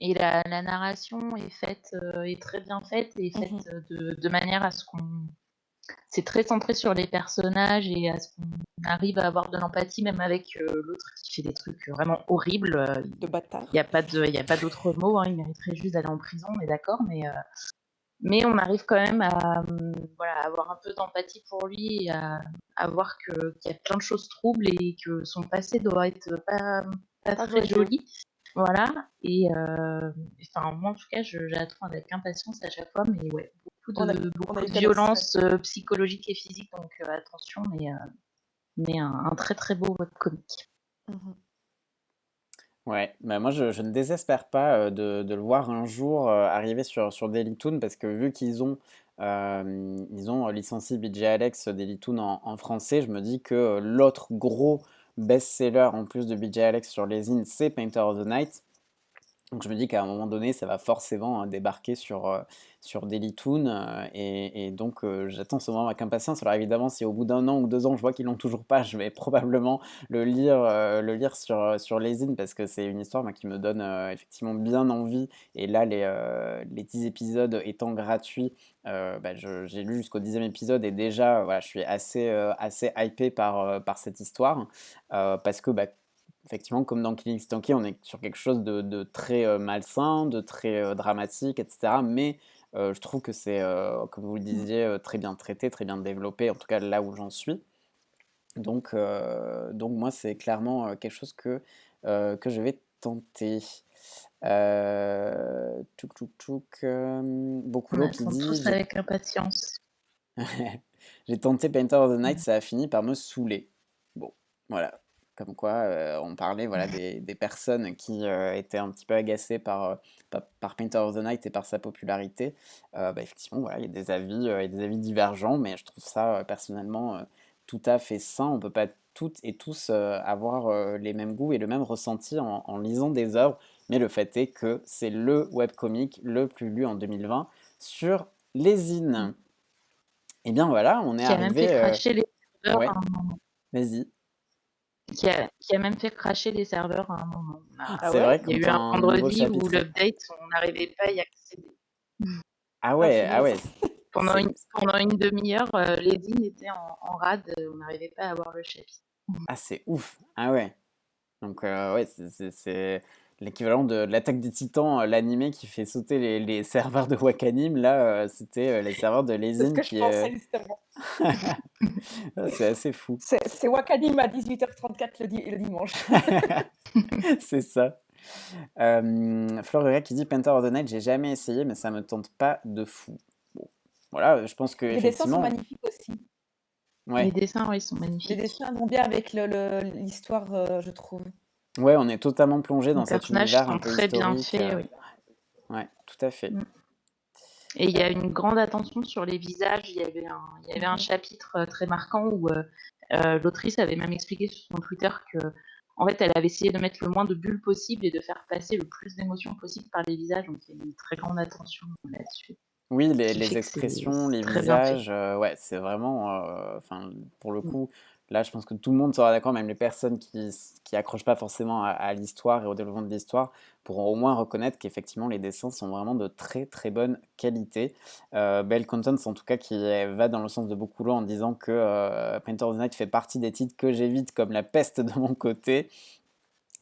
Et la narration est très bien faite, et est Mmh. faite de manière à ce qu'on. C'est très centré sur les personnages et à ce qu'on arrive à avoir de l'empathie, même avec l'autre qui fait des trucs vraiment horribles. De Il n'y bâtard. a pas d'autre mot, hein, il mériterait juste d'aller en prison, on est d'accord, mais on arrive quand même à, voilà, avoir un peu d'empathie pour lui, et à voir qu'il y a plein de choses troubles et que son passé doit être pas Pas très joyeux. joli. Voilà, et enfin, moi en tout cas, j'attends avec impatience à chaque fois, mais ouais, On a on a beaucoup eu de quel extrait? violence psychologique et physique, donc attention, mais un très très beau webcomic. Mmh. Ouais, bah, moi je ne désespère pas, de le voir un jour, arriver sur Dailytoon, parce que vu qu'ils ont licencié BJ Alex, Dailytoon en français, je me dis que, l'autre gros best-seller en plus de BJ Alex sur les zines, c'est Painter of the Night. Donc je me dis qu'à un moment donné, ça va forcément, débarquer sur Dailytoon, et donc j'attends ce moment avec impatience. Alors évidemment, si au bout d'1 an ou 2 ans, je vois qu'ils l'ont toujours pas, je vais probablement le lire sur les zines, parce que c'est une histoire, moi, qui me donne, effectivement bien envie, et là, les 10 épisodes étant gratuits, bah, j'ai lu jusqu'au 10e épisode, et déjà, voilà, je suis assez hypé par cette histoire, parce que, bah, effectivement, comme dans Killing Stalker, on est sur quelque chose de très, malsain, de très, dramatique, et cetera. Mais, je trouve que c'est, comme vous le disiez, très bien traité, très bien développé, en tout cas là où j'en suis. Donc moi, c'est clairement, quelque chose que je vais tenter. On Bokulo qui attend dit: tous avec impatience. J'ai tenté Painter of the Night, ça a fini par me saouler». Bon, voilà, comme quoi, on parlait, voilà, des personnes qui, étaient un petit peu agacées par Painter of the Night et par sa popularité. Bah, effectivement, voilà, il y a des avis divergents, mais je trouve ça, personnellement, tout à fait sain. On peut pas toutes et tous, avoir, les mêmes goûts et le même ressenti en lisant des œuvres, mais le fait est que c'est le webcomic le plus lu en 2020 sur les zines. Eh bien voilà, on est Qui a même fait arrivé, cracher les serveurs, ouais, hein. vas-y. qui a même fait crasher les serveurs à un moment. Ah C'est ouais? vrai Il y a quand eu tu un un nouveau vendredi où chapitre. l'update, on n'arrivait pas à y accéder. Ah Ah ouais, ah punaise! ouais, Pendant c'est une pendant une demi-heure, Lezine était en rade, on n'arrivait pas à avoir le chapitre. c'est ouf. Ah ouais. Donc ouais, c'est l'équivalent de l'attaque des Titans, l'animé qui fait sauter les serveurs de Wakanim. Là, c'était, les serveurs de C'est ce Lezine que je qui, pensais justement. c'est assez fou. C'est Wakanim à 18h34 le dimanche. C'est ça. Floreria qui dit: «Painter of the Night, j'ai jamais essayé, mais ça me tente pas de fou». Bon, voilà, je pense Les dessins sont qu'effectivement magnifiques aussi. Les ouais, dessins, ouais, ils sont Les magnifiques. dessins vont bien avec l'histoire, je trouve. ouais, on est totalement plongé Les dans cet personnages univers un sont peu très bien historique, faits, oui. ouais, tout à fait. Mmh. Et il y a une grande attention sur les visages. Il y avait un Mmh. chapitre très marquant où l'autrice avait même expliqué sur son Twitter que, en fait, elle avait essayé de mettre le moins de bulles possible et de faire passer le plus d'émotions possible par les visages. Donc il y a une très grande attention là-dessus, Oui, ce qui les fait que expressions, c'est les très bien fait. visages, ouais, c'est vraiment, enfin, pour le coup, là, je pense que tout le monde sera d'accord, même les personnes qui accrochent pas forcément à l'histoire et au développement de l'histoire, pourront au moins reconnaître qu'effectivement les dessins sont vraiment de très, très bonne qualité. Belle Contents, en tout cas, qui va dans le sens de beaucoup en disant que, Painter of the Night fait partie des titres que j'évite comme la peste de mon côté.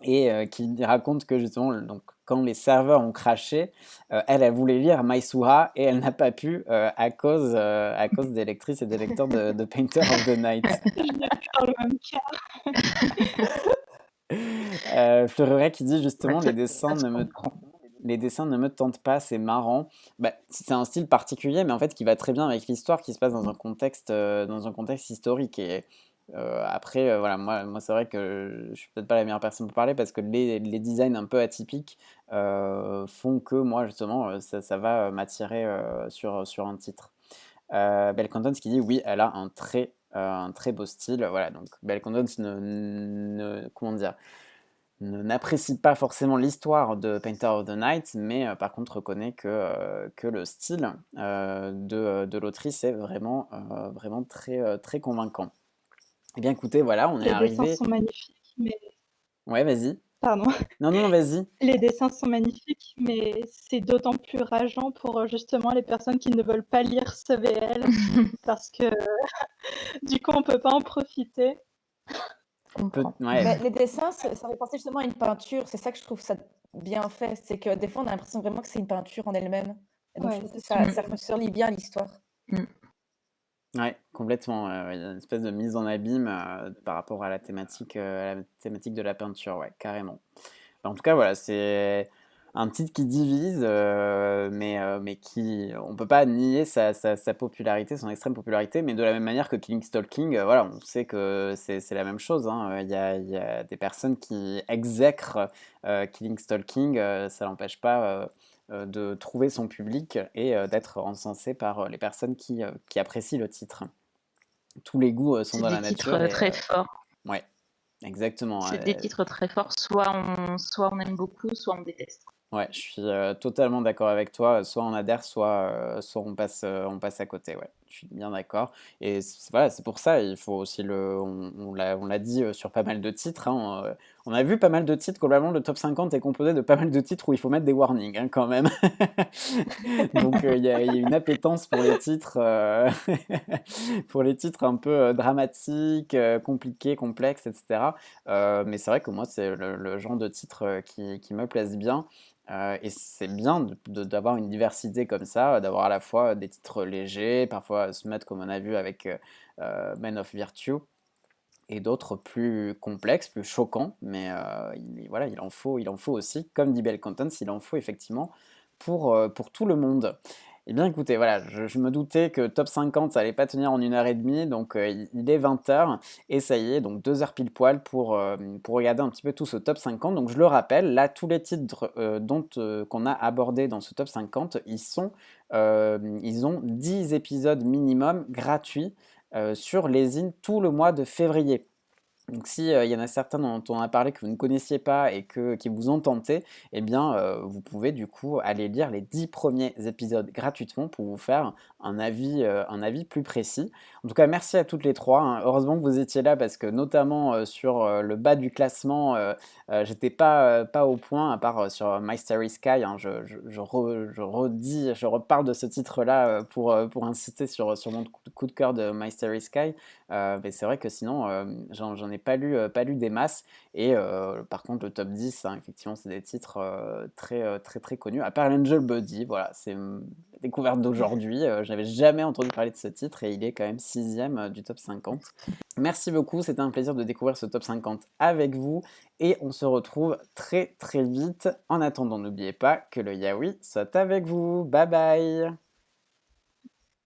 Et qui raconte que justement, donc, quand les serveurs ont craché, elle voulait lire Maïsouha et elle n'a pas pu à cause des lectrices et des lecteurs de Painter of the Night. Je n'ai pas le même cas. Fleuret qui dit Bah, justement ça se comprend. les dessins ne me tentent pas, c'est marrant. Bah, c'est un style particulier, mais en fait qui va très bien avec l'histoire qui se passe dans un contexte historique. Et après, voilà, moi c'est vrai que je suis peut-être pas la meilleure personne pour parler parce que les designs un peu atypiques font que moi justement ça va m'attirer sur un titre. Belle Contents qui dit oui, elle a un très beau style. Voilà, donc Belle Contents comment dire, n'apprécie pas forcément l'histoire de Painter of the Night, mais par contre reconnaît que le style de l'autrice est vraiment, vraiment très, très convaincant. Eh bien écoutez, voilà, on est Les dessins arrivé. sont magnifiques, mais Ouais, vas-y. pardon. Non, non, non, vas-y. Les dessins sont magnifiques, mais c'est d'autant plus rageant pour, justement les personnes qui ne veulent pas lire ce VL parce que du coup on peut pas en profiter. Je comprends. Ouais, Mais les dessins, ça fait penser justement à une peinture. C'est ça que je trouve ça bien fait. C'est que des fois, on a l'impression vraiment que c'est une peinture en elle-même. Et donc, je Ouais, trouve que c'est sûr. ça relie bien l'histoire. Mmh. ouais, complètement. Il y a une espèce de mise en abîme par rapport à à la thématique de la peinture, ouais, carrément. En tout cas, voilà, c'est un titre qui divise, mais qui, on peut pas nier sa popularité, son extrême popularité, mais de la même manière que Killing Stalking, voilà, on sait que c'est la même chose, hein. Il y a des personnes qui exècrent Killing Stalking, ça n'empêche pas de trouver son public et d'être encensé par les personnes qui apprécient le titre. Tous les goûts sont C'est dans des la nature titres et très forts. ouais, exactement. C'est des titres très forts. Soit on aime beaucoup, soit on déteste. Ouais, je suis totalement d'accord avec toi. Soit on adhère, soit on passe à côté. Ouais, je suis bien d'accord. Et voilà, c'est pour ça, il faut aussi on l'a dit sur pas mal de titres, hein, on a vu pas mal de titres. Globalement, le top 50 est composé de pas mal de titres où il faut mettre des warnings, hein, quand même. Donc il y a une appétence pour les titres, pour les titres un peu dramatiques, compliqués, complexes, etc. Mais c'est vrai que moi, c'est le genre de titre qui me plaisent bien. Et c'est bien d'avoir une diversité comme ça, d'avoir à la fois des titres légers, parfois smut comme on a vu avec Men of Virtue, et d'autres plus complexes, plus choquants, mais voilà, il en faut aussi, comme dit Bell Contents, il en faut effectivement pour tout le monde. Eh bien écoutez, voilà, je me doutais que top 50 ça allait pas tenir en 1 heure et demie, donc il est 20 h, et ça y est, donc 2 heures pile poil pour regarder un petit peu tout ce top 50. Donc je le rappelle, là tous les titres qu'on a abordés dans ce top 50, ils ont 10 épisodes minimum gratuits sur Lezine tout le mois de février. Donc si, il y en a certains dont on a parlé que vous ne connaissiez pas et qui vous ont tenté, eh bien, vous pouvez du coup aller lire les 10 premiers épisodes gratuitement pour vous faire un avis plus précis. En tout cas, merci à toutes les 3, hein. Heureusement que vous étiez là parce que notamment, sur, le bas du classement, j'étais pas au point à part, sur My Starry Sky, hein. Je reparle de ce titre-là, pour insister sur mon coup de cœur de My Starry Sky. Mais c'est vrai que sinon, j'en ai pas lu des masses et par contre le top 10, hein, effectivement, c'est des titres, très connus. À part Angel Body, voilà, c'est la découverte d'aujourd'hui, je n'avais jamais entendu parler de ce titre et il est quand même 6e, du top 50. Merci beaucoup, c'était un plaisir de découvrir ce top 50 avec vous et on se retrouve très vite. En attendant, n'oubliez pas que le yaoi soit avec vous. Bye bye!